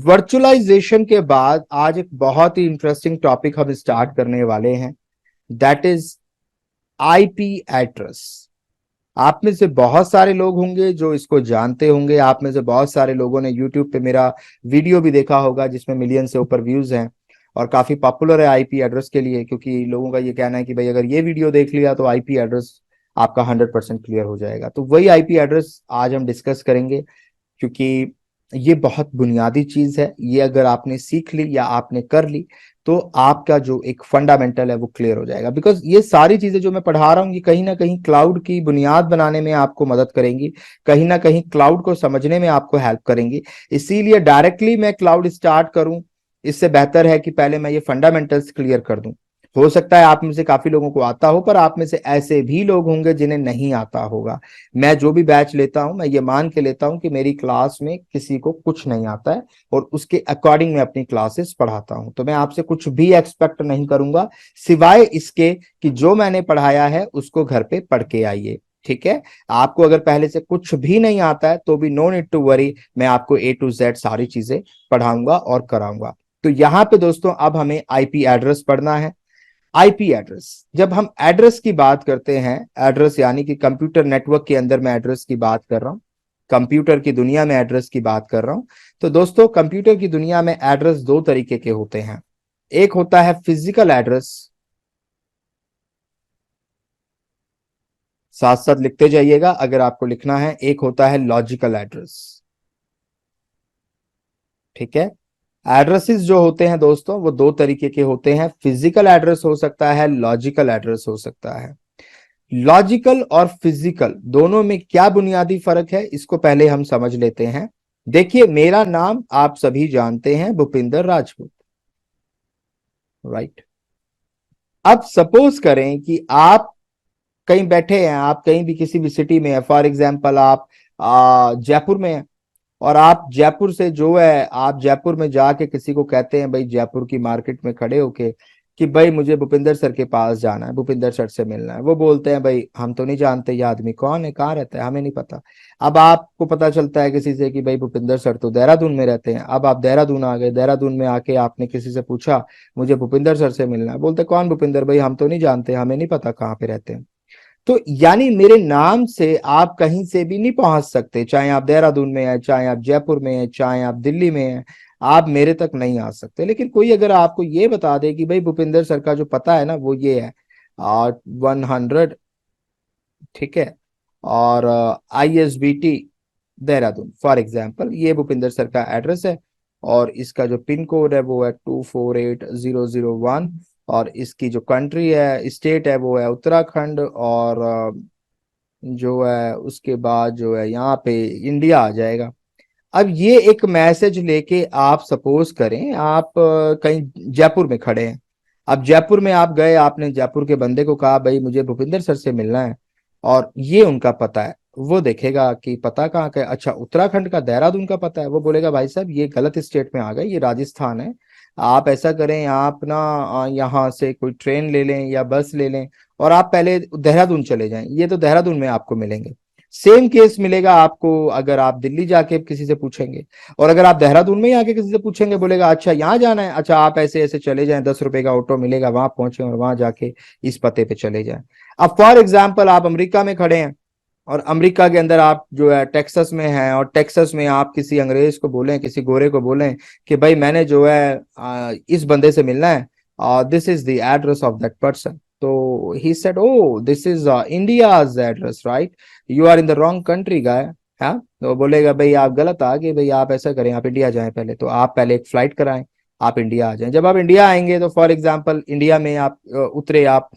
Virtualisation के बाद आज एक बहुत ही इंटरेस्टिंग टॉपिक हम स्टार्ट करने वाले हैं, दैट इज आईपी एड्रेस। आप में से बहुत सारे लोग होंगे जो इसको जानते होंगे। आप में से बहुत सारे लोगों ने यूट्यूब पे मेरा वीडियो भी देखा होगा जिसमें मिलियन से ऊपर व्यूज हैं और काफी पॉपुलर है आईपी एड्रेस के लिए, क्योंकि लोगों का ये कहना है कि भाई अगर ये वीडियो देख लिया तो आईपी एड्रेस आपका 100% क्लियर हो जाएगा। तो वही आईपी एड्रेस आज हम डिस्कस करेंगे, क्योंकि ये बहुत बुनियादी चीज है। ये अगर आपने सीख ली या आपने कर ली तो आपका जो एक फंडामेंटल है वो क्लियर हो जाएगा। बिकॉज ये सारी चीजें जो मैं पढ़ा रहा हूँ ये कहीं ना कहीं क्लाउड की बुनियाद बनाने में आपको मदद करेंगी, कहीं ना कहीं क्लाउड को समझने में आपको हेल्प करेंगी। इसीलिए डायरेक्टली मैं क्लाउड स्टार्ट करूं इससे बेहतर है कि पहले मैं ये फंडामेंटल्स क्लियर कर दूं। हो सकता है आप में से काफी लोगों को आता हो, पर आप में से ऐसे भी लोग होंगे जिन्हें नहीं आता होगा। मैं जो भी बैच लेता हूं मैं ये मान के लेता हूं कि मेरी क्लास में किसी को कुछ नहीं आता है और उसके अकॉर्डिंग मैं अपनी क्लासेस पढ़ाता हूं। तो मैं आपसे कुछ भी एक्सपेक्ट नहीं करूंगा सिवाय इसके कि जो मैंने पढ़ाया है उसको घर पे पढ़ के आइए। ठीक है, आपको अगर पहले से कुछ भी नहीं आता है तो भी नो नीड टू वरी, मैं आपको ए टू जेड सारी चीजें पढ़ाऊंगा और कराऊंगा। तो यहाँ पे दोस्तों अब हमें आईपी एड्रेस पढ़ना है। आईपी एड्रेस, जब हम एड्रेस की बात करते हैं, एड्रेस यानी कि कंप्यूटर नेटवर्क के अंदर मैं एड्रेस की बात कर रहा हूं, कंप्यूटर की दुनिया में एड्रेस की बात कर रहा हूं। तो दोस्तों कंप्यूटर की दुनिया में एड्रेस दो तरीके के होते हैं। एक होता है फिजिकल एड्रेस, साथ साथ लिखते जाइएगा अगर आपको लिखना है। एक होता है लॉजिकल एड्रेस। ठीक है, एड्रेसेस जो होते हैं दोस्तों वो दो तरीके के होते हैं। फिजिकल एड्रेस हो सकता है, लॉजिकल एड्रेस हो सकता है। लॉजिकल और फिजिकल दोनों में क्या बुनियादी फर्क है इसको पहले हम समझ लेते हैं। देखिए, मेरा नाम आप सभी जानते हैं, भूपिंदर राजपूत, राइट। अब सपोज करें कि आप कहीं बैठे हैं, आप कहीं भी किसी भी सिटी में है, फॉर एग्जांपल आप जयपुर में हैं और आप जयपुर से जो है आप जयपुर में जाके किसी को कहते हैं भाई जयपुर की मार्केट में खड़े होके कि भाई मुझे भूपिंदर सर के पास जाना है, भूपिंदर सर से मिलना है। वो बोलते हैं भाई हम तो नहीं जानते ये आदमी कौन है, कहाँ रहता है, हमें नहीं पता। अब आपको पता चलता है किसी से कि भाई भूपिंदर सर तो देहरादून में रहते हैं। अब आप देहरादून आ गए, देहरादून में आके आपने किसी से पूछा मुझे भूपिंदर सर से मिलना है, बोलते कौन भूपिंदर, भाई हम तो नहीं जानते, हमें नहीं पता कहाँ पे रहते हैं। तो यानी मेरे नाम से आप कहीं से भी नहीं पहुंच सकते, चाहे आप देहरादून में है, चाहे आप जयपुर में है, चाहे आप दिल्ली में है, आप मेरे तक नहीं आ सकते। लेकिन कोई अगर आपको ये बता दे कि भाई भूपिंदर सर का जो पता है ना वो ये है 100, ठीक है, और ISBT देहरादून फॉर एग्जाम्पल, ये भूपिंदर सर का एड्रेस है और इसका जो पिन कोड है वो है 248001 और इसकी जो कंट्री है, स्टेट है, वो है उत्तराखंड और जो है उसके बाद जो है यहाँ पे इंडिया आ जाएगा। अब ये एक मैसेज लेके आप सपोज करें आप कहीं जयपुर में खड़े हैं। अब जयपुर में आप गए, आपने जयपुर के बंदे को कहा भाई मुझे भूपिंदर सर से मिलना है और ये उनका पता है। वो देखेगा कि पता कहाँ का है, अच्छा उत्तराखंड का, देहरादून का पता है। वो बोलेगा भाई साहब ये गलत स्टेट में आ गए, ये राजस्थान है। आप ऐसा करें, आप ना यहाँ से कोई ट्रेन ले लें या बस ले लें और आप पहले देहरादून चले जाएं, ये तो देहरादून में आपको मिलेंगे। सेम केस मिलेगा आपको अगर आप दिल्ली जाके किसी से पूछेंगे, और अगर आप देहरादून में ही आके किसी से पूछेंगे बोलेगा अच्छा यहाँ जाना है, अच्छा आप ऐसे ऐसे चले जाएं, 10 रुपए का ऑटो मिलेगा, वहां पहुंचे और वहां जाके इस पते पे चले जाएं। अब फॉर एग्जाम्पल आप अमेरिका में खड़े हैं और अमेरिका के अंदर आप जो है टेक्सास में हैं और टेक्सास में आप किसी अंग्रेज को बोलें, किसी गोरे को बोलें कि भाई मैंने जो है इस बंदे से मिलना है, this is the address of that person. तो he said oh this is India's address, right, you are in the wrong country guy. हाँ, तो बोलेगा भाई आप गलत आ गए, भाई आप ऐसा करें आप इंडिया जाएं पहले, तो आप पहले एक फ्लाइट कराएं, आप इंडिया आ जाएं। जब आप इंडिया आएंगे तो फॉर एग्जांपल इंडिया में आप उतरे, आप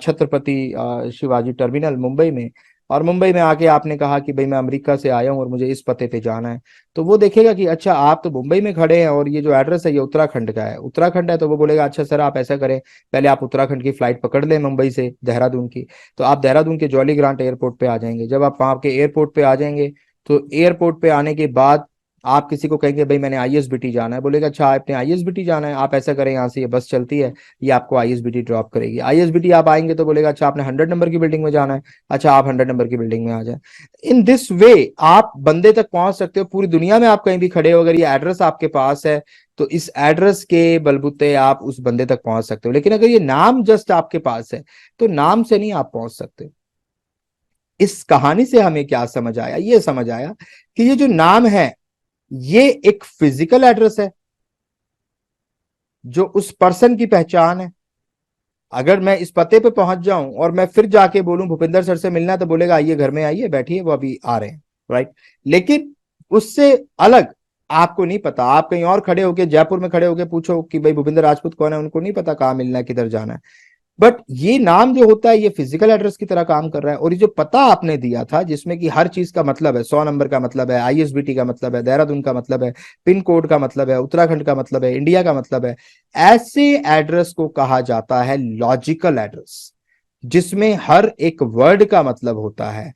छत्रपति शिवाजी टर्मिनल मुंबई में, और मुंबई में आके आपने कहा कि भाई मैं अमेरिका से आया हूँ और मुझे इस पते पे जाना है। तो वो देखेगा कि अच्छा आप तो मुंबई में खड़े हैं और ये जो एड्रेस है ये उत्तराखंड का है, उत्तराखंड है। तो वो बोलेगा अच्छा सर आप ऐसा करें, पहले आप उत्तराखंड की फ्लाइट पकड़ लें मुंबई से देहरादून की, तो आप देहरादून के जॉली ग्रांट एयरपोर्ट पे आ जाएंगे। जब आप वहां के एयरपोर्ट पे आ जाएंगे तो एयरपोर्ट पे आने के बाद आप किसी को कहेंगे भाई मैंने आईएसबीटी जाना है, बोलेगा अच्छा आपने आईएसबीटी जाना है, आप ऐसा करें यहाँ से ये बस चलती है, ये आपको आईएसबीटी ड्रॉप करेगी। आईएसबीटी आप आएंगे तो बोलेगा अच्छा आपने 100 नंबर की बिल्डिंग में जाना है, अच्छा आप 100 नंबर की बिल्डिंग में आ जाए। इन दिस वे आप बंदे तक पहुंच सकते हो पूरी दुनिया में। आप कहीं भी खड़े हो, अगर ये एड्रेस आपके पास है तो इस एड्रेस के बलबूते आप उस बंदे तक पहुंच सकते हो। लेकिन अगर ये नाम जस्ट आपके पास है तो नाम से नहीं आप पहुंच सकते। इस कहानी से हमें क्या समझ आया? ये समझ आया कि ये जो नाम है ये एक फिजिकल एड्रेस है जो उस पर्सन की पहचान है। अगर मैं इस पते पे पहुंच जाऊं और मैं फिर जाके बोलूं भूपिंदर सर से मिलना है, तो बोलेगा आइए घर में आइए बैठिए वो अभी आ रहे हैं, राइट। लेकिन उससे अलग आपको नहीं पता, आप कहीं और खड़े होके जयपुर में खड़े होके पूछो कि भाई भूपिंदर राजपूत कौन है, उनको नहीं पता कहाँ मिलना है किधर जाना है। बट ये नाम जो होता है ये फिजिकल एड्रेस की तरह काम कर रहा है। और ये जो पता आपने दिया था जिसमें कि हर चीज का मतलब है, 100 नंबर का मतलब है, आईएसबीटी का मतलब है, देहरादून का मतलब है, पिन कोड का मतलब है, उत्तराखंड का मतलब है, इंडिया का मतलब है, ऐसे एड्रेस को कहा जाता है लॉजिकल एड्रेस, जिसमें हर एक वर्ड का मतलब होता है।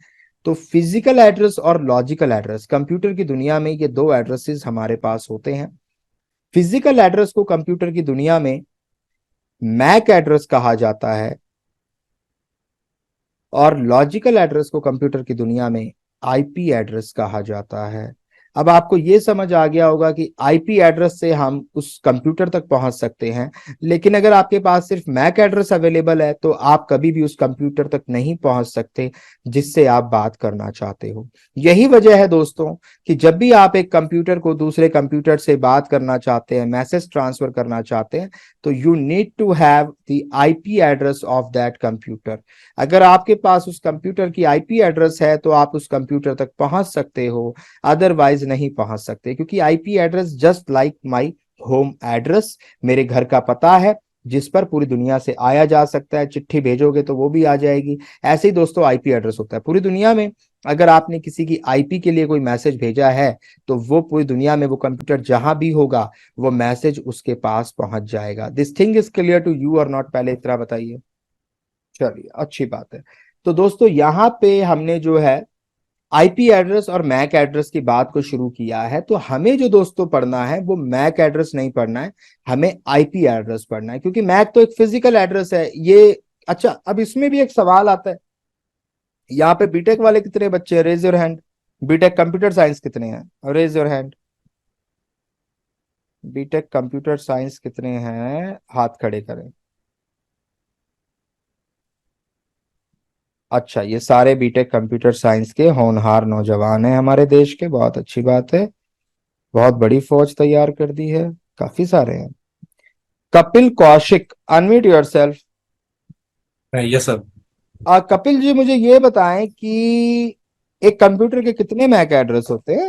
तो फिजिकल एड्रेस और लॉजिकल एड्रेस, कंप्यूटर की दुनिया में ये दो एड्रेसेस हमारे पास होते हैं। फिजिकल एड्रेस को कंप्यूटर की दुनिया में मैक एड्रेस कहा जाता है और लॉजिकल एड्रेस को कंप्यूटर की दुनिया में आईपी एड्रेस कहा जाता है। अब आपको यह समझ आ गया होगा कि आईपी एड्रेस से हम उस कंप्यूटर तक पहुंच सकते हैं, लेकिन अगर आपके पास सिर्फ मैक एड्रेस अवेलेबल है तो आप कभी भी उस कंप्यूटर तक नहीं पहुंच सकते जिससे आप बात करना चाहते हो। यही वजह है दोस्तों कि जब भी आप एक कंप्यूटर को दूसरे कंप्यूटर से बात करना चाहते हैं, मैसेज ट्रांसफर करना चाहते हैं, तो you need to have the IP address of that computer. अगर आपके पास उस कंप्यूटर की आईपी एड्रेस है तो आप उस कंप्यूटर तक पहुंच सकते हो, अदरवाइज नहीं पहुंच सकते। क्योंकि IP address just like my home address, मेरे घर का पता है जिस पर पूरी दुनिया से आया जा सकता है, चिट्ठी भेजोगे तो वो भी आ जाएगी। ऐसे ही दोस्तों आईपी एड्रेस होता है पूरी दुनिया में। अगर आपने किसी की आईपी के लिए कोई मैसेज भेजा है तो वो पूरी दुनिया में, वो कंप्यूटर जहां भी होगा वो मैसेज उसके पास पहुंच जाएगा। This thing is clear to you और नॉट? पहले इतना बताइए। चलिए अच्छी बात है। तो दोस्तों यहाँ पे हमने जो है आईपी एड्रेस और मैक एड्रेस की बात को शुरू किया है। तो हमें जो दोस्तों पढ़ना है वो मैक एड्रेस नहीं पढ़ना है, हमें आईपी एड्रेस पढ़ना है, क्योंकि मैक तो एक फिजिकल एड्रेस है ये। अच्छा, अब इसमें भी एक सवाल आता है, यहाँ पे बीटेक वाले कितने बच्चे हैं? Raise your hand. BTech computer science कितने हैं? Raise your hand. BTech computer science कितने हैं? हाथ खड़े करें। अच्छा, ये सारे बीटेक कंप्यूटर साइंस के होनहार नौजवान हैं हमारे देश के, बहुत अच्छी बात है। बहुत बड़ी फौज तैयार कर दी है, काफी सारे हैं। Kapil Kaushik, unmute yourself. Yes sir. Kapil ji मुझे ये बताएं कि एक कंप्यूटर के कितने मैक एड्रेस होते हैं?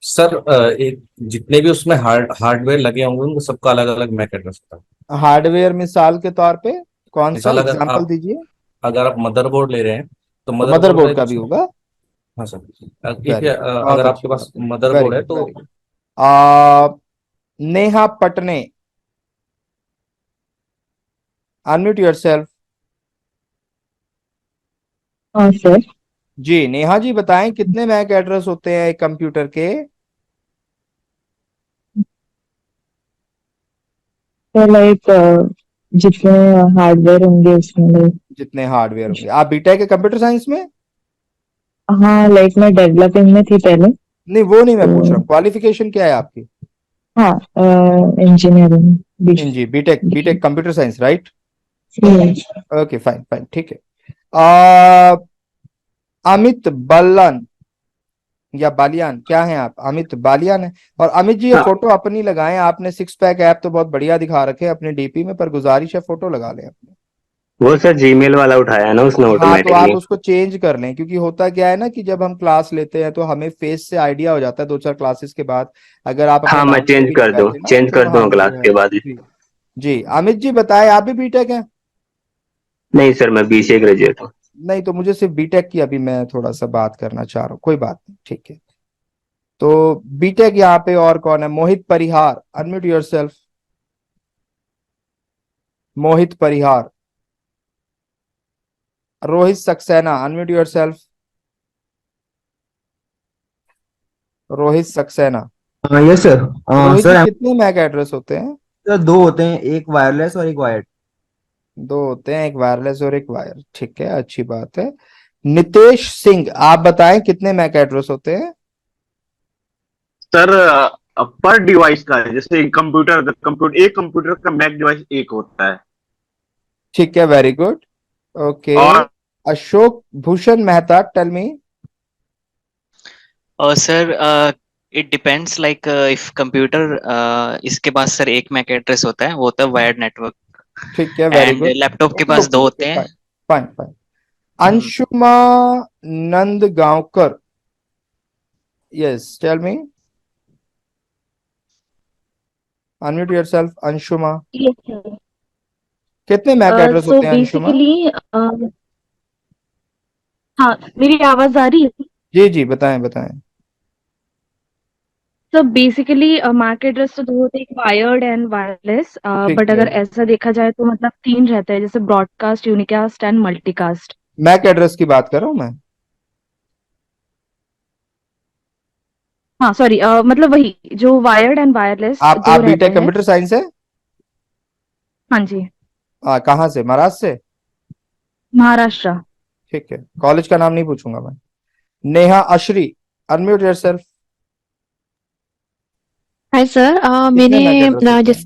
सर एक जितने भी उसमें हार्डवेयर लगे होंगे उनको सबका अलग अलग मैक एड्रेस होता है। हार्डवेयर मिसाल के तौर पे कौन सा मिसाल एग्जांपल दीजिए? अगर आप मदरबोर्ड ले रहे हैं तो तो मदरबोर्ड का मदरबोर्ड एक का भी उसमें। होगा। हाँ सर। एक वेरी गुड, बहुत अगर अच्छी आपके बात पास है। वेरी मदरबोर्ड है गुड, तो। Very good. आ नेहा पटने, अनम्यूट योरसेल्फ। हाँ सर। जी नेहा जी बताएं कितने मैक एड्रेस होते हैं एक कंप्यूटर के? तो लाइक जितने हार्डवेयर होंगे उसमें like, जितने हार्डवेयर होंगे। आप बीटेक के कंप्यूटर साइंस में? हाँ लाइक मैं डेवलपिंग में थी पहले। नहीं वो नहीं मैं पूछ रहा तो हूँ, क्वालिफिकेशन क्या है आपकी? हाँ, इंजीनियरिंग भी। जी BTech, BTech computer science, right? Hmm. Okay fine fine, ठीक है। आ, अमित बालन या बालियान, क्या है आप? अमित बालियान है। और अमित जी ये हाँ, फोटो अपनी लगाएं, आपने सिक्स पैक ऐप तो बहुत बढ़िया दिखा रखे हैं अपने डीपी में, पर गुजारिश है फोटो लगा लें अपने। वो सर जीमेल वाला उठाया ना उसने हाँ तो आप ऑटोमेटिकली। उसको चेंज कर लें, क्योंकि होता क्या है ना कि जब हम क्लास लेते हैं तो हमें फेस से आइडिया हो जाता है दो चार क्लासेस के बाद। अगर आप अपने हाँ, मैं नाम से चेंज भी कर दूं, लगाते ना चेंज तो कर दूंगा हम क्लास जो है। के बाद। जी जी अमित जी बताएं, आप भी बीटेक हैं? नहीं सर, मैं बीसीए ग्रेजुएट हूँ। नहीं तो मुझे सिर्फ बीटेक की अभी मैं थोड़ा सा बात करना चाह रहा हूँ, कोई बात नहीं, ठीक है। तो बीटेक यहाँ पे और कौन है? Mohit Parihar, unmute yourself. Mohit Parihar. Rohit Saxena, unmute yourself. Rohit Saxena. Yes sir. Rohit ji sir कितने मैक एड्रेस होते हैं? सर दो होते हैं, एक वायरलेस और एक वायर्ड। दो होते हैं, एक वायरलेस और एक वायर, ठीक है, अच्छी बात है। नितेश सिंह, आप बताएं कितने मैक एड्रेस होते हैं? सर पर डिवाइस का है, जैसे कंप्यूटर एक कंप्यूटर का मैक डिवाइस एक होता है। ठीक है, वेरी गुड। ओके। और Ashok Bhushan Mehta, tell me. Sir it depends like if computer इसके पास सर एक मैक एड्रेस होता है, वो होता है वायर्ड नेटवर्क। ठीक है, वेरी एंड गुड। लैपटॉप के ओके पास ओके दो ओके, होते हैं। Fine fine fine. Hmm, Anshuma Nandgaonkar, yes tell me, unmute yourself Anshuma. Yes, sir. कितने मैक एड्रेस So होते हैं अंशुमा? basically, हाँ, मेरी आवाज आ रही है? जी जी, बताएं बताएं। तो बेसिकली मैक एड्रेस तो दो होते हैं, एक वायर्ड एंड वायरलेस। ठीक बट है, अगर ऐसा देखा जाए तो मतलब तीन रहते हैं, जैसे broadcast, unicast and multicast. MAC address की बात कर रहा हूं मैं। हाँ सॉरी, मतलब वही जो वायर्ड एंड वायरलेस आप दो रहते बीटेक हैं। कंप्यूटर साइंस है? हाँ जी, कहाँ से, महाराष्ट्र से? महाराष्ट्र। ठीक है, कॉलेज का नाम नहीं पूछूंगा मैं। Neha Ashri, unmute yourself. Hi sir, कितने मैक मैंने एड्रेस होते हैं? जिस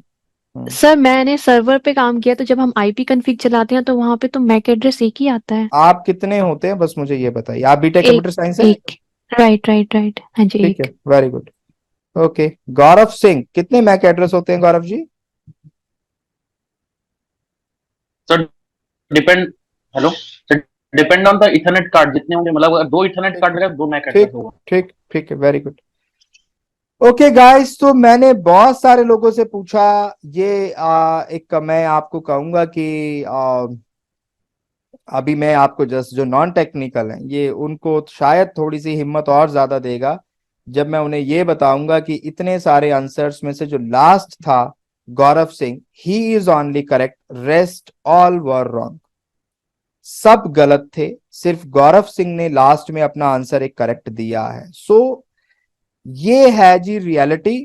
सर मैंने सर्वर पे काम किया, तो जब हम आईपी कॉन्फ़िग चलाते हैं तो वहां पे तो मैक एड्रेस एक ही आता है। आप कितने होते हैं, बस मुझे ये बताइए। आप बीटेक एक कंप्यूटर साइंस है? एक राइट राइट राइट, हाँ जी ठीक है, एक। Very good. Okay, Gaurav Singh, कितने मैक एड्रेस होते हैं Gaurav ji? Sir depend hello sir, depend on the ethernet card जितने होंगे, मतलब अगर दो इथरनेट कार्ड लगे दो मैक एड्रेस ठीक होगा। ठीक ठीक है, वेरी गुड। ओके गाइस, तो मैंने बहुत सारे लोगों से पूछा। ये एक मैं आपको कहूंगा कि अभी मैं आपको जस्ट जो नॉन टेक्निकल हैं, ये उनको शायद थोड़ी सी हिम्मत और ज्यादा देगा जब मैं उन्हें ये बताऊंगा कि इतने सारे आंसर्स में से जो लास्ट था Gaurav Singh, he is only correct, rest all were wrong. सब गलत थे, सिर्फ गौरव सिंह ने लास्ट में अपना आंसर एक करेक्ट दिया है। सो ये है जी रियलिटी,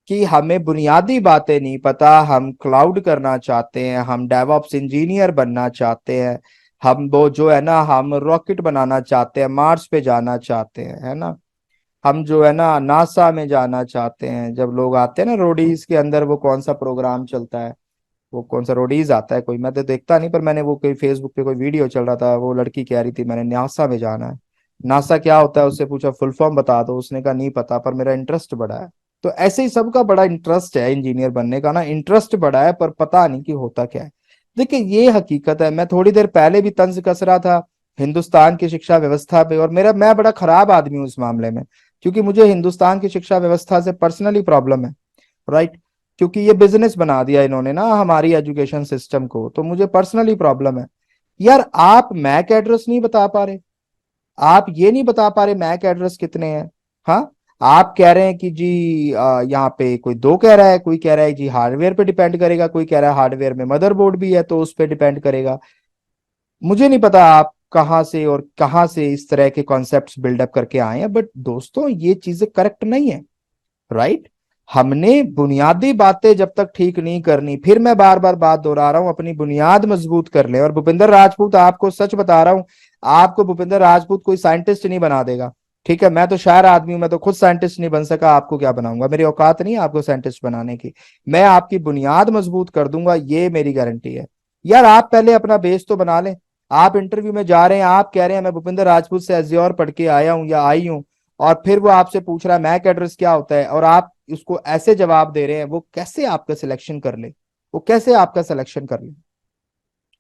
कि हमें बुनियादी बातें नहीं पता, हम क्लाउड करना चाहते हैं, हम डेवऑप्स इंजीनियर बनना चाहते हैं, हम वो जो है ना, हम रॉकेट बनाना चाहते हैं, मार्स पे जाना चाहते हैं, है ना, हम जो है ना नासा में जाना चाहते हैं। जब लोग आते हैं ना रोडीज के अंदर, वो कौन सा प्रोग्राम चलता है, वो कौन सा रोडीज आता है कोई, मैं तो देखता नहीं, पर मैंने वो कोई फेसबुक पे कोई वीडियो चल रहा था, वो लड़की कह रही थी मैंने नासा में जाना है। नासा क्या होता है, उससे पूछा फुल फॉर्म बता दो, उसने कहा नहीं पता, पर मेरा इंटरेस्ट बढ़ा है। तो ऐसे ही सबका बड़ा इंटरेस्ट है इंजीनियर बनने का ना, इंटरेस्ट बढ़ा है, पर पता नहीं कि होता क्या है। देखिए ये हकीकत है। मैं थोड़ी देर पहले भी तंज कस रहा था हिंदुस्तान की शिक्षा व्यवस्था पे, और मैं बड़ा खराब आदमी हूँ इस मामले में, क्योंकि मुझे हिंदुस्तान की शिक्षा व्यवस्था से पर्सनली प्रॉब्लम है, राइट। क्योंकि ये बिजनेस बना दिया इन्होंने ना हमारी एजुकेशन सिस्टम को, तो मुझे पर्सनली प्रॉब्लम है। यार आप मैक एड्रेस नहीं बता पा रहे, आप ये नहीं बता पा रहे मैक एड्रेस कितने हैं। हाँ, आप कह रहे हैं कि जी यहाँ पे कोई दो कह रहा है, कोई कह रहा है जी हार्डवेयर पे डिपेंड करेगा, कोई कह रहा है हार्डवेयर में मदरबोर्ड भी है तो उस पर डिपेंड करेगा। मुझे नहीं पता आप कहाँ से और कहाँ से इस तरह के कॉन्सेप्ट्स बिल्डअप करके आए हैं, बट दोस्तों ये चीजें करेक्ट नहीं है, राइट। हमने बुनियादी बातें जब तक ठीक नहीं करनी, फिर मैं बार बार बात दोहरा रहा हूं, अपनी बुनियाद मजबूत कर ले। और भूपिंदर राजपूत, आपको सच बता रहा हूं, आपको भूपिंदर राजपूत कोई साइंटिस्ट नहीं बना देगा, ठीक है। मैं तो शायर आदमी हूं, मैं तो खुद साइंटिस्ट नहीं बन सका, आपको क्या बनाऊंगा, मेरी औकात नहीं है आपको साइंटिस्ट बनाने की। मैं आपकी बुनियाद मजबूत कर दूंगा, ये मेरी गारंटी है। यार आप पहले अपना बेस तो बना लें। आप इंटरव्यू में जा रहे हैं, आप कह रहे हैं मैं भूपिंदर राजपूत से एज्योर पढ़ के आया हूं या आई हूं, और फिर वो आपसे पूछ रहा है मैक एड्रेस क्या होता है, और आप उसको ऐसे जवाब दे रहे हैं, वो कैसे आपका सिलेक्शन कर ले, वो कैसे आपका सिलेक्शन कर ले।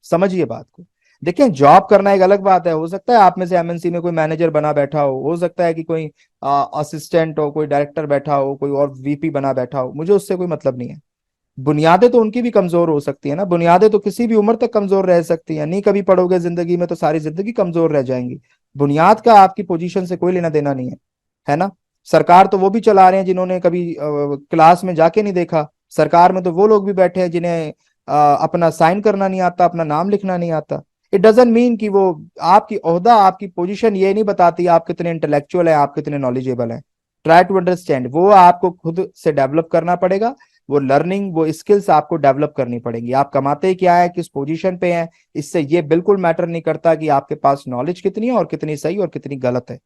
समझिए बात को। देखिए जॉब करना एक अलग बात है, हो सकता है आप में से एमएनसी में कोई मैनेजर बना बैठा हो सकता है कि कोई असिस्टेंट हो, कोई डायरेक्टर बैठा हो, कोई और वीपी बना बैठा हो, मुझे उससे कोई मतलब नहीं है। बुनियादें तो उनकी भी कमजोर हो सकती है ना, बुनियादें तो किसी भी उम्र तक कमजोर रह सकती है, नहीं कभी पढ़ोगे जिंदगी में तो सारी जिंदगी कमजोर रह जाएंगी। बुनियाद का आपकी पोजीशन से कोई लेना देना नहीं है ना। सरकार तो वो भी चला रहे हैं जिन्होंने कभी क्लास में जाके नहीं देखा। सरकार में तो वो लोग भी बैठे हैं जिन्हें अपना साइन करना नहीं आता, अपना नाम लिखना नहीं आता। इट डजंट मीन कि वो आपकी ओहदा, आपकी पोजीशन ये नहीं बताती आप कितने इंटेलेक्चुअल है, आप कितने नॉलेजेबल हैं, ट्राई टू अंडरस्टैंड, वो आपको खुद से डेवलप करना पड़ेगा। वो लर्निंग, वो स्किल्स आपको डेवलप करनी पड़ेंगी। आप कमाते क्या है, किस पोजीशन पे हैं, इससे ये बिल्कुल मैटर नहीं करता कि आपके पास नॉलेज कितनी है और कितनी सही और कितनी गलत है,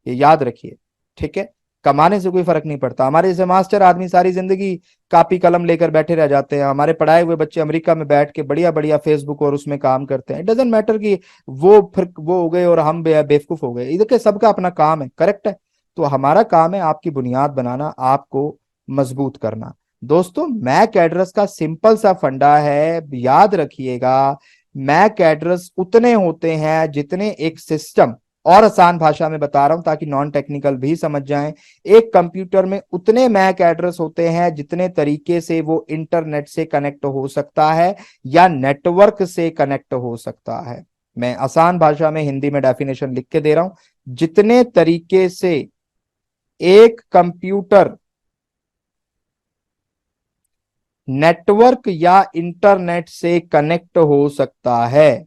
ये याद रखिए, ठीक है। कमाने से कोई फर्क नहीं पड़ता। हमारे जैसे मास्टर आदमी सारी जिंदगी कापी कलम लेकर बैठे रह जाते हैं। हमारे पढ़ाए हुए बच्चे अमेरिका में बैठ के बढ़िया बढ़िया फेसबुक और उसमें काम करते हैं। इट डजंट मैटर कि वो फिर वो हो गए और हम बेवकूफ हो गए, इधर के सबका अपना काम है, करेक्ट है। तो हमारा काम है आपकी बुनियाद बनाना, आपको मजबूत करना। दोस्तों मैक एड्रेस का सिंपल सा फंडा है, याद रखिएगा। मैक एड्रेस उतने होते हैं जितने एक सिस्टम, और आसान भाषा में बता रहा हूं ताकि नॉन टेक्निकल भी समझ जाएं, एक कंप्यूटर में उतने मैक एड्रेस होते हैं जितने तरीके से वो इंटरनेट से कनेक्ट हो सकता है या नेटवर्क से कनेक्ट हो सकता है। मैं आसान भाषा में हिंदी में डेफिनेशन लिख के दे रहा हूं। जितने तरीके से एक कंप्यूटर नेटवर्क या इंटरनेट से कनेक्ट हो सकता है,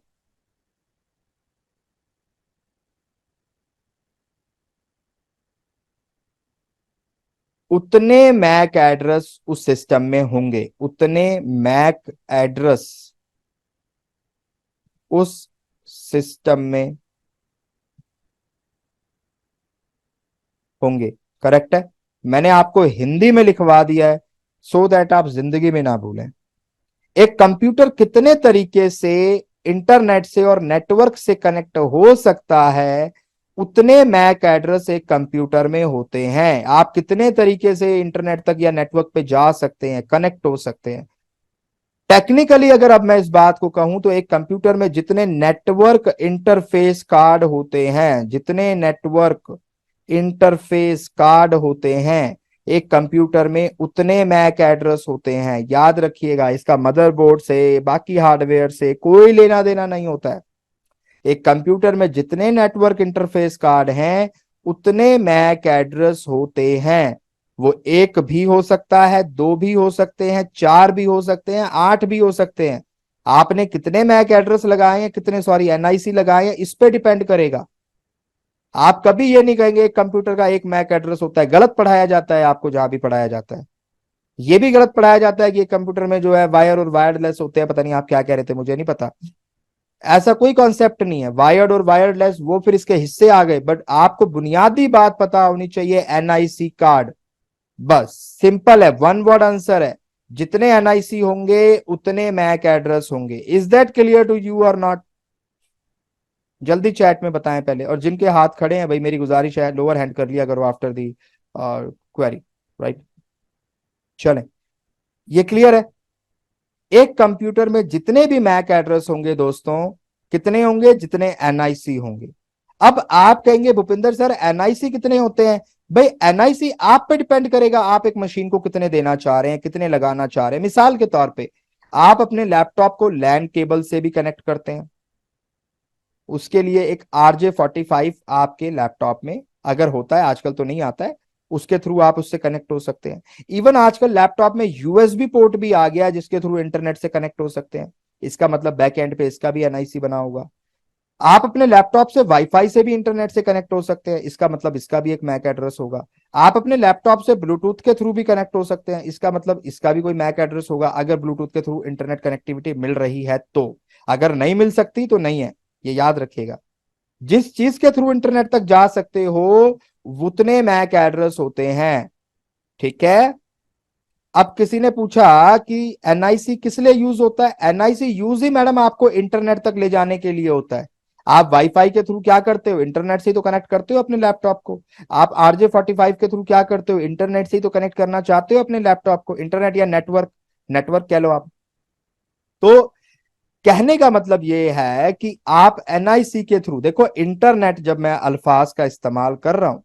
उतने मैक एड्रेस उस सिस्टम में होंगे, उतने मैक एड्रेस उस सिस्टम में होंगे, करेक्ट है। मैंने आपको हिंदी में लिखवा दिया है सो दैट आप जिंदगी में ना भूलें। एक कंप्यूटर कितने तरीके से इंटरनेट से और नेटवर्क से कनेक्ट हो सकता है, उतने मैक एड्रेस एक कंप्यूटर में होते हैं। आप कितने तरीके से इंटरनेट तक या नेटवर्क पे जा सकते हैं, कनेक्ट हो सकते हैं। टेक्निकली अगर अब मैं इस बात को कहूं तो एक कंप्यूटर में जितने नेटवर्क इंटरफेस कार्ड होते हैं, जितने नेटवर्क इंटरफेस कार्ड होते हैं एक कंप्यूटर में, उतने मैक एड्रेस होते हैं। याद रखिएगा, इसका मदरबोर्ड से बाकी हार्डवेयर से कोई लेना देना नहीं होता है। एक कंप्यूटर में जितने नेटवर्क इंटरफेस कार्ड हैं उतने मैक एड्रेस होते हैं। वो एक भी हो सकता है, दो भी हो सकते हैं, चार भी हो सकते हैं, आठ भी हो सकते हैं। आपने कितने मैक एड्रेस लगाए हैं, कितने एनआईसी लगाए हैं, इस पे डिपेंड करेगा। आप कभी ये नहीं कहेंगे कंप्यूटर का एक मैक एड्रेस होता है। गलत पढ़ाया जाता है आपको, जहां भी पढ़ाया जाता है ये भी गलत पढ़ाया जाता है कि कंप्यूटर में जो है वायर और वायरलेस होते हैं। पता नहीं आप क्या कह रहे थे, मुझे नहीं पता। ऐसा कोई कॉन्सेप्ट नहीं है। वायर्ड और वायरलेस वो फिर इसके हिस्से आ गए, बट आपको बुनियादी बात पता होनी चाहिए, एनआईसी कार्ड। बस सिंपल है, वन वर्ड आंसर है। जितने एनआईसी होंगे उतने मैक एड्रेस होंगे। Is that clear to you और नॉट? जल्दी चैट में बताएं पहले। और जिनके हाथ खड़े हैं भाई, मेरी गुजारिश है लोअर हैंड कर लिया करो आफ्टर दी क्वेरी, राइट। चलें, ये क्लियर है। एक कंप्यूटर में जितने भी मैक एड्रेस होंगे दोस्तों, कितने होंगे? जितने एनआईसी होंगे। अब आप कहेंगे भूपिंदर सर एनआईसी कितने होते हैं? भाई एनआईसी आप पे डिपेंड करेगा, आप एक मशीन को कितने देना चाह रहे हैं, कितने लगाना चाह रहे हैं। मिसाल के तौर पे आप अपने लैपटॉप को लैन केबल से भी कनेक्ट करते हैं, उसके लिए एक RJ45 आपके लैपटॉप में अगर होता है, आजकल तो नहीं आता है, उसके थ्रू आप उससे कनेक्ट हो सकते हैं। इवन आजकल लैपटॉप में यूएसबी पोर्ट भी आ गया जिसके थ्रू इंटरनेट से कनेक्ट हो सकते हैं। इसका मतलब बैक एंड पे इसका भी एनआईसी बना होगा। आप अपने लैपटॉप से वाईफाई से भी इंटरनेट से कनेक्ट हो सकते हैं, इसका मतलब इसका भी एक मैक एड्रेस होगा। आप अपने लैपटॉप से ब्लूटूथ के थ्रू भी कनेक्ट हो सकते हैं, इसका मतलब इसका भी कोई मैक एड्रेस होगा, अगर ब्लूटूथ के थ्रू इंटरनेट कनेक्टिविटी मिल रही है तो। अगर नहीं मिल सकती तो नहीं है, ये याद रखिएगा। जिस चीज के थ्रू इंटरनेट तक जा सकते हो उतने मैक एड्रेस होते हैं, ठीक है। अब किसी ने पूछा कि एनआईसी किस लिए यूज होता है? एनआईसी यूज ही मैडम आपको इंटरनेट तक ले जाने के लिए होता है। आप वाईफाई के थ्रू क्या करते हो? इंटरनेट से ही तो कनेक्ट करते हो अपने लैपटॉप को। आप RJ45 के थ्रू क्या करते हो? इंटरनेट से ही तो कनेक्ट करना चाहते हो अपने लैपटॉप को। इंटरनेट या नेटवर्क, नेटवर्क कह लो आप। तो कहने का मतलब ये है कि आप एनआईसी के थ्रू, देखो इंटरनेट जब मैं अल्फाज का इस्तेमाल कर रहा हूं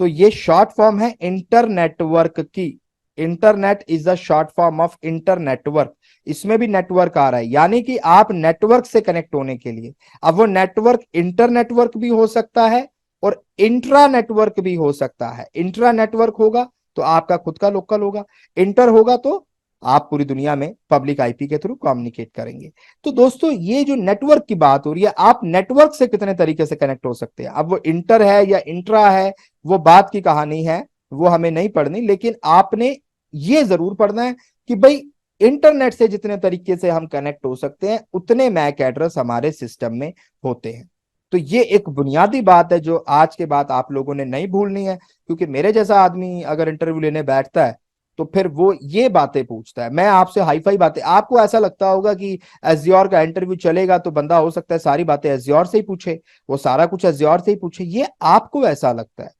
तो ये शॉर्ट फॉर्म है इंटरनेटवर्क की। Internet is the short form of internetwork. इसमें भी नेटवर्क आ रहा है, यानी कि आप नेटवर्क से कनेक्ट होने के लिए। अब वो नेटवर्क इंटरनेटवर्क भी हो सकता है और इंट्रा नेटवर्क भी हो सकता है। इंट्रा नेटवर्क होगा तो आपका खुद का लोकल होगा, इंटर होगा तो आप पूरी दुनिया में पब्लिक आईपी के थ्रू कम्युनिकेट करेंगे। तो दोस्तों ये जो नेटवर्क की बात हो रही है, आप नेटवर्क से कितने तरीके से कनेक्ट हो सकते हैं। अब वो इंटर है या इंट्रा है, वो बात की कहानी है, वो हमें नहीं पढ़नी, लेकिन आपने ये जरूर पढ़ना है कि भाई इंटरनेट से जितने तरीके से हम कनेक्ट हो सकते हैं उतने मैक एड्रेस हमारे सिस्टम में होते हैं। तो ये एक बुनियादी बात है जो आज के बाद आप लोगों ने नहीं भूलनी है, क्योंकि मेरे जैसा आदमी अगर इंटरव्यू लेने बैठता है तो फिर वो ये बातें पूछता है। मैं आपसे हाई फाई बातें, आपको ऐसा लगता होगा कि एज्योर का इंटरव्यू चलेगा तो बंदा हो सकता है सारी बातें एज्योर से ही पूछे, वो सारा कुछ एज्योर से ही पूछे, ये आपको ऐसा लगता है,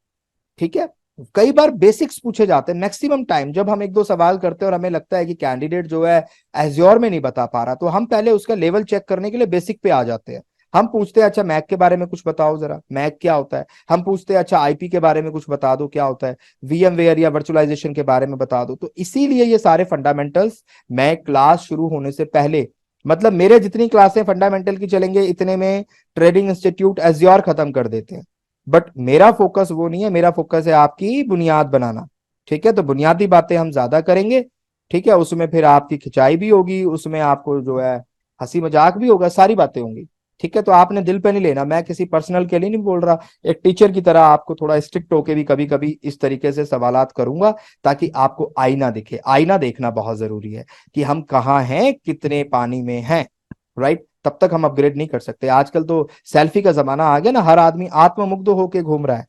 ठीक है। कई बार बेसिक्स पूछे जाते हैं। मैक्सिमम टाइम जब हम एक दो सवाल करते हैं और हमें लगता है कि कैंडिडेट जो है एज्योर में नहीं बता पा रहा, तो हम पहले उसका लेवल चेक करने के लिए बेसिक पे आ जाते हैं। हम पूछते हैं अच्छा मैक के बारे में कुछ बताओ जरा, मैक क्या होता है। हम पूछते हैं अच्छा आईपी के बारे में कुछ बता दो क्या होता है, वीएमवेयर या वर्चुअलाइजेशन के बारे में बता दो। तो इसीलिए ये सारे फंडामेंटल्स मैं क्लास शुरू होने से पहले, मतलब मेरे जितनी क्लासें फंडामेंटल की चलेंगे इतने में ट्रेडिंग इंस्टीट्यूट एज्योर खत्म कर देते हैं। बट मेरा फोकस वो नहीं है, मेरा फोकस है आपकी बुनियाद बनाना, ठीक है। तो बुनियादी बातें हम ज्यादा करेंगे, ठीक है। उसमें फिर आपकी खिंचाई भी होगी, उसमें आपको जो है हंसी मजाक भी होगा, सारी बातें होंगी, ठीक है। तो आपने दिल पे नहीं लेना, मैं किसी पर्सनल के लिए नहीं बोल रहा, एक टीचर की तरह आपको थोड़ा स्ट्रिक्ट होके भी कभी कभी इस तरीके से सवालात करूंगा ताकि आपको आईना दिखे। आईना देखना बहुत जरूरी है कि हम कहाँ हैं, कितने पानी में हैं, राइट। तब तक हम अपग्रेड नहीं कर सकते। आजकल तो सेल्फी का जमाना आ गया ना, हर आदमी आत्ममुग्ध होके घूम रहा है,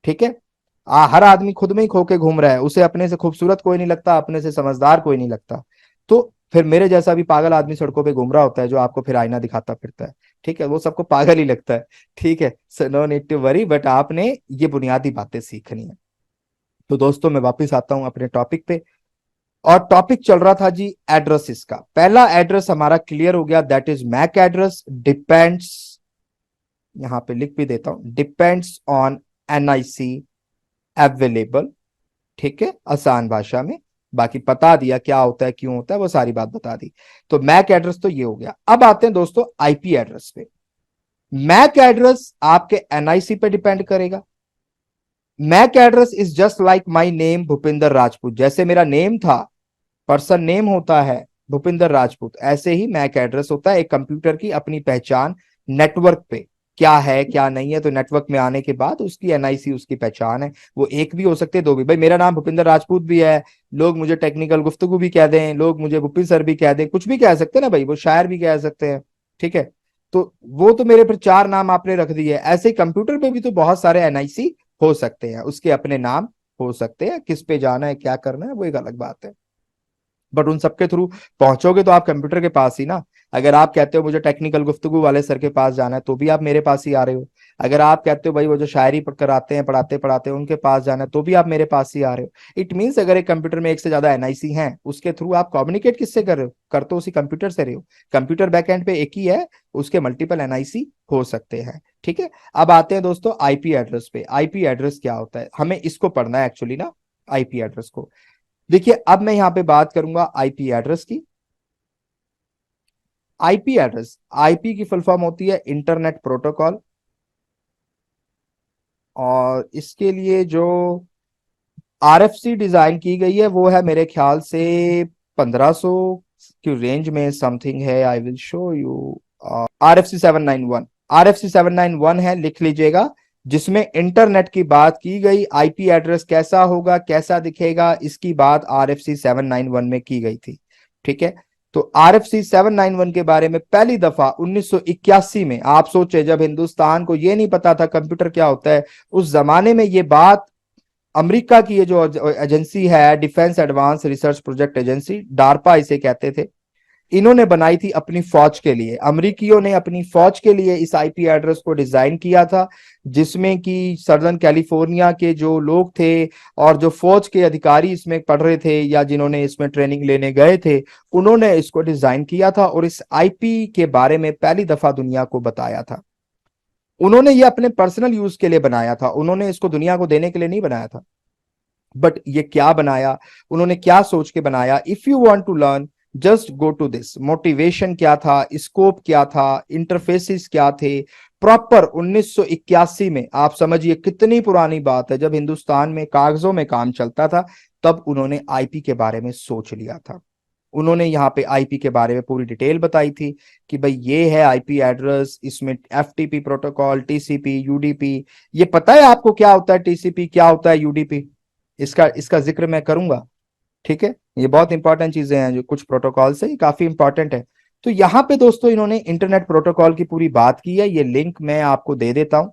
ठीक है। हर आदमी खुद में ही खो के घूम रहा है, उसे अपने से खूबसूरत कोई नहीं लगता, अपने से समझदार कोई नहीं लगता। तो फिर मेरे जैसा भी पागल आदमी सड़कों पे घूम रहा होता है जो आपको फिर आईना दिखाता फिरता है, ठीक है, वो सबको पागल ही लगता है, ठीक है। So no need to worry, but आपने ये बुनियादी बातें सीखनी है। तो दोस्तों मैं वापस आता हूं अपने टॉपिक पे, और टॉपिक चल रहा था जी एड्रेसेस का। पहला एड्रेस हमारा क्लियर हो गया, that is MAC address depends, यहां पे लिख भी देता हूं, डिपेंड्स ऑन एनआईसी अवेलेबल, ठीक है, आसान भाषा में। बाकी बता दिया क्या होता है क्यों होता है, वो सारी बात बता दी। तो मैक एड्रेस तो ये हो गया। अब आते हैं दोस्तों आईपी एड्रेस पे। मैक एड्रेस आपके एनआईसी पे डिपेंड करेगा। MAC address is just like my name Bhupinder Rajput, जैसे मेरा नेम था, पर्सन नेम होता है भूपिंदर राजपूत, ऐसे ही मैक एड्रेस होता है एक कंप्यूटर की अपनी पहचान नेटवर्क पे क्या है क्या नहीं है। तो नेटवर्क में आने के बाद उसकी एनआईसी उसकी पहचान है। वो एक भी हो सकते हैं, दो भी। भाई मेरा नाम भूपिंदर राजपूत भी है, लोग मुझे टेक्निकल गुफ्तगू भी कह दें, लोग मुझे भूपिन सर भी कह दें, कुछ भी कह सकते हैं ना भाई, वो शायर भी कह सकते हैं, ठीक है। तो वो तो मेरे फिर चार नाम आपने रख दिए। ऐसे कंप्यूटर पे भी तो बहुत सारे एनआईसी हो सकते हैं, उसके अपने नाम हो सकते हैं। किस पे जाना है क्या करना है वो एक अलग बात है, बट उन सबके थ्रू पहुंचोगे तो आप कंप्यूटर के पास ही ना। अगर आप कहते हो मुझे टेक्निकल गुफ्तगू वाले सर के पास जाना है तो भी आप मेरे पास ही आ रहे हो। अगर आप कहते हो भाई वो जो शायरी कराते हैं पढ़ाते पढ़ाते उनके पास जाना है तो भी आप मेरे पास ही आ रहे हो। इट मीन्स अगर एक कंप्यूटर में एक से ज्यादा एनआईसी हैं, उसके थ्रू आप कम्युनिकेट किससे कर रहे हो, कर तो उसी कंप्यूटर से रहे हो। कंप्यूटर बैकएंड पे एक ही है, उसके मल्टीपल एनआईसी हो सकते हैं, ठीक है। अब आते हैं दोस्तों आईपी एड्रेस पे। आईपी एड्रेस क्या होता है, हमें इसको पढ़ना है एक्चुअली ना, आईपी एड्रेस को। देखिए अब मैं यहां पे बात करूंगा आईपी एड्रेस की। आईपी एड्रेस, आईपी की फुल फॉर्म होती है इंटरनेट प्रोटोकॉल, और इसके लिए जो आरएफसी डिजाइन की गई है वो है मेरे ख्याल से 1500 की रेंज में समथिंग है। I will show you RFC 791, RFC 791 है, लिख लीजिएगा, जिसमें इंटरनेट की बात की गई। आईपी एड्रेस कैसा होगा कैसा दिखेगा इसकी बात आरएफसी 791 में की गई थी, ठीक है। तो आरएफसी 791 के बारे में पहली दफा 1981 में, आप सोचे जब हिंदुस्तान को ये नहीं पता था कंप्यूटर क्या होता है, उस जमाने में ये बात अमेरिका की ये जो एजेंसी है, defence advance research project agency, DARPA इसे कहते थे, इन्होंने बनाई थी अपनी फौज के लिए। अमेरिकियों ने अपनी फौज के लिए इस आईपी एड्रेस को डिजाइन किया था, जिसमें कि सदर्न कैलिफोर्निया के जो लोग थे और जो फौज के अधिकारी इसमें पढ़ रहे थे या जिन्होंने इसमें ट्रेनिंग लेने गए थे, उन्होंने इसको डिजाइन किया था और इस आईपी के बारे में पहली दफा दुनिया को बताया था। उन्होंने ये अपने पर्सनल यूज के लिए बनाया था, उन्होंने इसको दुनिया को देने के लिए नहीं बनाया था। बट ये क्या बनाया, उन्होंने क्या सोच के बनाया, if you want to learn just go to this. Motivation क्या था, स्कोप क्या था, इंटरफेसिस क्या थे, प्रॉपर 1981 में। आप समझिए कितनी पुरानी बात है, जब हिंदुस्तान में कागजों में काम चलता था तब उन्होंने आईपी के बारे में सोच लिया था, उन्होंने यहाँ पे आईपी के बारे में पूरी डिटेल बताई थी कि भाई ये है आईपी एड्रेस, इसमें एफटीपी प्रोटोकॉल, टीसीपी, यूडीपी। ये पता है आपको क्या होता है टीसीपी, क्या होता है यूडीपी? इसका जिक्र मैं करूंगा, ठीक है। ये बहुत इंपॉर्टेंट चीजें हैं, जो कुछ प्रोटोकॉल से काफी इंपॉर्टेंट है। तो यहाँ पे दोस्तों इन्होंने इंटरनेट प्रोटोकॉल की पूरी बात की है। ये लिंक मैं आपको दे देता हूं।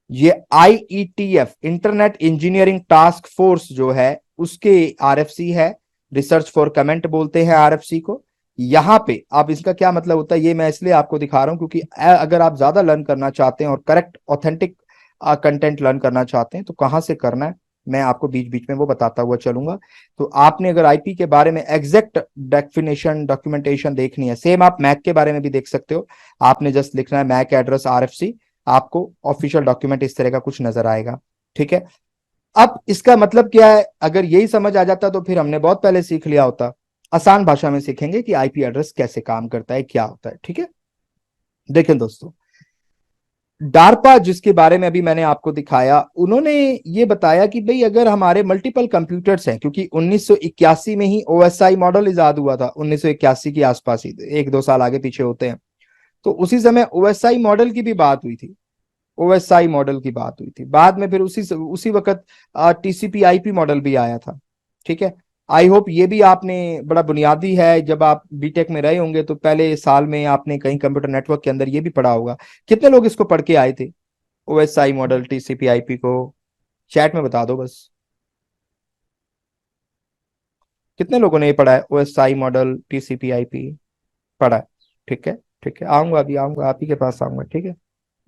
ये IETF internet engineering task force जो है उसके RFC है, रिसर्च फॉर कमेंट बोलते हैं RFC को। यहाँ पे अब इसका क्या मतलब होता है ये मैं इसलिए आपको दिखा रहा हूं क्योंकि अगर आप ज्यादा लर्न करना चाहते हैं और करेक्ट ऑथेंटिक कंटेंट लर्न करना चाहते हैं तो कहाँ से करना है मैं आपको बीच बीच में वो बताता हुआ चलूंगा। तो आपने अगर आईपी के बारे में एग्जैक्ट डेफिनेशन डॉक्यूमेंटेशन देखनी है, सेम आप मैक के बारे में भी देख सकते हो। आपने जस्ट लिखना है मैक एड्रेस RFC, आपको ऑफिशियल डॉक्यूमेंट इस तरह का कुछ नजर आएगा, ठीक है। अब इसका मतलब क्या है, अगर यही समझ आ जाता तो फिर हमने बहुत पहले सीख लिया होता। आसान भाषा में सीखेंगे कि आईपी एड्रेस कैसे काम करता है, क्या होता है, ठीक है। देखें दोस्तों, डार्पा जिसके बारे में अभी मैंने आपको दिखाया, उन्होंने ये बताया कि भाई अगर हमारे मल्टीपल कंप्यूटर्स हैं, क्योंकि 1981 में ही OSI मॉडल इजाद हुआ था, 1981 के आसपास ही, 1-2 साल आगे पीछे होते हैं। तो उसी समय OSI मॉडल की भी बात हुई थी, OSI मॉडल की बात हुई थी। बाद में फिर उसी वक्त TCP/IP मॉडल भी आया था, ठीक है। आई होप ये भी आपने बड़ा बुनियादी है, जब आप बीटेक में रहे होंगे तो पहले साल में आपने कहीं कंप्यूटर नेटवर्क के अंदर ये भी पढ़ा होगा। कितने लोग इसको पढ़ के आए थे, OSI मॉडल TCP/IP को? चैट में बता दो बस, कितने लोगों ने ये पढ़ा है, OSI मॉडल TCP/IP पढ़ा है? ठीक है, ठीक है, आऊंगा, अभी आऊंगा, आप ही के पास आऊंगा, ठीक है,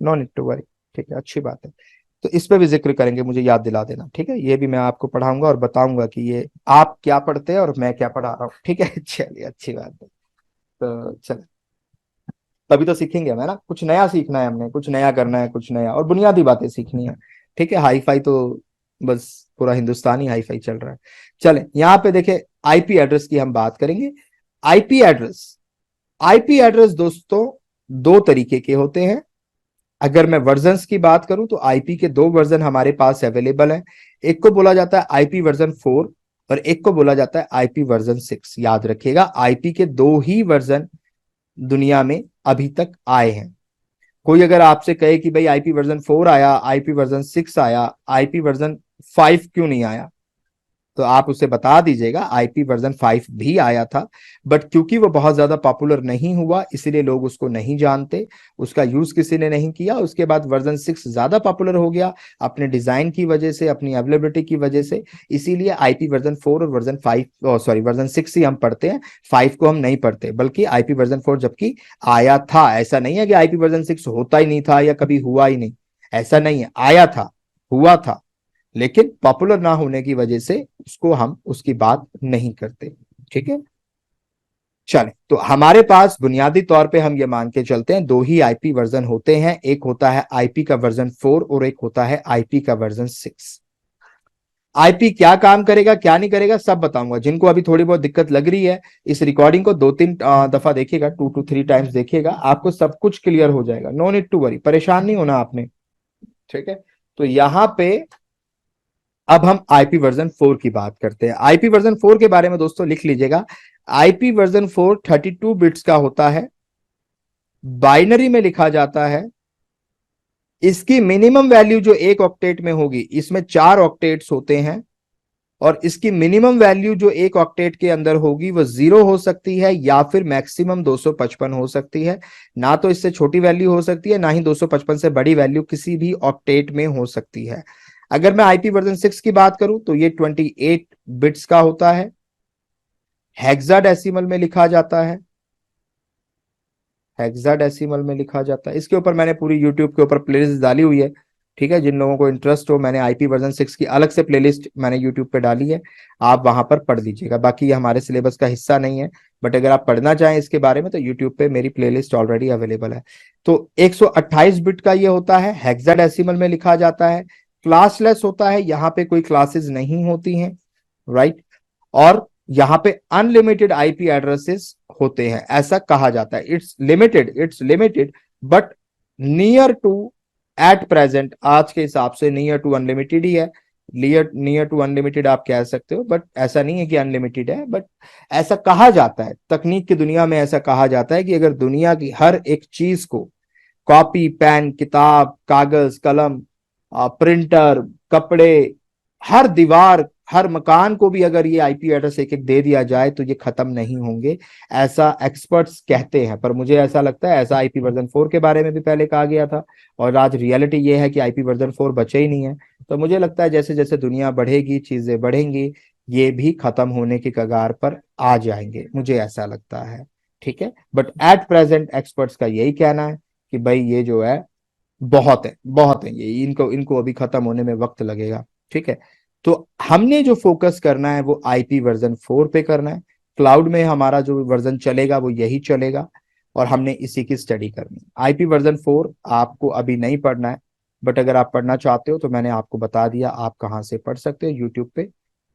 नो नीड टू वरी, ठीक है, अच्छी बात है। तो इस पे भी जिक्र करेंगे, मुझे याद दिला देना, ठीक है। ये भी मैं आपको पढ़ाऊंगा और बताऊंगा कि ये आप क्या पढ़ते हैं और मैं क्या पढ़ा रहा हूँ, ठीक है। चलिए, अच्छी बात है। तो चलिए, तभी तो सीखेंगे हम, है ना। कुछ नया सीखना है हमने, कुछ नया करना है, कुछ नया और बुनियादी बातें सीखनी है, ठीक है। हाई फाई तो बस पूरा हिंदुस्तान ही हाई फाई चल रहा है। चले, यहाँ पे देखे आईपी एड्रेस की हम बात करेंगे। आईपी एड्रेस दोस्तों 2 तरीके के होते हैं। अगर मैं वर्जन्स की बात करूं तो आईपी के 2 वर्जन हमारे पास अवेलेबल हैं। एक को बोला जाता है आईपी वर्जन 4 और एक को बोला जाता है आईपी वर्जन 6। याद रखिएगा, आईपी के 2 ही वर्जन दुनिया में अभी तक आए हैं। कोई अगर आपसे कहे कि भाई आईपी वर्जन 4 आया, आईपी वर्जन 6 आया, आईपी वर्जन 5 क्यों नहीं आया, तो आप उसे बता दीजिएगा आईपी वर्जन 5 भी आया था, बट क्योंकि वो बहुत ज्यादा पॉपुलर नहीं हुआ इसलिए लोग उसको नहीं जानते, उसका यूज किसी ने नहीं किया। उसके बाद वर्जन 6 ज्यादा पॉपुलर हो गया अपने डिजाइन की वजह से, अपनी अवेलेबिलिटी की वजह से, इसीलिए आईपी वर्जन 4 और वर्जन 6 ही हम पढ़ते हैं, 5 को हम नहीं पढ़ते। बल्कि आईपी वर्जन 4 जबकि आया था, ऐसा नहीं है कि आईपी वर्जन 6 होता ही नहीं था या कभी हुआ ही नहीं, ऐसा नहीं है, आया था, हुआ था, लेकिन पॉपुलर ना होने की वजह से उसको हम उसकी बात नहीं करते, ठीक है। चले, तो हमारे पास बुनियादी तौर पे हम ये मान के चलते हैं 2 ही आईपी वर्जन होते हैं। एक होता है आईपी का वर्जन 4 और एक होता है आईपी का वर्जन 6। आईपी क्या काम करेगा, क्या नहीं करेगा, सब बताऊंगा। जिनको अभी थोड़ी बहुत दिक्कत लग रही है, इस रिकॉर्डिंग को 2-3 दफा देखिएगा, 2 to 3 टाइम्स देखिएगा, आपको सब कुछ क्लियर हो जाएगा। नो नीड टू वरी, परेशान नहीं होना आपने, ठीक है। तो यहां पे अब हम आईपी वर्जन 4 की बात करते हैं। आईपी वर्जन 4 के बारे में दोस्तों लिख लीजिएगा, आईपी वर्जन 4 32 बिट्स का होता है, बाइनरी में लिखा जाता है। इसकी मिनिमम वैल्यू जो 1 ऑक्टेट में होगी, इसमें 4 ऑक्टेट्स होते हैं, और इसकी मिनिमम वैल्यू जो 1 ऑक्टेट के अंदर होगी वो 0 हो सकती है या फिर मैक्सिमम 255 हो सकती है। ना तो इससे छोटी वैल्यू हो सकती है, ना ही 255 से बड़ी वैल्यू किसी भी ऑक्टेट में हो सकती है। अगर मैं आईपी वर्जन 6 की बात करूं तो ये 28 बिट्स का होता है, हेक्साडेसिमल में लिखा जाता है, हेक्साडेसिमल में लिखा जाता है। इसके ऊपर मैंने पूरी यूट्यूब के ऊपर प्लेलिस्ट डाली हुई है, ठीक है। जिन लोगों को इंटरेस्ट हो, मैंने आईपी वर्जन 6 की अलग से प्लेलिस्ट मैंने यूट्यूब पे डाली है, आप वहां पर पढ़ लीजिएगा। बाकी ये हमारे सिलेबस का हिस्सा नहीं है, बट अगर आप पढ़ना चाहें इसके बारे में तो यूट्यूब पे मेरी प्लेलिस्ट ऑलरेडी अवेलेबल है। तो 128 बिट का ये होता है, हेक्साडेसिमल में लिखा जाता है, क्लासलेस होता है, यहाँ पे कोई क्लासेस नहीं होती हैं, राइट। और यहाँ पे अनलिमिटेड आईपी एड्रेसेस होते हैं, ऐसा कहा जाता है। It's limited but near to, at present, आज के हिसाब से नियर टू अनलिमिटेड ही है। नियर टू अनलिमिटेड आप कह सकते हो, बट ऐसा नहीं है कि अनलिमिटेड है। बट ऐसा कहा जाता है, तकनीक की दुनिया में ऐसा कहा जाता है कि अगर दुनिया की हर एक चीज को, कॉपी पेन किताब कागज कलम प्रिंटर कपड़े, हर दीवार हर मकान को भी अगर ये आईपी एड्रेस एक एक दे दिया जाए तो ये खत्म नहीं होंगे, ऐसा एक्सपर्ट्स कहते हैं। पर मुझे ऐसा लगता है ऐसा आईपी वर्जन 4 के बारे में भी पहले कहा गया था, और आज रियलिटी ये है कि आईपी वर्जन 4 बचे ही नहीं है। तो मुझे लगता है जैसे जैसे दुनिया बढ़ेगी, चीजें बढ़ेंगी, ये भी खत्म होने की कगार पर आ जाएंगे, मुझे ऐसा लगता है। ठीक है, बट एट प्रेजेंट एक्सपर्ट्स का यही कहना है कि भाई ये जो है बहुत है, ये इनको इनको अभी खत्म होने में वक्त लगेगा। ठीक है, तो हमने जो फोकस करना है वो आईपी वर्जन 4 पे करना है। क्लाउड में हमारा जो वर्जन चलेगा वो यही चलेगा, और हमने इसी की स्टडी करनी है। आईपी वर्जन 4 आपको अभी नहीं पढ़ना है, बट अगर आप पढ़ना चाहते हो तो मैंने आपको बता दिया आप कहाँ से पढ़ सकते हो। यूट्यूब पे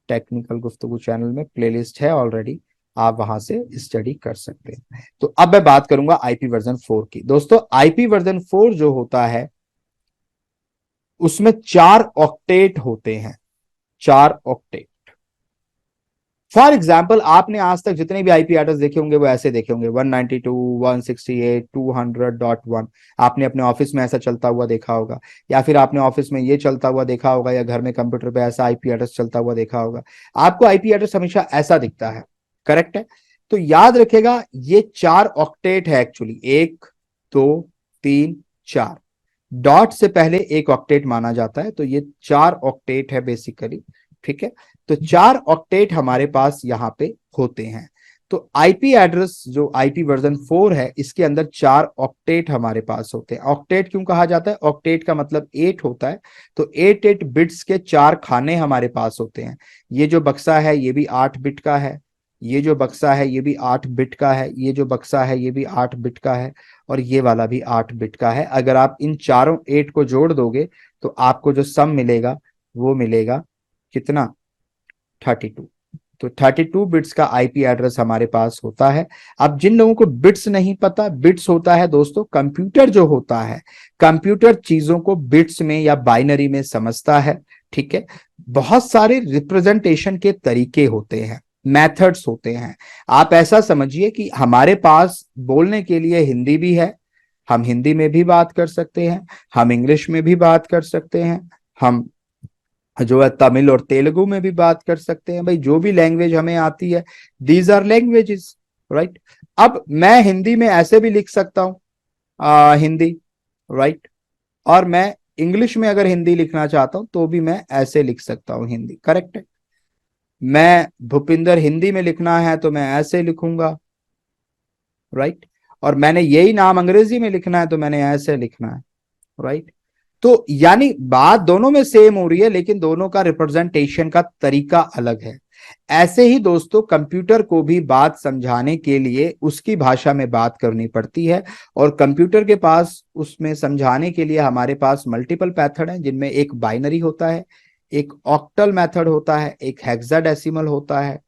टेक्निकल गुफ्तगू चैनल में प्लेलिस्ट है ऑलरेडी, आप वहां से स्टडी कर सकते हैं। तो अब मैं बात करूंगा आईपी वर्जन 4 की। दोस्तों आईपी वर्जन 4 जो होता है उसमें 4 ऑक्टेट होते हैं, 4 ऑक्टेट। फॉर एग्जाम्पल आपने आज तक जितने भी आईपी एड्रेस देखे होंगे वो ऐसे देखे होंगे 192 168 200.1। आपने अपने ऑफिस में ऐसा चलता हुआ देखा होगा, या फिर आपने ऑफिस में ये चलता हुआ देखा होगा, या घर में कंप्यूटर पे ऐसा आईपी एड्रेस चलता हुआ देखा होगा। आपको आईपी एड्रेस हमेशा ऐसा दिखता है, करेक्ट है? तो याद रखेगा ये 4 ऑक्टेट है एक्चुअली, 1 2 3 4 डॉट से पहले एक ऑक्टेट माना जाता है, तो ये 4 ऑक्टेट है बेसिकली। ठीक है, तो 4 ऑक्टेट हमारे पास यहाँ पे होते हैं। तो आईपी एड्रेस जो आईपी वर्जन 4 है इसके अंदर 4 ऑक्टेट हमारे पास होते हैं। ऑक्टेट क्यों कहा जाता है? ऑक्टेट का मतलब 8 होता है, तो 8 बिट्स के 4 खाने हमारे पास होते हैं। ये जो बक्सा है ये भी 8 बिट का है, ये जो बक्सा है ये भी 8 बिट का है, ये जो बक्सा है ये भी 8 बिट का है, और ये वाला भी 8 बिट का है। अगर आप इन चारों 8 को जोड़ दोगे तो आपको जो सम मिलेगा वो मिलेगा कितना? 32। तो 32 बिट्स का आईपी एड्रेस हमारे पास होता है। अब जिन लोगों को बिट्स नहीं पता, बिट्स होता है दोस्तों कंप्यूटर जो होता है, कंप्यूटर चीजों को बिट्स में या बाइनरी में समझता है। ठीक है, बहुत सारे रिप्रेजेंटेशन के तरीके होते हैं, मेथड्स होते हैं। आप ऐसा समझिए कि हमारे पास बोलने के लिए हिंदी भी है, हम हिंदी में भी बात कर सकते हैं, हम इंग्लिश में भी बात कर सकते हैं, हम जो है तमिल और तेलुगु में भी बात कर सकते हैं। भाई जो भी लैंग्वेज हमें आती है, दीज आर लैंग्वेजेस, राइट? अब मैं हिंदी में ऐसे भी लिख सकता हूं हिंदी, राइट? और मैं इंग्लिश में अगर हिंदी लिखना चाहता हूं तो भी मैं ऐसे लिख सकता हूं हिंदी, करेक्ट है? मैं भूपिंदर हिंदी में लिखना है तो मैं ऐसे लिखूंगा, राइट? और मैंने यही नाम अंग्रेजी में लिखना है तो मैंने ऐसे लिखना है, राइट? तो यानी बात दोनों में सेम हो रही है, लेकिन दोनों का रिप्रेजेंटेशन का तरीका अलग है। ऐसे ही दोस्तों कंप्यूटर को भी बात समझाने के लिए उसकी भाषा में बात करनी पड़ती है, और कंप्यूटर के पास उसमें समझाने के लिए हमारे पास मल्टीपल मेथड हैं, जिनमें एक बाइनरी होता है, एक ऑक्टल मेथड होता है, एक हेक्साडेसिमल होता है।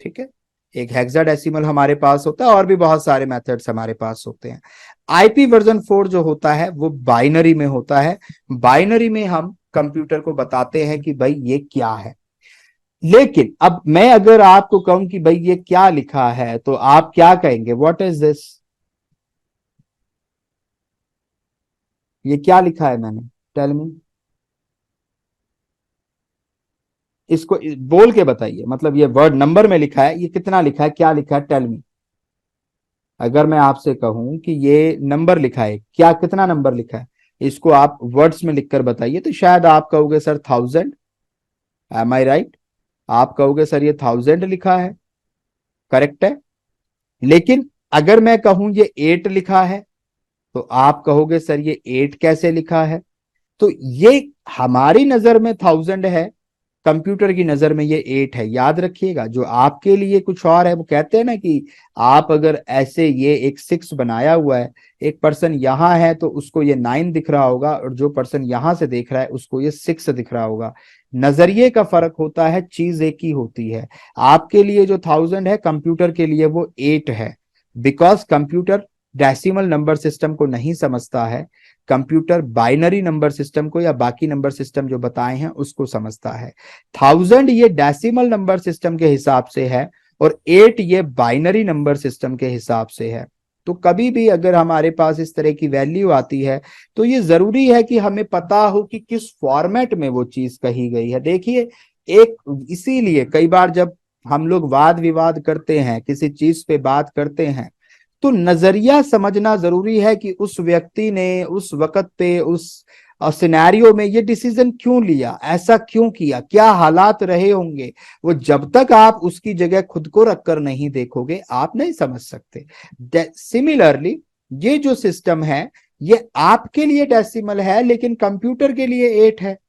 ठीक है, एक हेक्साडेसिमल हमारे पास होता है, और भी बहुत सारे मेथड्स हमारे पास होते हैं। आईपी वर्जन 4 जो होता है वो बाइनरी में होता है। बाइनरी में हम कंप्यूटर को बताते हैं कि भाई ये क्या है। लेकिन अब मैं अगर आपको कहूं कि भाई ये क्या लिखा है तो आप क्या कहेंगे? What is this? ये क्या लिखा है मैंने? Tell me. इसको बोल के बताइए, मतलब ये वर्ड नंबर में लिखा है, ये कितना लिखा है, क्या लिखा है? Tell me. अगर मैं आपसे कहूं कि ये नंबर लिखा है, क्या कितना नंबर लिखा है, इसको आप वर्ड्स में लिखकर बताइए, तो शायद आप कहोगे सर 1000। एम आई राइट? आप कहोगे सर ये 1000 लिखा है, करेक्ट है। लेकिन अगर मैं कहूं ये 8 लिखा है तो आप कहोगे सर ये 8 कैसे लिखा है? तो ये हमारी नजर में 1000 है, कंप्यूटर की नजर में ये 8 है। याद रखिएगा, जो आपके लिए कुछ और है, वो कहते हैं ना कि आप अगर ऐसे ये एक 6 बनाया हुआ है, एक पर्सन यहां है तो उसको ये 9 दिख रहा होगा, और जो पर्सन यहां से देख रहा है उसको ये 6 दिख रहा होगा। नजरिए का फर्क होता है, चीज एक ही होती है। आपके लिए जो 1000 है, कंप्यूटर के लिए वो 8 है, because computer decimal number system को नहीं समझता है, कंप्यूटर बाइनरी नंबर सिस्टम को या बाकी नंबर सिस्टम जो बताए हैं उसको समझता है। 1000 ये डेसिमल नंबर सिस्टम के हिसाब से है और 8 ये बाइनरी नंबर सिस्टम के हिसाब से है। तो कभी भी अगर हमारे पास इस तरह की वैल्यू आती है तो ये जरूरी है कि हमें पता हो कि किस फॉर्मेट में वो चीज कही गई है। देखिए इसीलिए कई बार जब हम लोग वाद विवाद करते हैं, किसी चीज पे बात करते हैं, तो नजरिया समझना जरूरी है कि उस व्यक्ति ने उस वक्त पे उस सिनेरियो में ये डिसीजन क्यों लिया, ऐसा क्यों किया, क्या हालात रहे होंगे। वो जब तक आप उसकी जगह खुद को रखकर नहीं देखोगे आप नहीं समझ सकते। सिमिलरली ये जो सिस्टम है ये आपके लिए डेसिमल है लेकिन कंप्यूटर के लिए 8 है,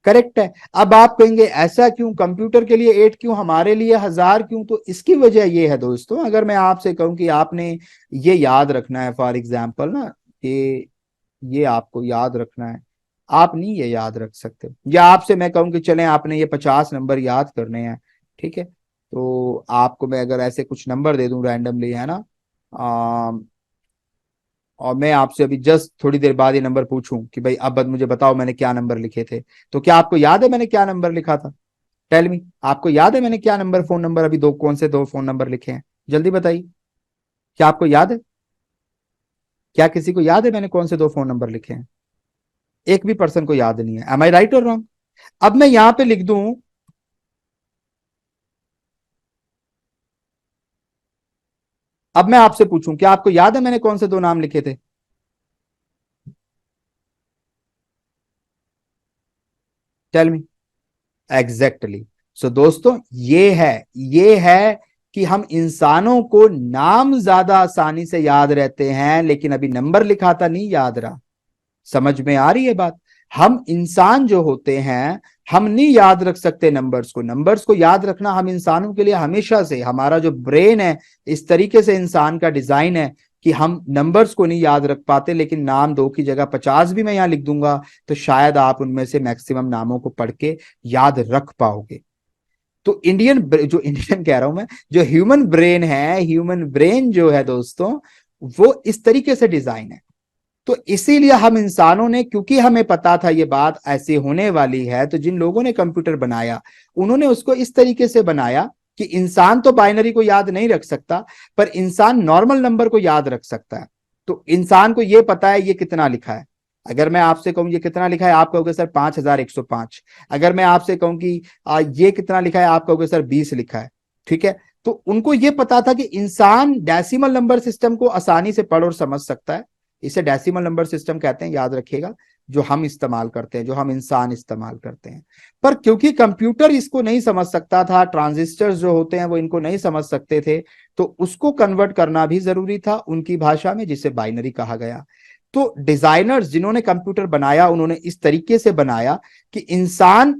करेक्ट है। अब आप कहेंगे ऐसा क्यों, कंप्यूटर के लिए 8 क्यों, हमारे लिए 1000 क्यों? तो इसकी वजह ये है दोस्तों, अगर मैं आपसे कहूं कि आपने ये याद रखना है, फॉर एग्जाम्पल ना, ये आपको याद रखना है, आप नहीं ये याद रख सकते। या आपसे मैं कहूं कि चलें आपने ये 50 नंबर याद करने हैं, ठीक है, तो आपको मैं अगर ऐसे कुछ नंबर दे दूं रैंडमली, है ना, और मैं आपसे अभी जस्ट थोड़ी देर बाद ये नंबर पूछूं कि भाई अब मुझे बताओ मैंने क्या नंबर लिखे थे, तो क्या आपको याद है मैंने क्या नंबर लिखा था? टेल मी, आपको याद है मैंने क्या नंबर, फोन नंबर, अभी कौन से 2 फोन नंबर लिखे हैं? जल्दी बताइए, क्या आपको याद है? क्या किसी को याद है मैंने कौन से 2 फोन नंबर लिखे हैं? एक भी पर्सन को याद नहीं है। एम आई राइट और रॉन्ग? अब मैं यहां पे लिख दूं, अब मैं आपसे पूछूं क्या आपको याद है मैंने कौन से 2 नाम लिखे थे? Tell me. एग्जैक्टली। सो दोस्तों ये है कि हम इंसानों को नाम ज्यादा आसानी से याद रहते हैं लेकिन अभी नंबर लिखा था नहीं याद रहा। समझ में आ रही है बात? हम इंसान जो होते हैं हम नहीं याद रख सकते नंबर्स को याद रखना हम इंसानों के लिए हमेशा से, हमारा जो ब्रेन है इस तरीके से इंसान का डिजाइन है कि हम नंबर्स को नहीं याद रख पाते, लेकिन नाम 2 की जगह 50 भी मैं यहां लिख दूंगा तो शायद आप उनमें से मैक्सिमम नामों को पढ़ के याद रख पाओगे। तो इंडियन कह रहा हूं मैं, जो ह्यूमन ब्रेन जो है दोस्तों वो इस तरीके से डिजाइन है। तो इसीलिए हम इंसानों ने, क्योंकि हमें पता था ये बात ऐसे होने वाली है, तो जिन लोगों ने कंप्यूटर बनाया उन्होंने उसको इस तरीके से बनाया कि इंसान तो बाइनरी को याद नहीं रख सकता पर इंसान नॉर्मल नंबर को याद रख सकता है। तो इंसान को ये पता है ये कितना लिखा है। अगर मैं आपसे कहूं ये कितना लिखा है, आप कहोगे सर 5105। अगर मैं आपसे कहूं कि ये कितना लिखा है, आप कहोगे सर 20 लिखा है। ठीक है, तो उनको ये पता था कि इंसान डेसिमल नंबर सिस्टम को आसानी से पढ़ और समझ सकता है। इसे डेसिमल नंबर सिस्टम कहते हैं, याद रखिएगा, जो हम इस्तेमाल करते हैं, जो हम इंसान इस्तेमाल करते हैं। पर क्योंकि कंप्यूटर इसको नहीं समझ सकता था, ट्रांजिस्टर्स जो होते हैं वो इनको नहीं समझ सकते थे, तो उसको कन्वर्ट करना भी जरूरी था उनकी भाषा में, जिसे बाइनरी कहा गया। तो डिजाइनर्स जिन्होंने कंप्यूटर बनाया उन्होंने इस तरीके से बनाया कि इंसान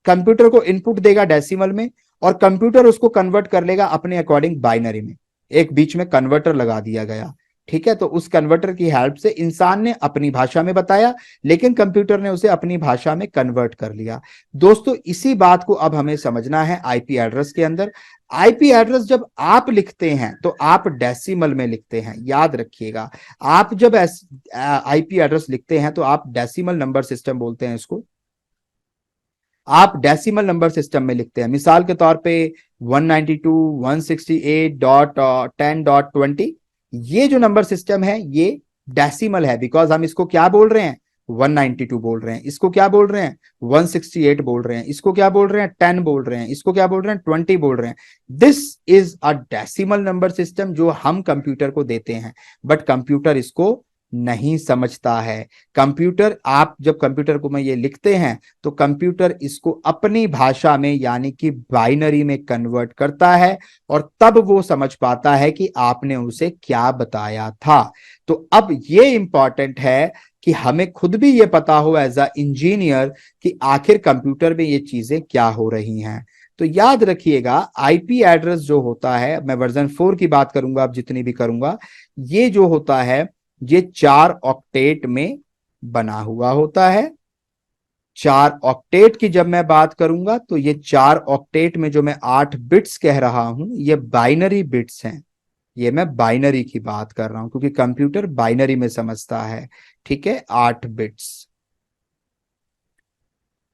कंप्यूटर को इनपुट देगा डेसिमल में और कंप्यूटर उसको कन्वर्ट कर लेगा अपने अकॉर्डिंग बाइनरी में। एक बीच में कन्वर्टर लगा दिया गया, ठीक है। तो उस कन्वर्टर की हेल्प से इंसान ने अपनी भाषा में बताया लेकिन कंप्यूटर ने उसे अपनी भाषा में कन्वर्ट कर लिया। दोस्तों इसी बात को अब हमें समझना है आईपी एड्रेस के अंदर। आईपी एड्रेस जब आप लिखते हैं तो आप डेसिमल में लिखते हैं, याद रखिएगा। आप जब आईपी एड्रेस लिखते हैं तो आप डेसिमल नंबर सिस्टम बोलते हैं इसको, आप डेसिमल नंबर सिस्टम में लिखते हैं। मिसाल के तौर पे 192.168.10.20 ये जो नंबर सिस्टम है ये डेसिमल है, बिकॉज हम इसको क्या बोल रहे हैं, 192 बोल रहे हैं, इसको क्या बोल रहे हैं, 168 बोल रहे हैं, इसको क्या बोल रहे हैं, 10 बोल रहे हैं, इसको क्या बोल रहे हैं, 20 बोल रहे हैं। This is a decimal number system जो हम कंप्यूटर को देते हैं, बट कंप्यूटर इसको नहीं समझता है। कंप्यूटर, आप जब कंप्यूटर को में ये लिखते हैं तो कंप्यूटर इसको अपनी भाषा में यानी कि बाइनरी में कन्वर्ट करता है और तब वो समझ पाता है कि आपने उसे क्या बताया था। तो अब ये इंपॉर्टेंट है कि हमें खुद भी ये पता हो एज अ इंजीनियर कि आखिर कंप्यूटर में ये चीजें क्या हो रही हैं। तो याद रखिएगा आईपी एड्रेस जो होता है, मैं वर्जन 4 की बात करूंगा अब जितनी भी करूंगा, ये जो होता है ये 4 ऑक्टेट में बना हुआ होता है। 4 ऑक्टेट की जब मैं बात करूंगा तो ये 4 ऑक्टेट में जो मैं 8 बिट्स कह रहा हूं ये बाइनरी बिट्स हैं। ये मैं बाइनरी की बात कर रहा हूं क्योंकि कंप्यूटर बाइनरी में समझता है। ठीक है, 8 बिट्स।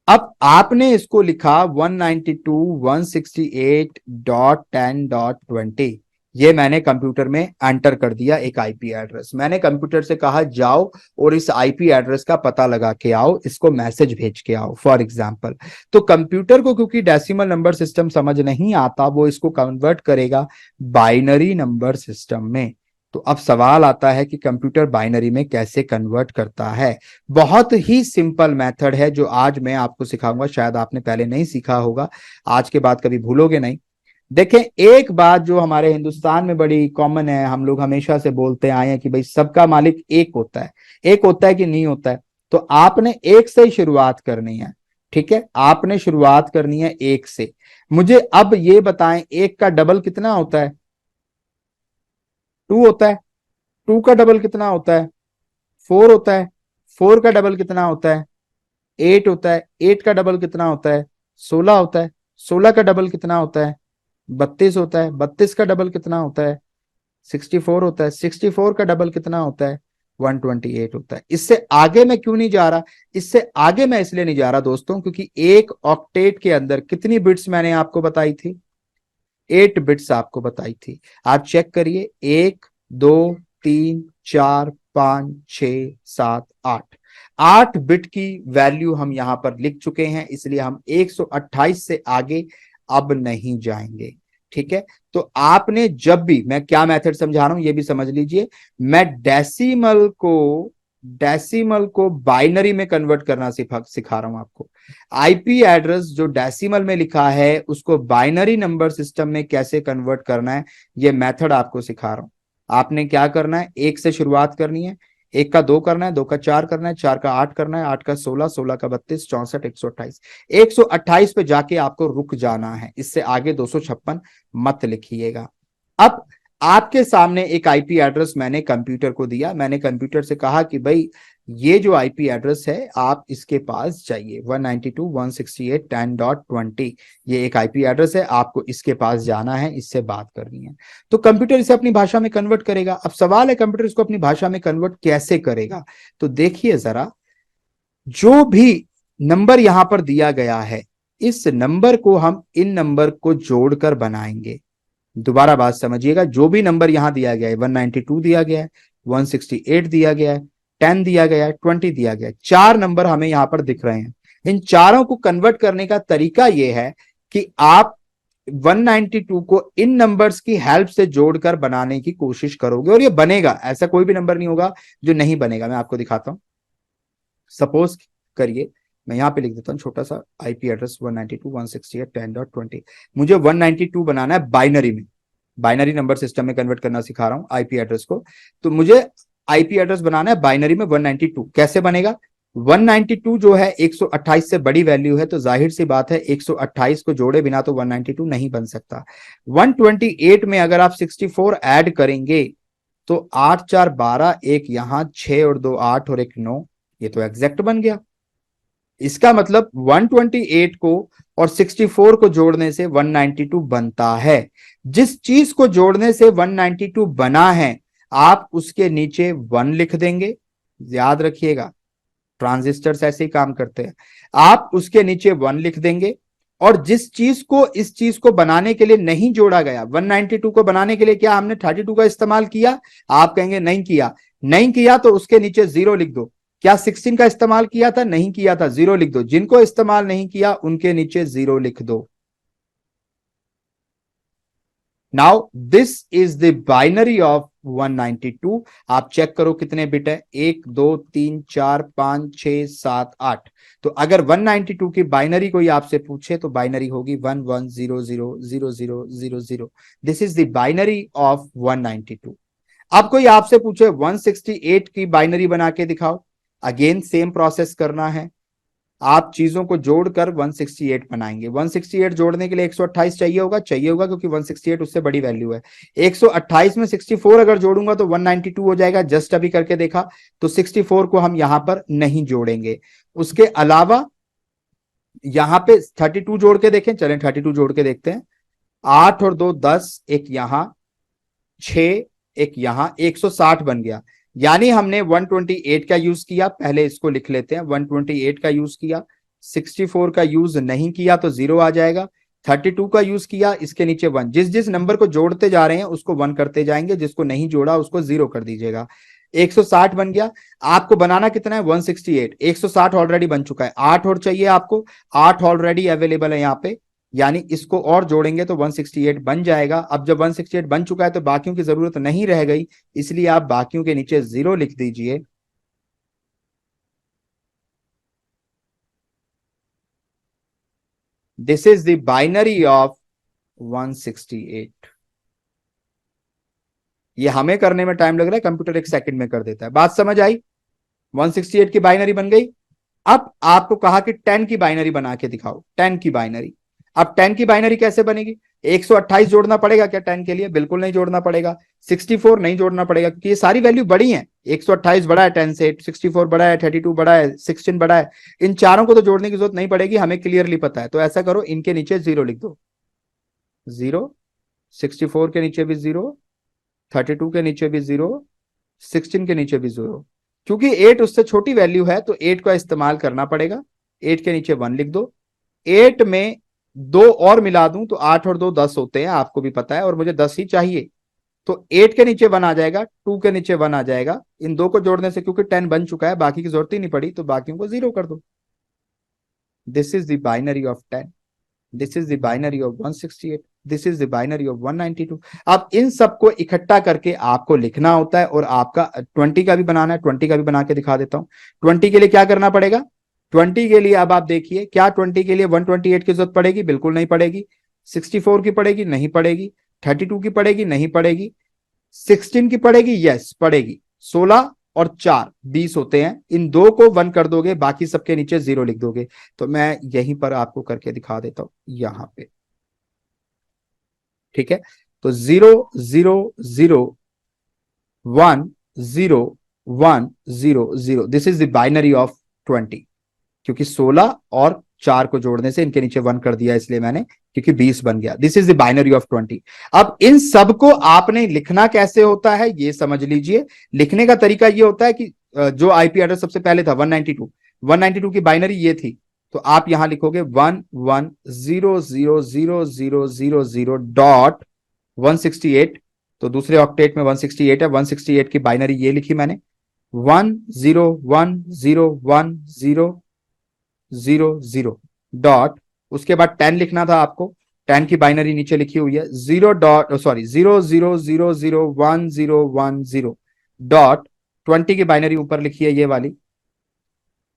अब आपने इसको लिखा 192.168.10.20, ये मैंने कंप्यूटर में एंटर कर दिया एक आईपी एड्रेस। मैंने कंप्यूटर से कहा जाओ और इस आईपी एड्रेस का पता लगा के आओ, इसको मैसेज भेज के आओ फॉर एग्जांपल। तो कंप्यूटर को क्योंकि डेसिमल नंबर सिस्टम समझ नहीं आता, वो इसको कन्वर्ट करेगा बाइनरी नंबर सिस्टम में। तो अब सवाल आता है कि कंप्यूटर बाइनरी में कैसे कन्वर्ट करता है। बहुत ही सिंपल मेथड है जो आज मैं आपको सिखाऊंगा, शायद आपने पहले नहीं सीखा होगा, आज के बाद कभी भूलोगे नहीं। देखें, एक बात जो हमारे हिंदुस्तान में बड़ी कॉमन है, हम लोग हमेशा से बोलते आए हैं कि भाई सबका मालिक एक होता है। एक होता है कि नहीं होता है? तो आपने एक से ही शुरुआत करनी है। ठीक है, आपने शुरुआत करनी है एक से। मुझे अब ये बताएं, एक का डबल कितना होता है? 2 होता है। 2 का डबल कितना होता है? 4 होता है। 4 का डबल कितना होता है? 8 होता है। 8 का डबल कितना होता है? 16 होता है। 16 का डबल कितना होता है? 32 होता है। 32 का डबल कितना होता है? 64 होता है। 64 का डबल कितना होता है? 128 होता है। इससे आगे मैं क्यों नहीं जा रहा? इससे आगे मैं इसलिए नहीं जा रहा दोस्तों क्योंकि एक ऑक्टेट के अंदर कितनी बिट्स मैंने आपको बताई थी? 8 बिट्स आपको बताई थी। आप चेक करिए, 1 2 3 4 5 6 7 8 बिट की वैल्यू हम यहां पर लिख चुके हैं, इसलिए हम 128 से आगे अब नहीं जाएंगे। ठीक है, तो आपने जब भी, मैं क्या मेथड समझा रहा हूं ये भी समझ लीजिए, मैं डेसिमल को बाइनरी में कन्वर्ट करना सिखा रहा हूं आपको। आईपी एड्रेस जो डेसिमल में लिखा है उसको बाइनरी नंबर सिस्टम में कैसे कन्वर्ट करना है, ये मेथड आपको सिखा रहा हूं। आपने क्या करना है, 1 से शुरुआत करनी है। 1 का 2 करना है, 2 का 4 करना है, 4 का 8 करना है, 8 का 16, 16 का 32, 64, 128। 128 पे जाके आपको रुक जाना है, इससे आगे 256 मत लिखिएगा। अब आपके सामने एक आईपी एड्रेस मैंने कंप्यूटर को दिया। मैंने कंप्यूटर से कहा कि भाई ये जो आईपी एड्रेस है आप इसके पास जाइए, 192.168.10.20, ये एक आईपी एड्रेस है, आपको इसके पास जाना है, इससे बात करनी है। तो कंप्यूटर इसे अपनी भाषा में कन्वर्ट करेगा। अब सवाल है कंप्यूटर इसको अपनी भाषा में कन्वर्ट कैसे करेगा? तो देखिए जरा, जो भी नंबर यहां पर दिया गया है, इस नंबर को हम इन नंबर को जोड़कर बनाएंगे। दोबारा बात समझिएगा, जो भी नंबर यहां दिया गया है, 192 दिया गया है, 168 दिया गया है, 10 दिया गया है, 20 दिया गया है, 4 नंबर हमें यहां पर दिख रहे हैं। इन चारों को कन्वर्ट करने का तरीका यह है कि आप 192 को इन नंबर्स की हेल्प से जोड़कर बनाने की कोशिश करोगे और ये बनेगा। ऐसा कोई भी नंबर नहीं होगा जो नहीं बनेगा। मैं आपको दिखाता हूं। सपोज करिए, मैं यहां पे लिख देता हूं छोटा सा आईपी एड्रेस 192.168.10.20। मुझे 192 बनाना है बाइनरी में, बाइनरी नंबर सिस्टम में कन्वर्ट करना सिखा रहा हूं आईपी एड्रेस को। तो मुझे आईपी एड्रेस बनाना है बाइनरी में 192। कैसे बनेगा? 192 जो है 128 से बड़ी वैल्यू है, तो जाहिर सी बात है 128 को जोड़े बिना तो 192 नहीं बन सकता। 128 में अगर आप 64 ऐड करेंगे तो 8 4 12, एक यहां 6 और 2 8 और एक 9, ये तो एग्जैक्ट बन गया। इसका मतलब 128 को और 64 को जोड़ने से 192 बनता है। जिस चीज को जोड़ने से 192 बना है आप उसके नीचे 1 लिख देंगे। याद रखिएगा, ट्रांजिस्टर्स ऐसे ही काम करते हैं। आप उसके नीचे 1 लिख देंगे, और जिस चीज को इस चीज को बनाने के लिए नहीं जोड़ा गया, 192 को बनाने के लिए क्या हमने 32 का इस्तेमाल किया? आप कहेंगे नहीं किया। नहीं किया तो उसके नीचे 0 लिख दो। क्या 16 का इस्तेमाल किया था? नहीं किया था, 0 लिख दो। जिनको इस्तेमाल नहीं किया उनके नीचे 0 लिख दो। Now this is the binary of 192। आप चेक करो कितने बिट है, 1 2 3 4 5 6 7 8। तो अगर 192 की बाइनरी कोई आपसे पूछे तो बाइनरी होगी 11000000। This is the binary of 192। अब कोई आपसे पूछे 168 की बाइनरी बना के दिखाओ, अगेन सेम प्रोसेस करना है। आप चीजों को जोड़कर 168 बनाएंगे। 168 जोड़ने के लिए 128 चाहिए होगा क्योंकि 168 उससे बड़ी वैल्यू है। 128 में 64 अगर जोड़ूंगा तो 192 हो जाएगा। जस्ट अभी करके देखा तो 64 को हम यहां पर नहीं जोड़ेंगे। उसके अलावा यहां पे 32 जोड़ के देखें, चलें 32 जोड़ के देखते हैं। 8 और 2 10, एक यहां 6, एक यहां 160 बन गया। यानी हमने 128 का यूज किया, पहले इसको लिख लेते हैं, 128 का यूज किया, 64 का यूज नहीं किया तो 0 आ जाएगा, 32 का यूज किया, इसके नीचे 1, जिस जिस नंबर को जोड़ते जा रहे हैं उसको 1 करते जाएंगे, जिसको नहीं जोड़ा उसको 0 कर दीजिएगा। 160 बन गया। आपको बनाना कितना है? 168। 160 ऑलरेडी बन चुका है, 8 और चाहिए आपको, 8 ऑलरेडी अवेलेबल है यहाँ पे, यानी इसको और जोड़ेंगे तो 168 बन जाएगा। अब जब 168 बन चुका है तो बाकियों की जरूरत नहीं रह गई, इसलिए आप बाकियों के नीचे 0 लिख दीजिए। This is the binary of 168। ये हमें करने में टाइम लग रहा है, कंप्यूटर 1 सेकंड में कर देता है। बात समझ आई? 168 की बाइनरी बन गई। अब आपको कहा कि 10 की बाइनरी बना के दिखाओ, 10 की बाइनरी। अब 10 की बाइनरी कैसे बनेगी? 128 जोड़ना पड़ेगा क्या 10 के लिए? बिल्कुल नहीं जोड़ना पड़ेगा। 64 नहीं जोड़ना पड़ेगा क्योंकि ये सारी वैल्यू बड़ी हैं। 128 बड़ा है 10 से, 64 बड़ा है, 32 बड़ा है, 16 बड़ा है। इन चारों को तो जोड़ने की जरूरत नहीं पड़ेगी, हमें क्लियरली पता है। तो ऐसा करो, इनके नीचे 0 लिख दो, 0, 64 के नीचे भी 0, 32 के नीचे भी 0, 16 के नीचे भी 0। क्योंकि 8 उससे छोटी वैल्यू है तो 8 का इस्तेमाल करना पड़ेगा। 8 के नीचे 1 लिख दो। 8 में 2 और मिला दूं तो 8 और 2 10 होते हैं, आपको भी पता है, और मुझे 10 ही चाहिए। तो 8 के नीचे 1 आ जाएगा, 2 के नीचे 1 आ जाएगा। इन दो को जोड़ने से क्योंकि 10 बन चुका है, बाकी की जरूरत ही नहीं पड़ी, तो बाकियों को 0 कर दो। This is the binary of 10, this is the binary of 168, this is the binary of 192। अब इन सबको इकट्ठा करके आपको लिखना होता है, और आपका 20 का भी बनाना है। 20 का भी बना के दिखा देता हूं। 20 के लिए क्या करना पड़ेगा? 20 के लिए अब आप देखिए, क्या 20 के लिए 128 की जरूरत पड़ेगी? बिल्कुल नहीं पड़ेगी। 64 की पड़ेगी? नहीं पड़ेगी। 32 की पड़ेगी? नहीं पड़ेगी। 16 की पड़ेगी? यस पड़ेगी। 16 और 4 20 होते हैं। इन दो को 1 कर दोगे, बाकी सबके नीचे 0 लिख दोगे। तो मैं यहीं पर आपको करके दिखा देता हूं, यहां पे, ठीक है। तो 0 0 0 1 0 1 0 0, this is the binary of 20। क्योंकि 16 और 4 को जोड़ने से इनके नीचे 1 कर दिया, इसलिए मैंने, क्योंकि 20 बन गया। This is the binary of 20। अब इन सब को आपने लिखना कैसे होता है ये समझ लीजिए। लिखने का तरीका ये होता है कि जो आईपी एड्रेस सबसे पहले था 192 की बाइनरी ये थी, तो आप यहां लिखोगे 11000000 तो दूसरे ऑक्टेट में 168 है, 168 की बाइनरी ये लिखी मैंने, 10101000 डॉट, उसके बाद 10 लिखना था आपको। 10 की बाइनरी नीचे लिखी हुई है, 0001010 डॉट 20 की बाइनरी ऊपर लिखी है ये वाली,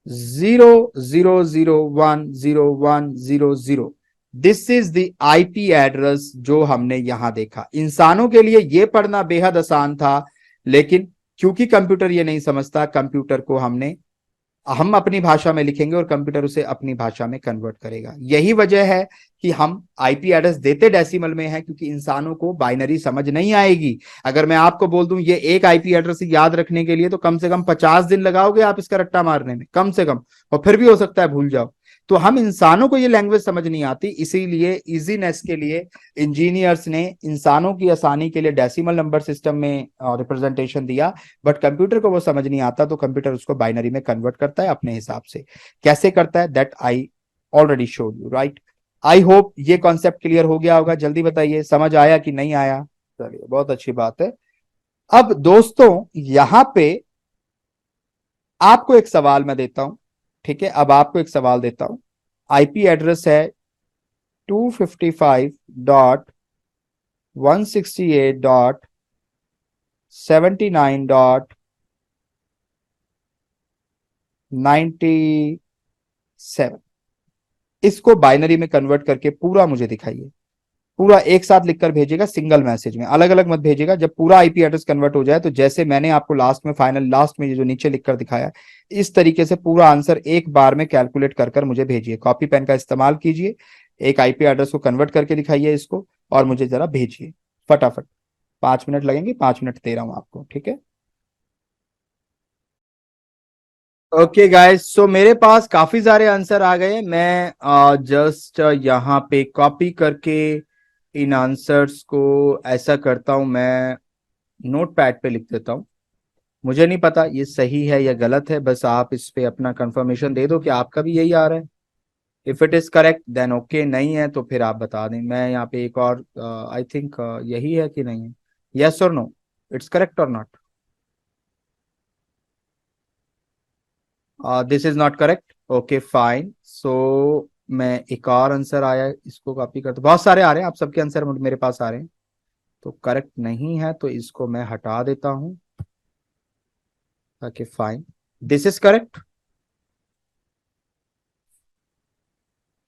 0001010। This is the IP address जो हमने यहां देखा। इंसानों के लिए यह पढ़ना बेहद आसान था, लेकिन क्योंकि कंप्यूटर ये नहीं समझता, कंप्यूटर को हम अपनी भाषा में लिखेंगे और कंप्यूटर उसे अपनी भाषा में कन्वर्ट करेगा। यही वजह है कि हम आईपी एड्रेस देते डेसिमल में है, क्योंकि इंसानों को बाइनरी समझ नहीं आएगी। अगर मैं आपको बोल दूं ये एक आईपी एड्रेस याद रखने के लिए तो कम से कम 50 दिन लगाओगे आप इसका रट्टा मारने में, कम से कम, और फिर भी हो सकता है भूल जाओ। तो हम इंसानों को ये लैंग्वेज समझ नहीं आती, इसीलिए इजीनेस के लिए इंजीनियर्स ने इंसानों की आसानी के लिए डेसिमल नंबर सिस्टम में रिप्रेजेंटेशन दिया। बट कंप्यूटर को वो समझ नहीं आता, तो कंप्यूटर उसको बाइनरी में कन्वर्ट करता है अपने हिसाब से। कैसे करता है that I already showed you, right. I hope ये कॉन्सेप्ट क्लियर हो गया होगा। जल्दी बताइए समझ आया कि नहीं आया? चलिए बहुत अच्छी बात है। अब दोस्तों यहां पे आपको एक सवाल मैं देता हूं, ठीक है। अब आपको एक सवाल देता हूं। आईपी एड्रेस है 255.168.79.97। इसको बाइनरी में कन्वर्ट करके पूरा मुझे दिखाइए। पूरा एक साथ लिखकर भेजिएगा, सिंगल मैसेज में, अलग अलग मत भेजिएगा। जब पूरा आईपी एड्रेस कन्वर्ट हो जाए तो जैसे मैंने आपको लास्ट में, फाइनल लास्ट में ये जो नीचे लिखकर दिखाया, इस तरीके से पूरा आंसर एक बार में कैलकुलेट कर कर मुझे भेजिए। कॉपी पेन का इस्तेमाल कीजिए, एक आईपी एड्रेस को कन्वर्ट करके दिखाइए इसको, और मुझे जरा भेजिए फटाफट। 5 मिनट लगेंगे, 5 मिनट दे रहा हूं आपको, ठीक है। ओके गाइस, सो मेरे पास काफी सारे आंसर आ गए। मैं जस्ट यहाँ पे कॉपी करके इन आंसर्स को ऐसा करता हूं, मैं नोट पैड पे लिख देता हूँ। मुझे नहीं पता ये सही है या गलत है, बस आप इस पे अपना कंफर्मेशन दे दो कि आपका भी यही आ रहा है। If it is correct then okay, नहीं है तो फिर आप बता दें। मैं यहाँ पे एक और आई थिंक यही है कि नहीं है, यस और नो, इट्स करेक्ट और not. This is not correct, okay fine. So मैं एक और आंसर आया है, इसको कॉपी करता, बहुत सारे आ रहे हैं, आप सबके आंसर मेरे पास आ रहे हैं, तो करेक्ट नहीं है तो इसको मैं हटा देता हूं। Okay fine, this is correct,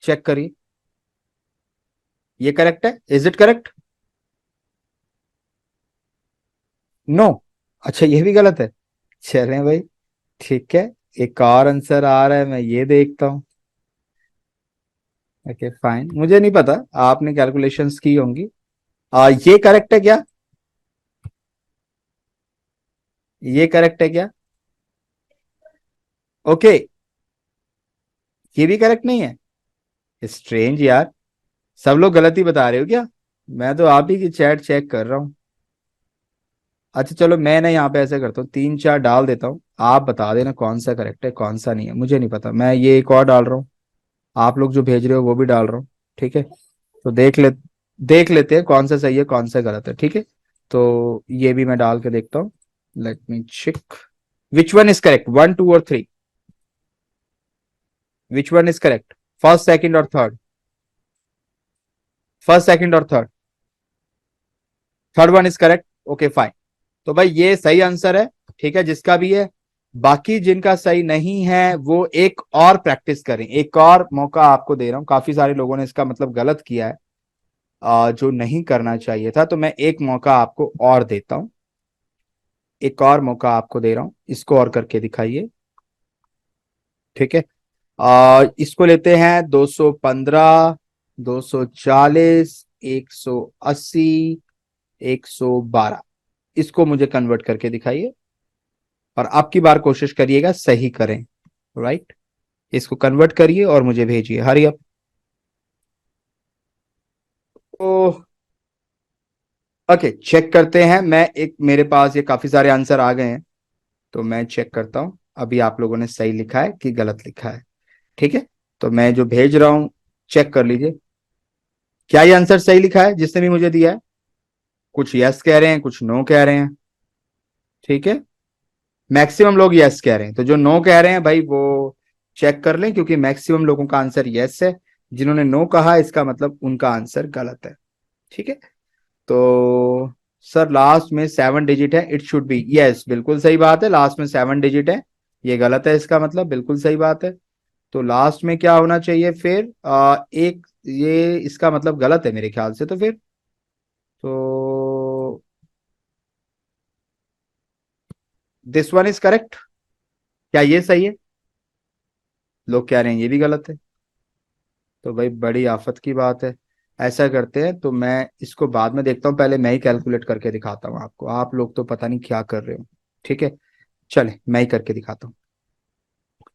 check करिए, ये करेक्ट है, इज इट करेक्ट? नो, अच्छा ये भी गलत है, चलें भाई ठीक है, एक और आंसर आ रहा है, मैं ये देखता हूँ। ओके फाइन, मुझे नहीं पता, आपने कैलकुलेशंस की होंगी। ये करेक्ट है क्या? ये करेक्ट है क्या? ओके, ये भी करेक्ट नहीं है, स्ट्रेंज यार, सब लोग गलत ही बता रहे हो क्या? मैं तो आप ही की चैट चेक कर रहा हूँ। अच्छा चलो, मैं ना यहाँ पे ऐसे करता हूँ, 3 4 डाल देता हूँ, आप बता देना कौन सा करेक्ट है कौन सा नहीं है, मुझे नहीं पता। मैं ये एक और डाल रहा हूँ, आप लोग जो भेज रहे हो वो भी डाल रहा हूँ, ठीक है? तो देख लेते हैं कौन सा सही है कौन सा गलत है, ठीक है? तो ये भी मैं डाल के देखता हूँ, let me check which one is correct, 1 2 और 3, which one is correct, first second और थर्ड, फर्स्ट सेकंड और थर्ड, third one is correct, okay fine. तो भाई ये सही आंसर है, ठीक है, जिसका भी है। बाकी जिनका सही नहीं है वो एक और प्रैक्टिस करें, एक और मौका आपको दे रहा हूं, काफी सारे लोगों ने इसका मतलब गलत किया है, जो नहीं करना चाहिए था, तो मैं एक मौका आपको और देता हूं, एक और मौका आपको दे रहा हूं, इसको और करके दिखाइए, ठीक है? इसको लेते हैं 215, 240, 180, 112, इसको मुझे कन्वर्ट करके दिखाइए, और आपकी बार कोशिश करिएगा सही करें, राइट? इसको कन्वर्ट करिए और मुझे भेजिए, हरी अप। तो ओके, चेक करते हैं, मैं एक, मेरे पास ये काफी सारे आंसर आ गए हैं, तो मैं चेक करता हूं अभी आप लोगों ने सही लिखा है कि गलत लिखा है, ठीक है? तो मैं जो भेज रहा हूं चेक कर लीजिए, क्या ये आंसर सही लिखा है जिसने भी मुझे दिया है? कुछ यस कह रहे हैं, कुछ नो कह रहे हैं, ठीक है? मैक्सिमम लोग यस कह रहे हैं, तो जो नो कह रहे हैं भाई वो चेक कर लें, क्योंकि मैक्सिमम लोगों का आंसर यस है, जिन्होंने नो कहा इसका मतलब उनका आंसर गलत है, ठीक है? तो सर लास्ट में 7 डिजिट है, इट शुड बी, यस बिल्कुल सही बात है, लास्ट में 7 डिजिट है, ये गलत है इसका मतलब, बिल्कुल सही बात है। तो लास्ट में क्या होना चाहिए फिर? एक, ये इसका मतलब गलत है मेरे ख्याल से, तो फिर तो दिस वन इज करेक्ट, क्या ये सही है? लोग कह रहे हैं ये भी गलत है, तो भाई बड़ी आफत की बात है। ऐसा करते हैं, तो मैं इसको बाद में देखता हूँ, पहले मैं ही कैलकुलेट करके दिखाता हूँ आपको, आप लोग तो पता नहीं क्या कर रहे हो, ठीक है? चले मैं ही करके दिखाता हूँ।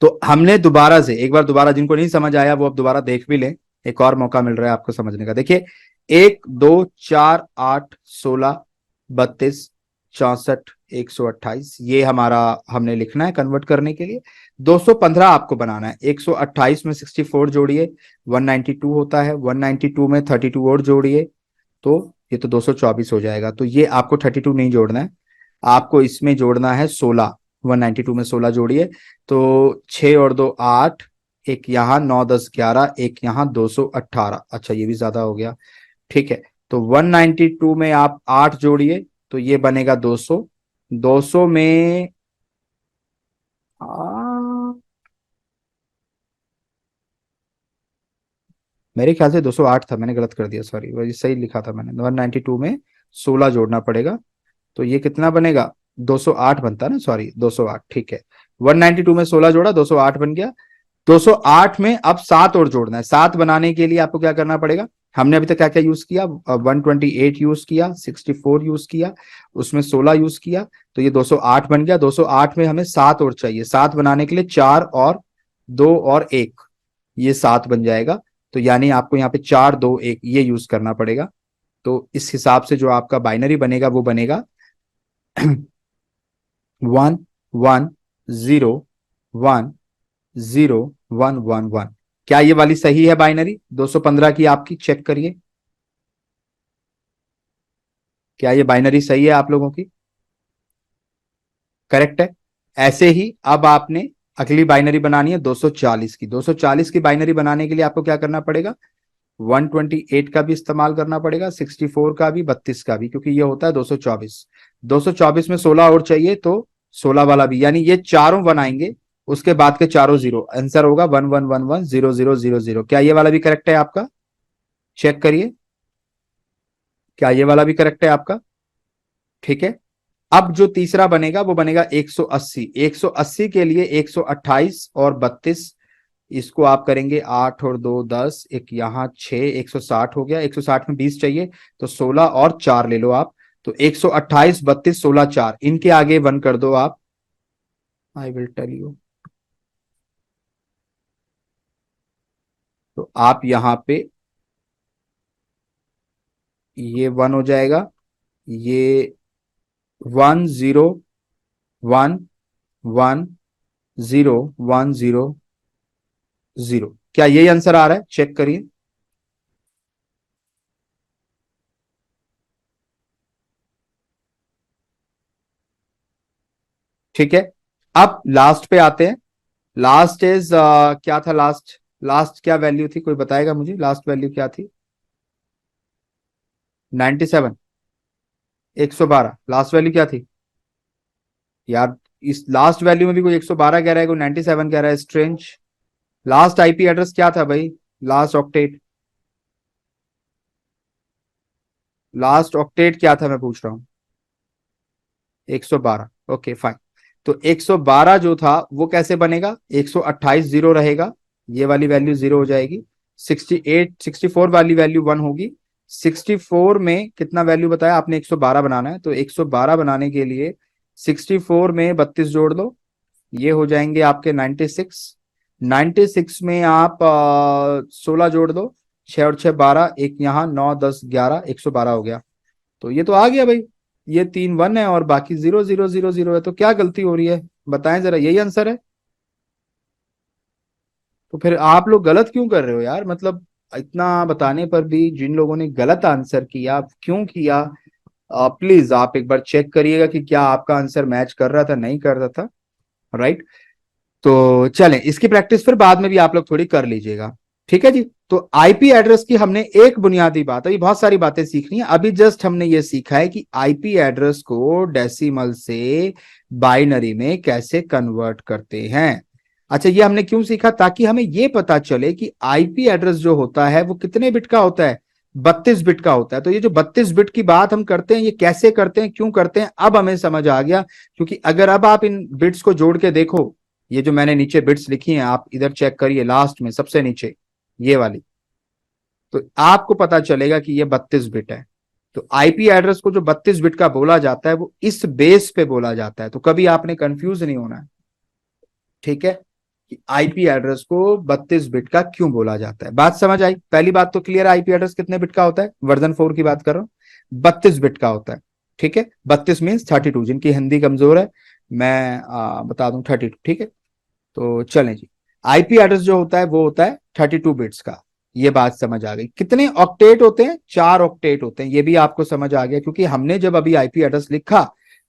तो हमने दोबारा से एक बार, दोबारा जिनको नहीं समझ आया वो अब दोबारा देख भी लें, एक और मौका मिल रहा है आपको समझने का। देखिए 1 2 4 8 16 32 64 128, ये हमारा हमने लिखना है कन्वर्ट करने के लिए। 215 आपको बनाना है, 128 में 64 जोड़िए 192 होता है, 192 में 32 और जोड़िए तो ये तो 224 हो जाएगा। तो ये आपको 32 नहीं जोड़ना है, आपको इसमें जोड़ना है 16, 192 में 16 जोड़िए, तो 6 और 2 8, एक यहाँ 9 10 11, एक यहाँ 218, अच्छा ये भी ज्यादा हो गया, ठीक है? तो 192 में आप 8 जोड़िए तो ये बनेगा 200, 200 में मेरे ख्याल से 208 था, मैंने गलत कर दिया, सॉरी, वही सही लिखा था मैंने, 192 में 16 जोड़ना पड़ेगा, तो ये कितना बनेगा? 208 बनता ना, सॉरी 208, ठीक है? 192 में 16 जोड़ा 208 बन गया। 208 में अब 7 और जोड़ना है, 7 बनाने के लिए आपको क्या करना पड़ेगा? हमने अभी तक क्या क्या यूज किया? 128 यूज किया, 64 यूज किया, उसमें 16 यूज किया, तो ये 208 बन गया। 208 में हमें 7 और चाहिए, 7 बनाने के लिए 4 और 2 और 1, ये 7 बन जाएगा। तो यानी आपको यहाँ पे 4 2 1 ये यूज करना पड़ेगा। तो इस हिसाब से जो आपका बाइनरी बनेगा वो बनेगा 1 1 0 1 0 1 1 1। क्या ये वाली सही है बाइनरी 215 की आपकी? चेक करिए, क्या ये बाइनरी सही है आप लोगों की? करेक्ट है। ऐसे ही अब आपने अगली बाइनरी बनानी है 240 की। 240 की बाइनरी बनाने के लिए आपको क्या करना पड़ेगा? 128 का भी इस्तेमाल करना पड़ेगा, 64 का भी, 32 का भी, क्योंकि ये होता है 224। 224 में 16 और चाहिए तो 16 वाला भी, यानी ये चारों बनाएंगे, उसके बाद के चारों जीरो। आंसर होगा 11110000। क्या ये वाला भी करेक्ट है आपका? चेक करिए, क्या ये वाला भी करेक्ट है आपका? ठीक है। अब जो तीसरा बनेगा वो बनेगा 180। 180 के लिए 128 और 32, इसको आप करेंगे 8 और 2 10, एक यहाँ 6, 160 हो गया। 160 में 20 चाहिए तो 16 और 4 ले लो आप, तो 128 32 16 4, इनके आगे 1 कर दो आप। I will tell you. तो आप यहां पे ये 1 हो जाएगा, ये 1 0 1 1 0 1 0 0। क्या यही आंसर आ रहा है? चेक करिए। ठीक है, अब लास्ट पे आते हैं। लास्ट इज क्या था? लास्ट क्या वैल्यू थी? कोई बताएगा मुझे लास्ट वैल्यू क्या थी? 97 112। लास्ट वैल्यू क्या थी यार? इस लास्ट वैल्यू में भी कोई 112 कह रहा है, कोई 97 कह रहा है, स्ट्रेंज। लास्ट आईपी एड्रेस क्या था भाई? लास्ट ऑक्टेट, लास्ट ऑक्टेट क्या था मैं पूछ रहा हूं? 112। Okay fine. तो 112 जो था वो कैसे बनेगा? 128 जीरो रहेगा, ये वाली वैल्यू जीरो हो जाएगी। 68 64 वाली वैल्यू 1 होगी। 64 में कितना वैल्यू बताया आपने? 112 बनाना है, तो 112 बनाने के लिए 64 में 32 जोड़ दो, ये हो जाएंगे आपके 96। 96 में आप 16 जोड़ दो, 6 और 6 12, एक यहाँ 9 10 11, 112 हो गया। तो ये तो आ गया भाई, ये 3 1 है और बाकी 0 0 0 0 है। तो क्या गलती हो रही है बताएं जरा, यही आंसर है? तो फिर आप लोग गलत क्यों कर रहे हो यार? मतलब इतना बताने पर भी जिन लोगों ने गलत आंसर किया, क्यों किया? प्लीज आप एक बार चेक करिएगा कि क्या आपका आंसर मैच कर रहा था, नहीं कर रहा था। राइट, तो चलें, इसकी प्रैक्टिस फिर बाद में भी आप लोग थोड़ी कर लीजिएगा। ठीक है जी। तो आईपी एड्रेस की हमने एक बुनियादी बात, अभी बहुत सारी बातें सीखनी है, अभी जस्ट हमने ये सीखा है कि आईपी एड्रेस को डेसिमल से बाइनरी में कैसे कन्वर्ट करते हैं। अच्छा, ये हमने क्यों सीखा? ताकि हमें ये पता चले कि आईपी एड्रेस जो होता है वो कितने बिट का होता है? 32 बिट का होता है। तो ये जो 32 बिट की बात हम करते हैं, ये कैसे करते हैं, क्यों करते हैं, अब हमें समझ आ गया। क्योंकि अगर अब आप इन बिट्स को जोड़ के देखो, ये जो मैंने नीचे बिट्स लिखी हैं आप इधर चेक करिए, लास्ट में सबसे नीचे ये वाली, तो आपको पता चलेगा कि ये 32 बिट है। तो आईपी एड्रेस को जो 32 बिट का बोला जाता है वो इस बेस पे बोला जाता है, तो कभी आपने कंफ्यूज नहीं होना है। ठीक है, कि आईपी एड्रेस को 32 बिट का क्यों बोला जाता है। बात समझ आई? पहली बात तो क्लियर है, आईपी एड्रेस कितने बिट का होता है? वर्जन 4 की बात कर रहा हूं, 32 बिट का होता है। ठीक है, 32 मीन्स 32, जिनकी हिंदी कमजोर है मैं बता दूं 32। ठीक है, तो चलें जी। आईपी एड्रेस जो होता है वो होता है 32 बिट्स का, ये बात समझ आ गई। कितने ऑक्टेट होते हैं? 4 ऑक्टेट होते हैं, ये भी आपको समझ आ गया, क्योंकि हमने जब अभी आईपी एड्रेस लिखा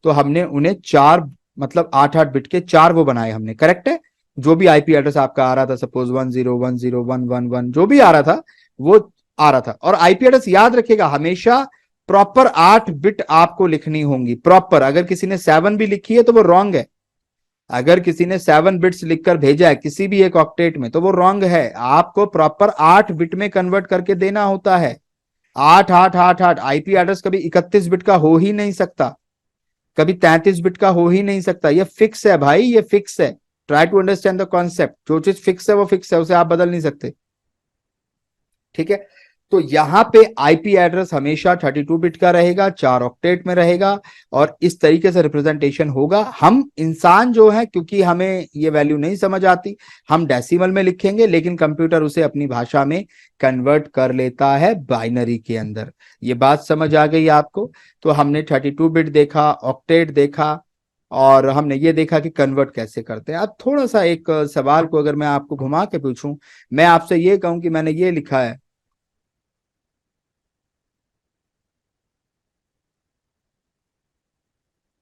तो हमने उन्हें 4 मतलब 8 बिट के 4 वो बनाए हमने। करेक्ट है, जो भी आईपी एड्रेस आपका आ रहा था, सपोज 10101111 जो भी आ रहा था वो आ रहा था। और आईपी एड्रेस याद रखिएगा हमेशा प्रॉपर 8 बिट आपको लिखनी होंगी, प्रॉपर। अगर किसी ने 7 भी लिखी है तो वो रॉन्ग है। अगर किसी ने 7 बिट्स लिखकर भेजा है किसी भी एक ऑक्टेट में तो वो रॉन्ग है। आपको प्रॉपर 8 बिट में कन्वर्ट करके देना होता है। 8 8 8 8। आईपी एड्रेस कभी 31 बिट का हो ही नहीं सकता, कभी 33 बिट का हो ही नहीं सकता। ये फिक्स है भाई, ये फिक्स है। Try to understand the concept. जो चीज फिक्स है वो फिक्स है, उसे आप बदल नहीं सकते। ठीक है, तो यहाँ पे आईपी एड्रेस हमेशा 32 बिट का रहेगा, 4 ऑक्टेट में रहेगा और इस तरीके से रिप्रेजेंटेशन होगा। हम इंसान जो है, क्योंकि हमें ये वैल्यू नहीं समझ आती, हम डेसिमल में लिखेंगे, लेकिन कंप्यूटर उसे अपनी भाषा में कन्वर्ट कर लेता है बाइनरी के अंदर। ये बात समझ आ गई आपको? तो हमने 32 बिट देखा, ऑक्टेट देखा और हमने ये देखा कि कन्वर्ट कैसे करते हैं। अब थोड़ा सा एक सवाल को अगर मैं आपको घुमा के पूछूं, मैं आपसे ये कहूं कि मैंने ये लिखा है,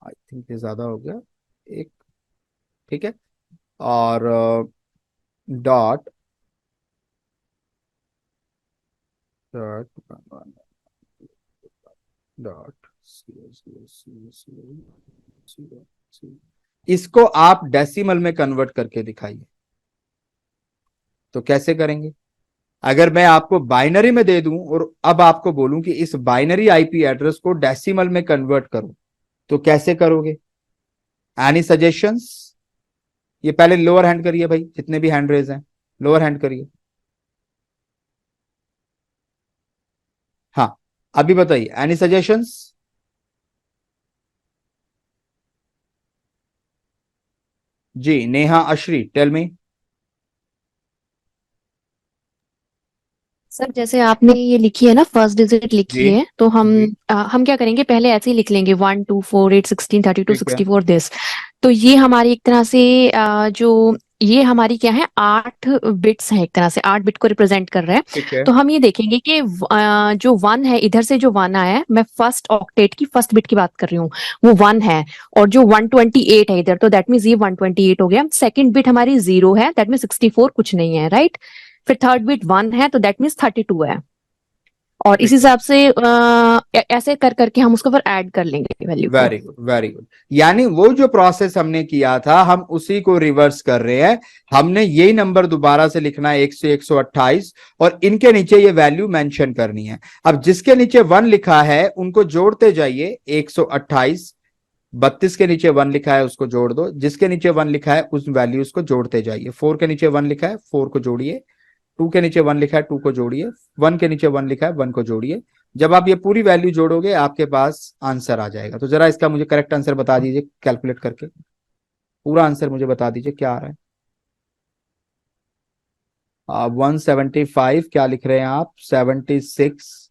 आई थिंक ये ज्यादा हो गया एक, ठीक है, और डॉट डॉट डॉट इसको आप डेसिमल में कन्वर्ट करके दिखाइए। तो कैसे करेंगे? अगर मैं आपको बाइनरी में दे दूं और अब आपको बोलूं कि इस बाइनरी आईपी एड्रेस को डेसिमल में कन्वर्ट करो, तो कैसे करोगे? Any suggestions? ये पहले लोअर हैंड करिए भाई, जितने भी हैंड रेज हैं लोअर हैंड करिए। हाँ, अभी बताइए, एनी सजेशंस? जी, नेहा अश्री, टेल मी। सर जैसे आपने ये लिखी है ना, फर्स्ट डिजिट लिखी जी है, तो हम जी हम क्या करेंगे, पहले ऐसे ही लिख लेंगे 1 2 4 8 16 32 ठीक है 64 दिस। तो ये हमारी एक तरह से जो ये हमारी क्या है, 8 बिट्स है, एक तरह से 8 बिट को रिप्रेजेंट कर रहा है। ठीक है तो हम ये देखेंगे कि जो 1 है, इधर से जो 1 आया है, मैं फर्स्ट ऑक्टेट की फर्स्ट बिट की बात कर रही हूँ, वो 1 है। और जो 128 है इधर, तो दैट मीन्स ये 128 हो गया। सेकंड बिट हमारी 0 है, दैट मीन्स 64 कुछ नहीं है, राइट। फिर थर्ड बिट 1 है, तो दैट मीन्स 32 है। और इस ठीक है। हिसाब से ऐसे कर करके हम उसको फिर ऐड कर लेंगे वैल्यू को। Very good, very good. यानी वो जो प्रोसेस हमने किया था, हम उसी को रिवर्स कर रहे हैं। हमने यही नंबर दोबारा से लिखना है, 1 से 128, और इनके नीचे ये वैल्यू मेंशन करनी है। अब जिसके नीचे 1 लिखा है उनको जोड़ते जाइए, 128। 32 के नीचे 1 लिखा है उसको जोड़ दो, जिसके नीचे 1 लिखा है उस वैल्यूज को जोड़ते जाइए। 4 के नीचे 1 लिखा है, 4 को जोड़िए। 2 के नीचे 1 लिखा है, 2 को जोड़िए। 1 के नीचे 1 लिखा है, 1 को जोड़िए। जब आप ये पूरी वैल्यू जोड़ोगे आपके पास आंसर आ जाएगा। तो जरा इसका मुझे करेक्ट आंसर बता दीजिए, कैलकुलेट करके पूरा आंसर मुझे बता दीजिए क्या आ रहा है। 175 क्या लिख रहे हैं आप? 76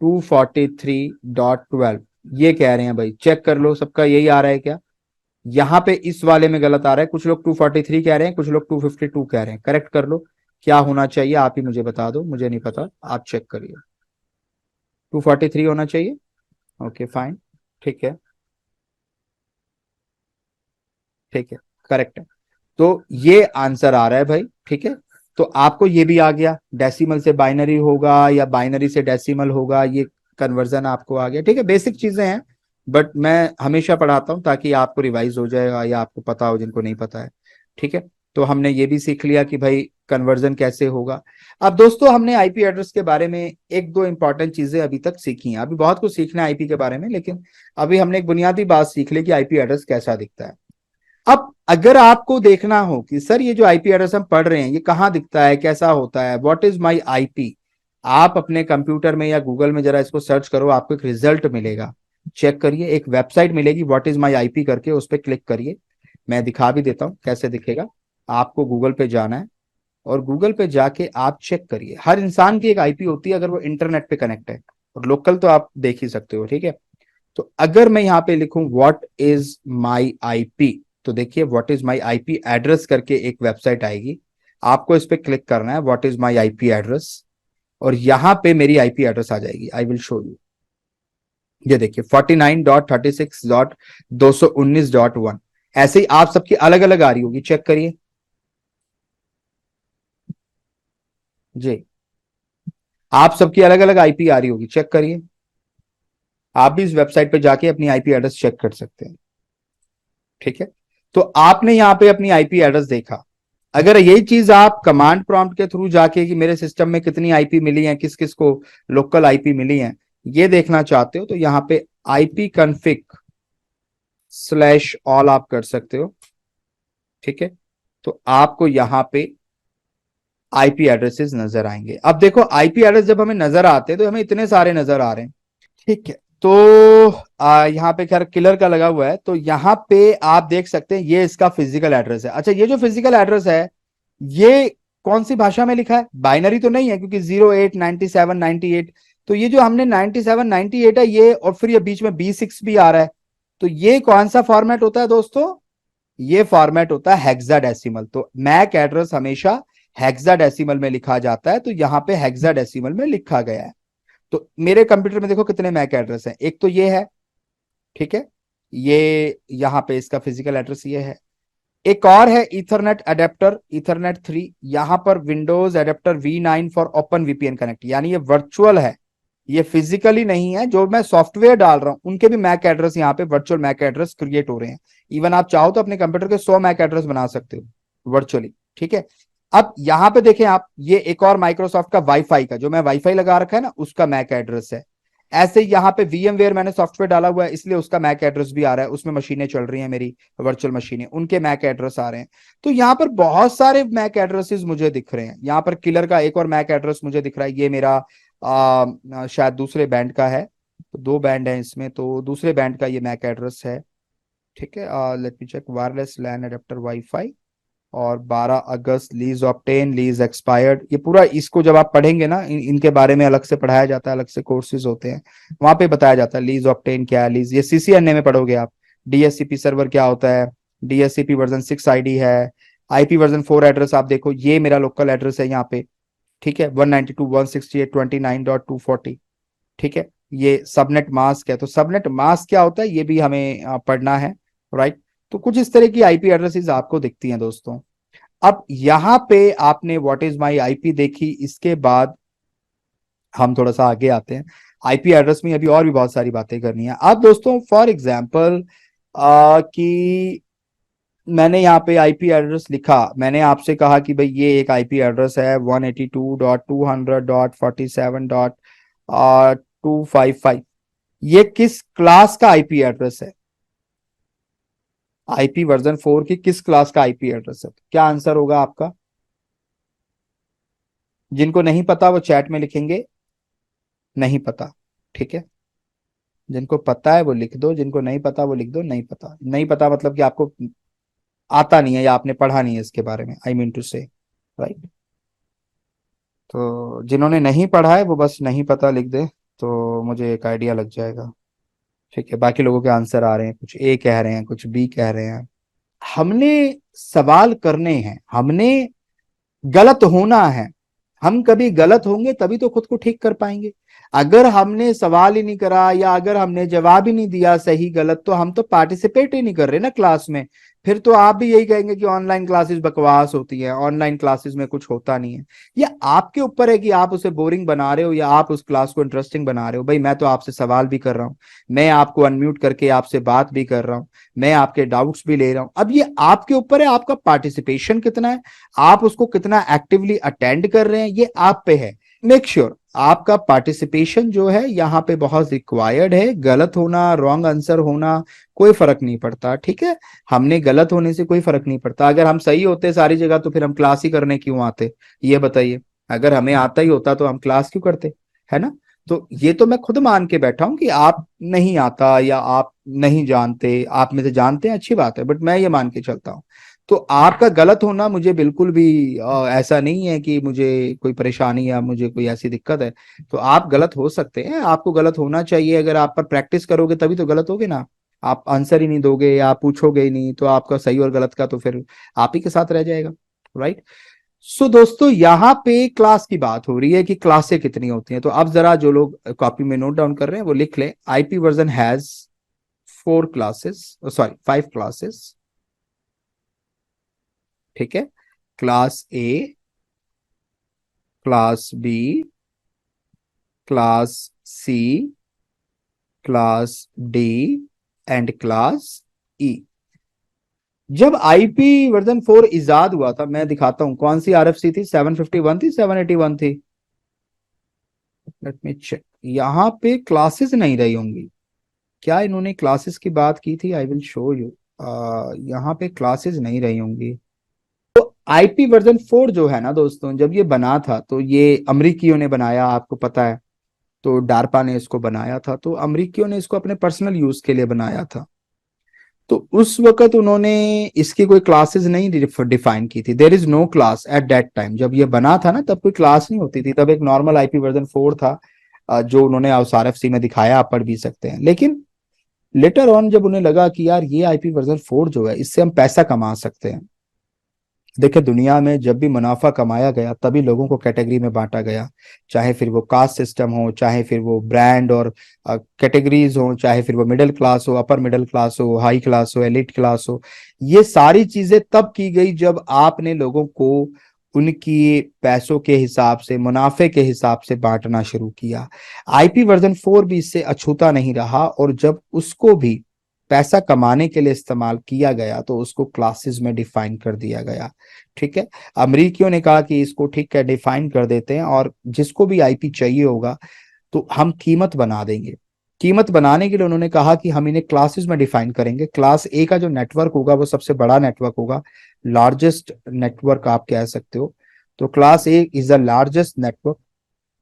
243.12 ये कह रहे हैं भाई। चेक कर लो सबका यही आ रहा है क्या? यहाँ पे इस वाले में गलत आ रहा है, कुछ लोग 243 कह रहे हैं, कुछ लोग 252 कह रहे हैं। करेक्ट कर लो, क्या होना चाहिए आप ही मुझे बता दो, मुझे नहीं पता, आप चेक करिए। 243 होना चाहिए। ओके फाइन, ठीक है, ठीक है, करेक्ट है। तो ये आंसर आ रहा है भाई, ठीक है। तो आपको ये भी आ गया, डेसिमल से बाइनरी होगा या बाइनरी से डेसिमल होगा, ये कन्वर्जन आपको आ गया, ठीक है। बेसिक चीजें हैं, बट मैं हमेशा पढ़ाता हूं ताकि आपको रिवाइज हो जाएगा या आपको पता हो जिनको नहीं पता है, ठीक है। तो हमने ये भी सीख लिया कि भाई कन्वर्जन कैसे होगा। अब दोस्तों हमने आईपी एड्रेस के बारे में एक दो इंपॉर्टेंट चीजें अभी तक सीखी हैं। अभी बहुत कुछ सीखना है आईपी के बारे में, लेकिन अभी हमने एक बुनियादी बात सीख ली कि आईपी एड्रेस कैसा दिखता है। अब अगर आपको देखना हो कि सर ये जो आईपी एड्रेस हम पढ़ रहे हैं ये कहाँ दिखता है, कैसा होता है, व्हाट इज माई आईपी, आप अपने कंप्यूटर में या गूगल में जरा इसको सर्च करो, आपको एक रिजल्ट मिलेगा। चेक करिए, एक वेबसाइट मिलेगी व्हाट इज माई आईपी करके, उस पर क्लिक करिए। मैं दिखा भी देता हूं कैसे दिखेगा। आपको गूगल पे जाना है और गूगल पे जाके आप चेक करिए। हर इंसान की एक आईपी होती है अगर वो इंटरनेट पे कनेक्ट है, और लोकल तो आप देख ही सकते हो, ठीक है। तो अगर मैं यहाँ पे लिखूं व्हाट इज माई आईपी, तो देखिए what is my IP address करके एक वेबसाइट आएगी। आपको इस पे क्लिक करना है, what is my IP address, और यहां पे मेरी आईपी एड्रेस आ जाएगी। I will show you. ये देखिए 49.36.219.1। ऐसे ही आप सबकी अलग अलग आ रही होगी, चेक करिए जी, आप सबकी अलग अलग आईपी आ रही होगी, चेक करिए। आप भी इस वेबसाइट पे जाके अपनी आईपी एड्रेस चेक कर सकते हैं, ठीक है। तो आपने यहाँ पे अपनी आईपी एड्रेस देखा। अगर यही चीज आप कमांड प्रॉम्प्ट के थ्रू जाके कि मेरे सिस्टम में कितनी आईपी मिली है, किस किस को लोकल आईपी मिली है, ये देखना चाहते हो, तो यहाँ पे ipconfig/all आप कर सकते हो, ठीक है। तो आपको यहाँ पे आईपी एड्रेसेस नजर आएंगे। अब देखो आईपी एड्रेस जब हमें नजर आते हैं तो हमें इतने सारे नजर आ रहे हैं, ठीक है। तो यहाँ पे खैर किलर का लगा हुआ है, तो यहाँ पे आप देख सकते हैं ये इसका फिजिकल एड्रेस है। अच्छा, ये जो फिजिकल एड्रेस है ये कौन सी भाषा में लिखा है? बाइनरी तो नहीं है क्योंकि 08 97 98। तो ये जो हमने 97 98 है ये, और फिर ये बीच में B6 भी आ रहा है, तो ये कौन सा फॉर्मेट होता है दोस्तों? ये फॉर्मेट होता है हेक्साडेसिमल। तो मैक एड्रेस हमेशा हेक्साडेसिमल में लिखा जाता है, तो यहाँ पे हेक्साडेसिमल में लिखा गया है। तो मेरे कंप्यूटर में देखो कितने मैक एड्रेस हैं। एक तो ये है, ठीक है, ये यहाँ पे इसका फिजिकल एड्रेस ये है। एक और है ईथरनेट अडेप्टर, ईथरनेट 3। यहां पर Windows adapter V9 for open VPN connect, यानी ये वर्चुअल है, ये फिजिकली नहीं है। जो मैं सॉफ्टवेयर डाल रहा हूं उनके भी मैक एड्रेस यहाँ पे वर्चुअल मैक एड्रेस क्रिएट हो रहे हैं। इवन आप चाहो तो अपने कंप्यूटर के 100 मैक एड्रेस बना सकते हो वर्चुअली, ठीक है। अब यहाँ पे देखें आप, ये एक और माइक्रोसॉफ्ट का वाईफाई का, जो मैं वाईफाई लगा रखा है ना, उसका मैक एड्रेस है। ऐसे यहाँ पे VMware मैंने सॉफ्टवेयर डाला हुआ है इसलिए उसका मैक एड्रेस भी आ रहा है, उसमें मशीनें चल रही हैं मेरी वर्चुअल मशीनें, उनके मैक एड्रेस आ रहे हैं। तो यहाँ पर बहुत सारे मैक एड्रेसेस मुझे दिख रहे हैं। यहाँ पर किलर का एक और मैक एड्रेस मुझे दिख रहा है, ये मेरा शायद दूसरे बैंड का है, तो 2 बैंड है इसमें, तो दूसरे बैंड का ये मैक एड्रेस है, ठीक है। लेट मी चेक, वायरलेस लैन अडेप्टर वाईफाई, और 12 अगस्त लीज ऑब्टेन, लीज एक्सपायर्ड। ये पूरा, इसको जब आप पढ़ेंगे ना, इनके बारे में अलग से पढ़ाया जाता है, अलग से कोर्सेज होते हैं, वहां पे बताया जाता है लीज ऑब्टेन क्या है, लीज, ये CCNA में पढ़ोगे आप। DHCP सर्वर क्या होता है, DHCP वर्जन 6 ID है। IP वर्जन 4 एड्रेस आप देखो, ये मेरा लोकल एड्रेस है यहाँ पे, ठीक है, 192.168.29.240, ठीक है। ये सबनेट मास्क है, तो सबनेट मास्क क्या होता है ये भी हमें पढ़ना है, राइट। तो कुछ इस तरह की आईपी एड्रेसेस आपको दिखती हैं दोस्तों। अब यहां पे आपने व्हाट इज माई आईपी देखी, इसके बाद हम थोड़ा सा आगे आते हैं। आईपी एड्रेस में अभी और भी बहुत सारी बातें करनी है। अब दोस्तों फॉर एग्जांपल कि मैंने यहाँ पे आईपी एड्रेस लिखा, मैंने आपसे कहा कि भाई ये एक आईपी एड्रेस है 182.200.47.255, ये किस क्लास का आईपी एड्रेस है? आईपी वर्जन 4 की किस क्लास का आईपी एड्रेस है? क्या आंसर होगा आपका? जिनको नहीं पता वो चैट में लिखेंगे नहीं पता, ठीक है। जिनको पता है वो लिख दो, जिनको नहीं पता वो लिख दो नहीं पता। नहीं पता मतलब कि आपको आता नहीं है या आपने पढ़ा नहीं है इसके बारे में, आई मीन टू से, राइट। तो जिन्होंने नहीं पढ़ा है वो बस नहीं पता लिख दे, तो मुझे एक आइडिया लग जाएगा, ठीक है। बाकी लोगों के आंसर आ रहे हैं, कुछ A कह रहे हैं, कुछ B कह रहे हैं। हमने सवाल करने हैं, हमने गलत होना है। हम कभी गलत होंगे तभी तो खुद को ठीक कर पाएंगे। अगर हमने सवाल ही नहीं करा या अगर हमने जवाब ही नहीं दिया सही गलत, तो हम तो पार्टिसिपेट ही नहीं कर रहे ना क्लास में। फिर तो आप भी यही कहेंगे कि ऑनलाइन क्लासेस बकवास होती है, ऑनलाइन क्लासेस में कुछ होता नहीं है। ये आपके ऊपर है कि आप उसे बोरिंग बना रहे हो या आप उस क्लास को इंटरेस्टिंग बना रहे हो। भाई मैं तो आपसे सवाल भी कर रहा हूँ, मैं आपको अनम्यूट करके आपसे बात भी कर रहा हूँ, मैं आपके डाउट्स भी ले रहा हूँ। अब ये आपके ऊपर है, आपका पार्टिसिपेशन कितना है, आप उसको कितना एक्टिवली अटेंड कर रहे हैं, ये आप पे है। मेक श्योर आपका पार्टिसिपेशन जो है यहाँ पे बहुत रिक्वायर्ड है। गलत होना, रॉन्ग आंसर होना कोई फर्क नहीं पड़ता, ठीक है। हमने गलत होने से कोई फर्क नहीं पड़ता। अगर हम सही होते सारी जगह तो फिर हम क्लास ही करने क्यों आते, ये बताइए। अगर हमें आता ही होता तो हम क्लास क्यों करते, है ना। तो ये तो मैं खुद मान के बैठा हूं कि आप नहीं आता या आप नहीं जानते, आप में से जानते हैं अच्छी बात है, बट मैं ये मान के चलता हूं। तो आपका गलत होना मुझे बिल्कुल भी ऐसा नहीं है कि मुझे कोई परेशानी या मुझे कोई ऐसी दिक्कत है। तो आप गलत हो सकते हैं, आपको गलत होना चाहिए। अगर आप पर प्रैक्टिस करोगे तभी तो गलत होगे ना। आप आंसर ही नहीं दोगे या आप पूछोगे ही नहीं तो आपका सही और गलत का तो फिर आप ही के साथ रह जाएगा, राइट। सो दोस्तों यहाँ पे क्लास की बात हो रही है कि क्लासें कितनी होती हैं। तो अब जरा जो लोग कॉपी में नोट डाउन कर रहे हैं वो लिख लें। IP version has 4 classes, sorry 5 classes, ठीक है। Class A, class B, class C, class D and class E। जब आईपी वर्जन 4 इजाद हुआ था, मैं दिखाता हूं कौन सी RFC थी, 751 थी, 781 थी। Let me check. यहां पे क्लासेस नहीं रही होंगी, क्या इन्होंने क्लासेस की बात की थी? I will show you. यहाँ पे क्लासेस नहीं रही होंगी। तो आईपी वर्जन 4 जो है ना दोस्तों, जब ये बना था तो ये अमरीकियों ने बनाया, आपको पता है। तो डार्पा ने इसको बनाया था, तो अमरीकियों ने इसको अपने पर्सनल यूज के लिए बनाया था। तो उस वक्त उन्होंने इसकी कोई क्लासेस नहीं डिफाइन की थी। There is no class at that time. जब ये बना था ना, तब कोई क्लास नहीं होती थी, तब एक नॉर्मल आईपी वर्जन 4 था, जो उन्होंने आरएफसी में दिखाया, आप पढ़ भी सकते हैं। लेकिन लेटर ऑन जब उन्हें लगा कि यार ये आईपी वर्जन 4 जो है, इससे हम पैसा कमा सकते हैं। देखिए, दुनिया में जब भी मुनाफा कमाया गया तभी लोगों को कैटेगरी में बांटा गया, चाहे फिर वो कास्ट सिस्टम हो, चाहे फिर वो ब्रांड और कैटेगरीज हो, चाहे फिर वो मिडिल क्लास हो, अपर मिडिल क्लास हो, हाई क्लास हो, एलिट क्लास हो। ये सारी चीजें तब की गई जब आपने लोगों को उनकी पैसों के हिसाब से, मुनाफे के हिसाब से बांटना शुरू किया। आईपी वर्जन 4 भी इससे अछूता नहीं रहा, और जब उसको भी पैसा कमाने के लिए इस्तेमाल किया गया तो उसको क्लासेस में डिफाइन कर दिया गया। ठीक है, अमरीकियों ने कहा कि इसको ठीक है डिफाइन कर देते हैं, और जिसको भी आईपी चाहिए होगा तो हम कीमत बना देंगे। कीमत बनाने के लिए उन्होंने कहा कि हम इन्हें क्लासेस में डिफाइन करेंगे। क्लास ए का जो नेटवर्क होगा वो सबसे बड़ा नेटवर्क होगा, लार्जेस्ट नेटवर्क आप कह सकते हो। तो class A is the largest network.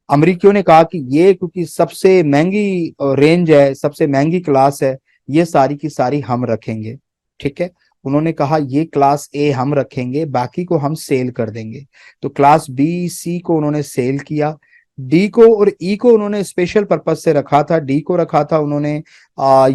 अमरीकियों ने कहा कि ये क्योंकि सबसे महंगी रेंज है, सबसे महंगी क्लास है, ये सारी की सारी हम रखेंगे। ठीक है, उन्होंने कहा ये क्लास ए हम रखेंगे, बाकी को हम सेल कर देंगे। तो क्लास बी सी को उन्होंने सेल किया। डी को और ई को उन्होंने स्पेशल पर्पज से रखा था। डी को रखा था उन्होंने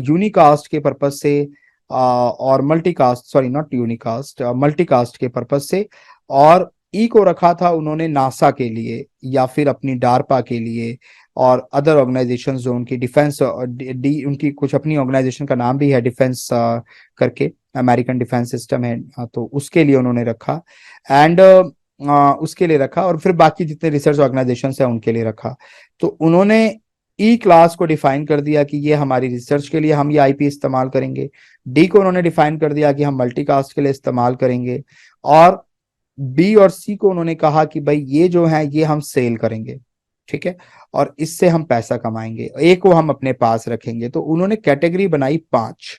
यूनिकास्ट के पर्पज से, और multicast, sorry not unicast, multicast के पर्पज से। और ई को रखा था उन्होंने नासा के लिए, या फिर अपनी डार्पा के लिए, और अदर ऑर्गेनाइजेशन जो उनकी डिफेंस, डी उनकी कुछ अपनी ऑर्गेनाइजेशन का नाम भी है डिफेंस करके, अमेरिकन डिफेंस सिस्टम है, तो उसके लिए उन्होंने रखा। एंड उसके लिए रखा, और फिर बाकी जितने रिसर्च ऑर्गेनाइजेशन है उनके लिए रखा। तो उन्होंने ई क्लास को डिफाइन कर दिया कि ये हमारी रिसर्च के लिए हम ये आईपी इस्तेमाल करेंगे। डी को उन्होंने डिफाइन कर दिया कि हम मल्टीकास्ट के लिए इस्तेमाल करेंगे। और बी और सी को उन्होंने कहा कि भाई ये जो है ये हम सेल करेंगे। ठीक है, और इससे हम पैसा कमाएंगे। ए को हम अपने पास रखेंगे। तो उन्होंने कैटेगरी बनाई 5।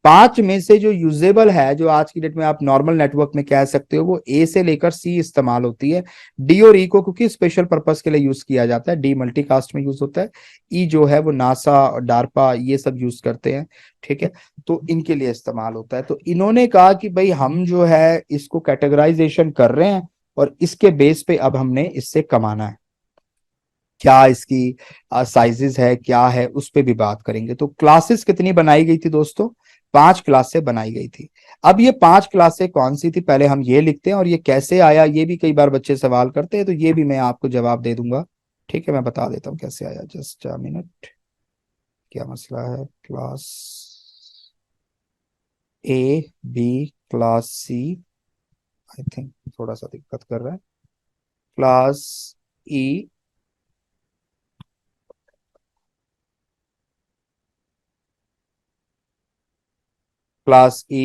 5 में से जो यूजेबल है, जो आज की डेट में आप नॉर्मल नेटवर्क में कह सकते हो, वो ए से लेकर सी इस्तेमाल होती है। डी और ई को क्योंकि स्पेशल पर्पस के लिए यूज किया जाता है, डी मल्टीकास्ट में यूज होता है, ई जो है वो नासा और डार्पा ये सब यूज करते हैं। ठीक है, तो इनके लिए इस्तेमाल होता है। तो इन्होंने कहा कि भाई हम जो है इसको कैटेगराइजेशन कर रहे हैं, और इसके बेस पे अब हमने इससे कमाना है। क्या इसकी साइजेस है, क्या है, उस पे भी बात करेंगे। तो क्लासेस कितनी बनाई गई थी दोस्तों? 5 क्लासें बनाई गई थी। अब ये 5 क्लासें कौन सी थी, पहले हम ये लिखते हैं, और ये कैसे आया ये भी कई बार बच्चे सवाल करते हैं, तो ये भी मैं आपको जवाब दे दूंगा। ठीक है, मैं बता देता हूँ कैसे आया, जस्ट अ मिनट। क्या मसला है? Class A, B, class C, I think थोड़ा सा दिक्कत कर रहा है। Class E, class E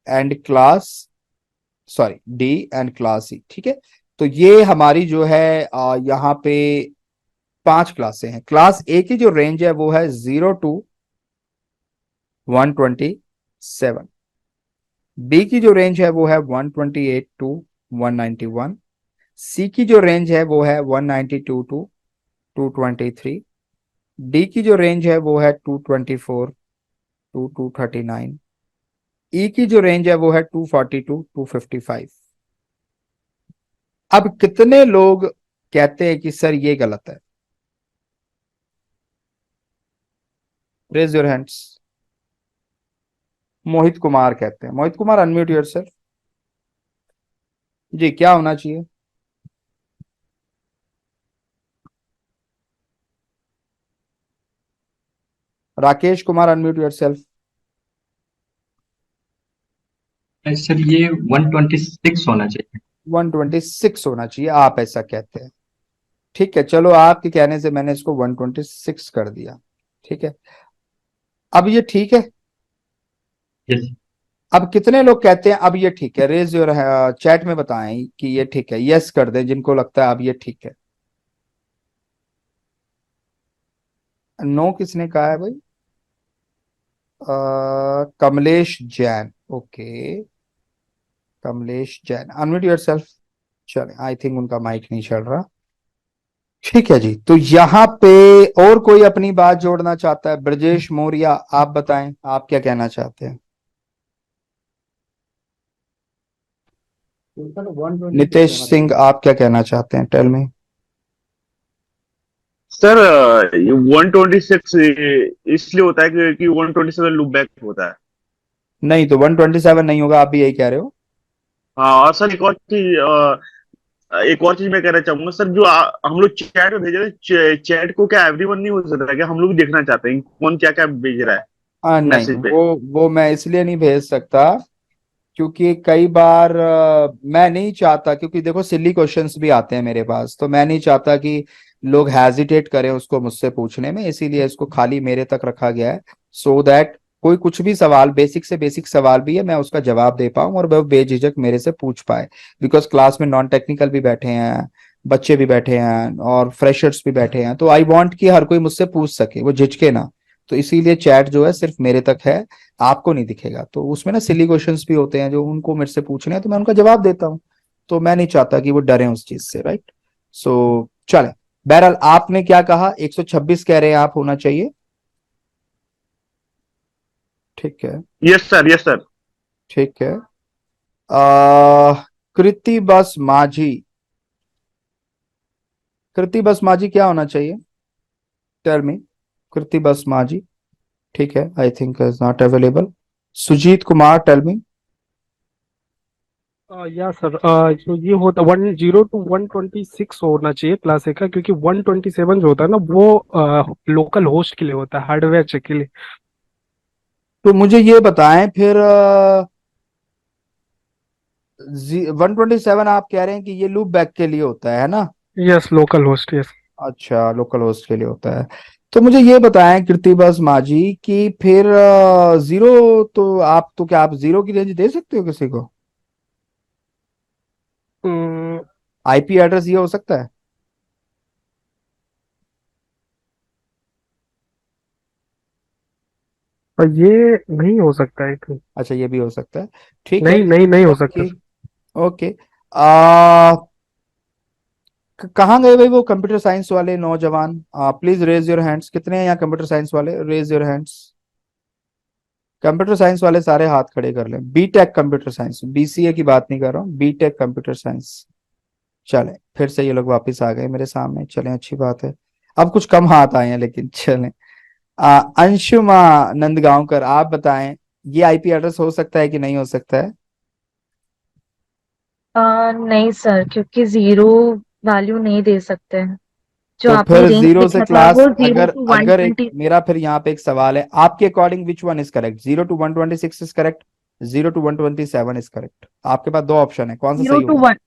and class, sorry D and class E. ठीक है, तो ये हमारी जो है यहाँ पे 5 क्लासें हैं। क्लास ए की जो रेंज है वो है 0 to 127। बी की जो रेंज है वो है 128 to 191। सी की जो रेंज है वो है 192 to 223। डी की जो रेंज है वो है 224 to 239। ई की जो रेंज है वो है 240 to 255। अब कितने लोग कहते हैं कि सर ये गलत है? Raise your hands. Mohit Kumar कहते हैं। Mohit Kumar, unmute yourself. जी, क्या होना चाहिए? Rakesh Kumar, unmute yourself. Sir ये 126 होना चाहिए। 126 होना चाहिए, आप ऐसा कहते हैं। ठीक है, चलो आपके कहने से मैंने इसको 126 कर दिया। ठीक है, अब ये ठीक है? यस। अब कितने लोग कहते हैं अब ये ठीक है? रेज योर चैट में बताएं कि ये ठीक है, यस कर दें जिनको लगता है अब ये ठीक है। नो किसने कहा है भाई? Kamlesh Jain, okay. Kamlesh Jain, unmute yourself. चले, आई थिंक उनका माइक नहीं चल रहा। ठीक है जी, तो यहाँ पे और कोई अपनी बात जोड़ना चाहता है? ब्रजेश मौर्य, आप बताएं, आप क्या कहना चाहते हैं? नितेश सिंह, आप क्या कहना चाहते हैं? Tell me. सर 126 इसलिए होता है कि 127 लूप बैक होता है। नहीं, तो 127 नहीं होगा, आप भी यही कह रहे हो? हाँ, और सर एक और चीज मैं कहना चाहूंगा सर, जो हम लोग चैट में भेज रहे हैं, चैट को क्या एवरीवन नहीं हो सकता? क्या हम लोग भी देखना चाहते हैं कौन क्या क्या भेज रहा है नहीं, मैसेज पे? वो मैं इसलिए नहीं भेज सकता क्योंकि कई बार मैं नहीं चाहता, क्योंकि देखो सिली क्वेश्चंस भी आते हैं मेरे पास, तो मैं नहीं चाहता कि लोग हेजिटेट करें उसको मुझसे पूछने में, इसीलिए इसको खाली मेरे तक रखा गया है, सो दैट कोई कुछ भी सवाल, बेसिक से बेसिक सवाल भी है, मैं उसका जवाब दे पाऊं और वो बेझिझक मेरे से पूछ पाए। बिकॉज क्लास में नॉन टेक्निकल भी बैठे हैं, बच्चे भी बैठे हैं और फ्रेशर्स भी बैठे हैं, तो आई वांट कि हर कोई मुझसे पूछ सके, वो झिझके ना। तो इसीलिए चैट जो है सिर्फ मेरे तक है, आपको नहीं दिखेगा। तो उसमें ना सिली क्वेश्चंस भी होते हैं जो उनको मेरे से पूछने हैं, तो मैं उनका जवाब देता हूँ। तो मैं नहीं चाहता कि वो डरे उस चीज से, राइट? सो चले, बहरहाल आपने क्या कहा, 126 कह रहे हैं आप होना चाहिए। ठीक है, यस सर, यस सर। ठीक है। कृति बस माझी, कृति बस माझी क्या होना चाहिए? Tell me. कृति बस माझी, ठीक है, I think is not available. Sujit Kumar, tell me. Yeah sir, तो ये होता 10 to 126 होना चाहिए क्लास ए का, क्योंकि 127 जो होता है ना वो लोकल होस्ट के लिए होता है, हार्डवेयर चेक के लिए। तो मुझे ये बताएं फिर 127 आप कह रहे हैं कि ये लूप बैक के लिए होता है ना? Yes, local host, yes. अच्छा, लोकल होस्ट के लिए होता है। तो मुझे ये बताएं कृतिबस माझी कि फिर जीरो, तो आप, तो क्या आप जीरो की रेंज दे सकते हो किसी को? आईपी एड्रेस ये हो सकता है? पर ये नहीं हो सकता है तो। अच्छा, ये भी हो सकता है, ठीक है। नहीं हो सकता। Okay, okay. आ कहाँ गए भाई वो कंप्यूटर साइंस वाले नौजवान? Please raise your hands. कितने हैं यहाँ कंप्यूटर साइंस वाले? Raise your hands. Computer science वाले सारे हाथ खड़े कर लें। बीटेक कंप्यूटर साइंस, बीसीए की बात नहीं कर रहा हूँ, बीटेक कंप्यूटर साइंस। चले, फिर से ये लोग वापस आ गए मेरे सामने, चलें, अच्छी बात है। अब कुछ कम हाथ आए हैं, लेकिन चलें। अंशुमा नंदगांवकर, आप बताएं, ये आईपी एड्रेस हो सकता है कि नहीं हो सकता है? नहीं सर, क्योंकि जीरो वैल्यू नहीं दे सकते हैं। जो तो आपने फिर रेंज जीरो से लिखा था क्लास, वो 0 अगर to वन अगर एक ट्वेंटी मेरा फिर यहाँ पे एक सवाल है, आपके according which one is correct? 0 to 126 is correct, 0 to 127 is correct? आपके पास दो ऑप्शन है, कौन सा जीरो सही टू होगा? One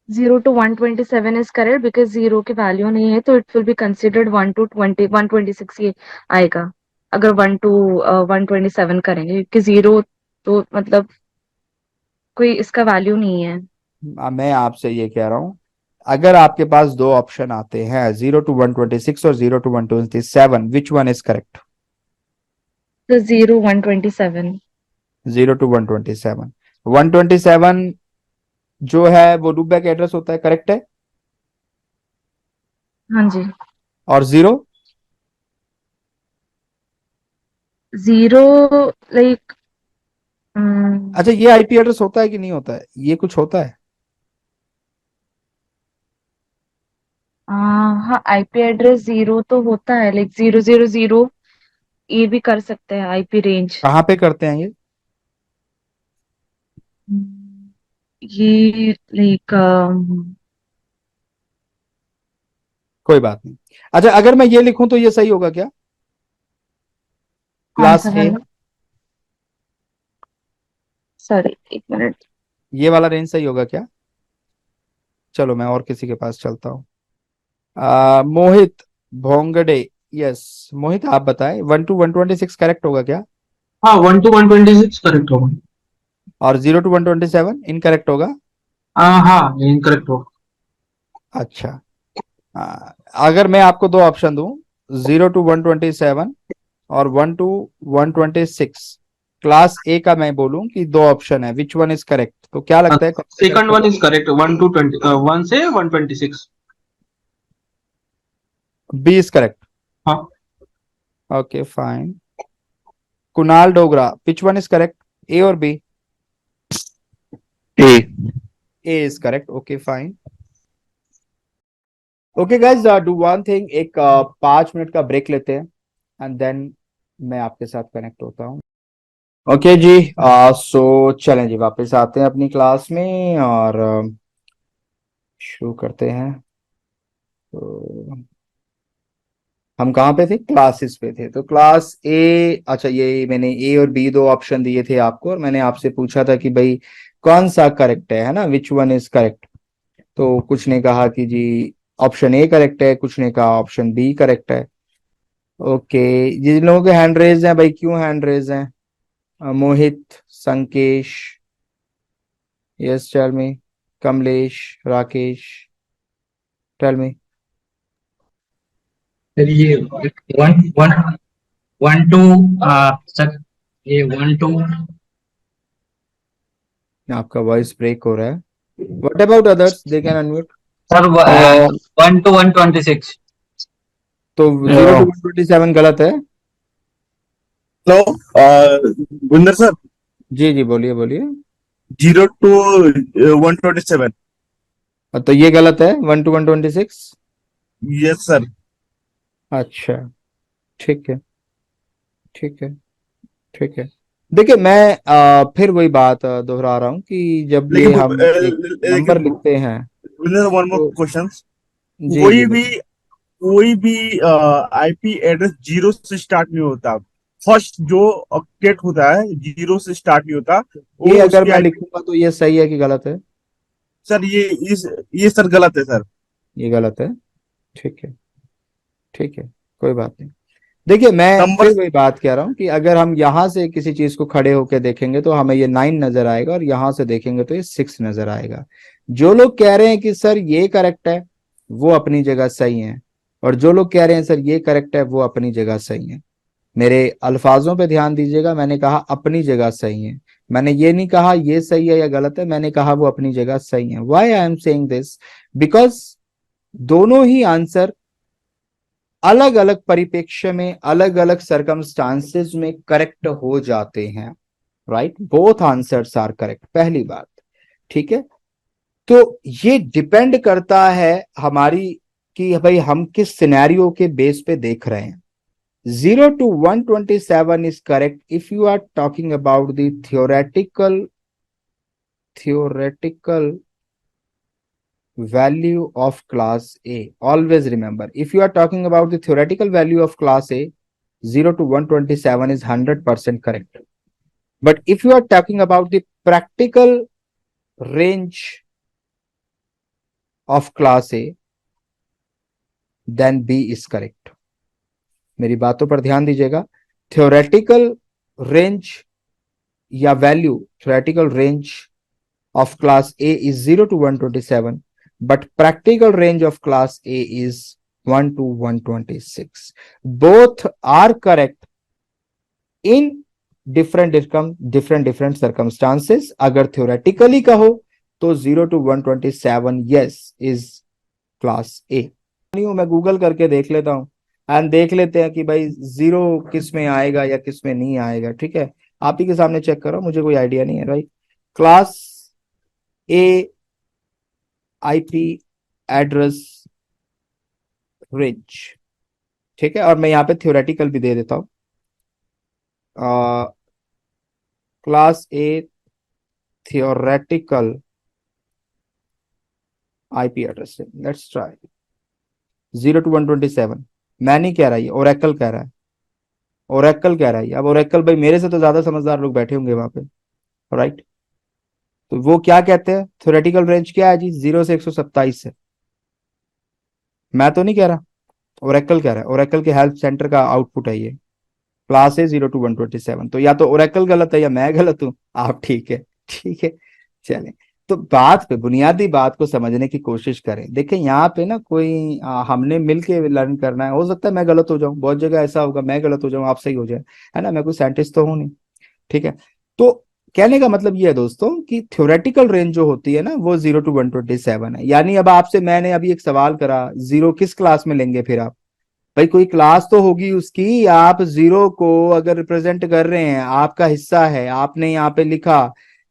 0 to 127 is correct, because zero की वैल्यू नहीं है, तो it will be considered 1 to 126 ये आएगा अगर 1 to 127 करेंगे, क्योंकि जीरो तो मतलब कोई इसका वैल्यू नहीं है। मैं आपसे ये कह रहा हूं, अगर आपके पास दो ऑप्शन आते हैं 0 to 126 और 0 to 127, which one is correct? तो 0 127। 0 to 127, 127 जो है वो लूप बैक एड्रेस होता है, करेक्ट है? हाँ जी। और जीरो? जीरो लाइक अच्छा, ये आईपी एड्रेस होता है कि नहीं होता है? ये कुछ होता है? हाँ, आईपी एड्रेस जीरो तो होता है, लाइक 000, ये भी कर सकते हैं आईपी रेंज। कहाँ पे करते हैं ये? ये लाइक कोई बात नहीं। अच्छा, अगर मैं ये लिखूं तो ये सही होगा क्या? कौन क्लास सा ए, वाला? सॉरी, एक मिनट। ये वाला रेंज सही होगा क्या? चलो, मैं और किसी के पास चलता हूँ। मोहित भोंगडे, यस, मोहित आप बताएं, 1 to 126 करेक्ट होगा क्या? हाँ 1 to 126 करेक्ट होगा। और 0 to 127 इनकरेक्ट होगा? हाँ इनकरेक्ट होगा। अच्छा, अगर मैं आपको दो ऑप्शन दूं, 0 to 127 और 1 to 126, क्लास ए का मैं बोलूं कि दो ऑप्शन है, विच वन इज करेक्ट, तो क्या लगता है? Second one is correct, 1 to 20, 1 से 126। B is correct. हाँ। Okay fine. Kunal Dogra, which one is correct, A और B? A. A is correct. Okay fine. Okay guys, do one thing, एक 5 minute का break लेते हैं एंड देन मैं आपके साथ कनेक्ट होता हूँ। ओके जी, सो चलें जी, वापस आते हैं अपनी क्लास में और शुरू करते हैं। तो हम कहाँ पे थे? क्लासेस पे थे। तो क्लास ए, अच्छा ये मैंने ए और बी दो ऑप्शन दिए थे आपको और मैंने आपसे पूछा था कि भाई कौन सा करेक्ट है ना, विच वन इज करेक्ट। तो कुछ ने कहा कि जी ऑप्शन ए करेक्ट है, कुछ ने कहा ऑप्शन बी करेक्ट है। ओके, जिन लोगों के हैंड रेज हैं भाई, क्यों हैंड रेज हैं? Mohit, Sankesh, yes tell me, Kamlesh, Rakesh, tell me. Sir ये 1 to सर ये 1 to आपका वॉइस ब्रेक हो रहा है। What about others, they can unmute. Sir 1 to 126। तो 0 to 127 गलत है। हेलो गुंदर सर, जी जी, बोलिए बोलिए। 0 to 127। तो ये गलत है, 1 to 126। Yes sir. अच्छा, ठीक है ठीक है ठीक है। देखिए मैं फिर वही बात दोहरा रहा हूँ कि जब ये हम एक नंबर लिखते हैं वन मोर तो क्वेश्चन। जी कोई जी भी कोई भी आईपी एड्रेस 0 से स्टार्ट नहीं होता। फर्स्ट जो ऑक्टेट होता है 0 से स्टार्ट नहीं होता। ये वो अगर उसकी मैं IP लिखूंगा तो ये सही है कि गलत है? सर ये सर गलत है सर। ये गलत है। ठीक है ठीक है, कोई बात नहीं। देखिए मैं नंबर फिर वही बात कह रहा हूँ कि अगर हम यहाँ से किसी चीज को खड़े होकर देखेंगे तो हमें ये 9 नजर आएगा और यहाँ से देखेंगे तो ये 6 नजर आएगा। जो लोग कह रहे हैं कि सर ये करेक्ट है वो अपनी जगह सही है, और जो लोग कह रहे हैं सर ये करेक्ट है वो अपनी जगह सही है। मेरे अल्फाजों पे ध्यान दीजिएगा, मैंने कहा अपनी जगह सही है, मैंने ये नहीं कहा ये सही है या गलत है, मैंने कहा वो अपनी जगह सही है। Why I am saying this? Because दोनों ही आंसर अलग अलग परिप्रेक्ष्य में, अलग अलग सर्कमस्टांसेस में करेक्ट हो जाते हैं। Right, both answers are correct, पहली बात। ठीक है, तो ये डिपेंड करता है हमारी कि भाई हम किस सिनेरियो के बेस पे देख रहे हैं। 0 to 127 is correct if you are talking about the theoretical value of class A. Always remember, if you are talking about the theoretical value of class A, 0 to 127 is 100% correct. But if you are talking about the practical range of class A, then B is correct. मेरी बातों पर ध्यान दीजिएगा। Theoretical range या value, theoretical range of class A is 0 to 127, but practical range of class A is 1 to 126. Both are correct in different circumstances. अगर theoretically कहो तो 0 to 127 yes is class A। मैं गूगल करके देख लेता हूँ and देख लेते हैं कि भाई 0 किस में आएगा या किस में नहीं आएगा। ठीक है, आप ही के सामने चेक करो, मुझे कोई आइडिया नहीं है। राइट, क्लास ए आईपी एड्रेस रेंज, ठीक है, और मैं यहाँ पे थ्योरेटिकल भी दे देता हूँ। Class A theoretical IP address, let's try 0 to 127। मैं नहीं कह रहा, ये ओरेकल कह रहा है, ओरेकल कह रहा है। अब ओरेकल भाई मेरे से तो ज्यादा समझदार लोग बैठे होंगे वहां पे। राइट, तो वो क्या कहते हैं, थ्योरेटिकल रेंज क्या है जी? 0 से 127 है। मैं तो नहीं कह रहा, ओरेकल कह रहा है। ओरेकल के हेल्प सेंटर का आउटपुट है ये, क्लास है 0 to 127। तो या तो ओरेकल गलत है या मैं गलत हूं। आप ठीक है, ठीक है, चलें। तो बात पे, बुनियादी बात को समझने की कोशिश करें। देखें यहाँ पे ना कोई हमने मिलके लर्न करना है। हो सकता है मैं गलत हो जाऊं, बहुत जगह ऐसा होगा मैं गलत हो जाऊं, आप सही हो जाए, है ना। मैं कोई साइंटिस्ट तो हूं नहीं। ठीक है। तो कहने का मतलब ये है दोस्तों कि थ्योरेटिकल रेंज जो होती है ना वो 0 to 127 है। यानी अब आपसे मैंने अभी एक सवाल करा, जीरो किस क्लास में लेंगे फिर आप? भाई कोई क्लास तो होगी उसकी। आप जीरो को अगर रिप्रेजेंट कर रहे हैं, आपका हिस्सा है, आपने यहाँ पे लिखा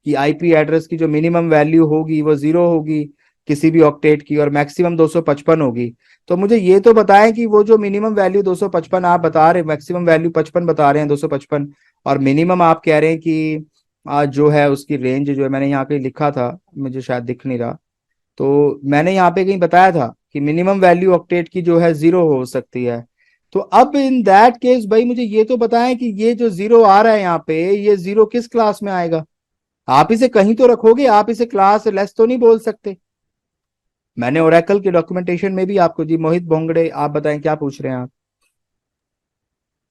कि आईपी एड्रेस की जो मिनिमम वैल्यू होगी वो जीरो होगी किसी भी ऑक्टेट की, और मैक्सिमम 255 होगी। तो मुझे ये तो बताएं कि वो जो मिनिमम वैल्यू 255 आप बता रहे हैं, मैक्सिमम वैल्यू 55 बता रहे हैं 255, और मिनिमम आप कह रहे हैं कि जो है उसकी रेंज जो है, मैंने यहाँ पे लिखा था, मुझे शायद दिख नहीं रहा, तो मैंने यहाँ पे कहीं बताया था कि मिनिमम वैल्यू ऑक्टेट की जो है जीरो हो सकती है। तो अब इन दैट केस भाई मुझे ये तो बताएं कि ये जो जीरो आ रहा है यहाँ पे, ये जीरो किस क्लास में आएगा? आप इसे कहीं तो रखोगे, आप इसे क्लास लेस तो नहीं बोल सकते। मैंने ओरेकल के डॉक्यूमेंटेशन में भी आपको, जी मोहित भोंगड़े आप बताएं क्या पूछ रहे हैं आप?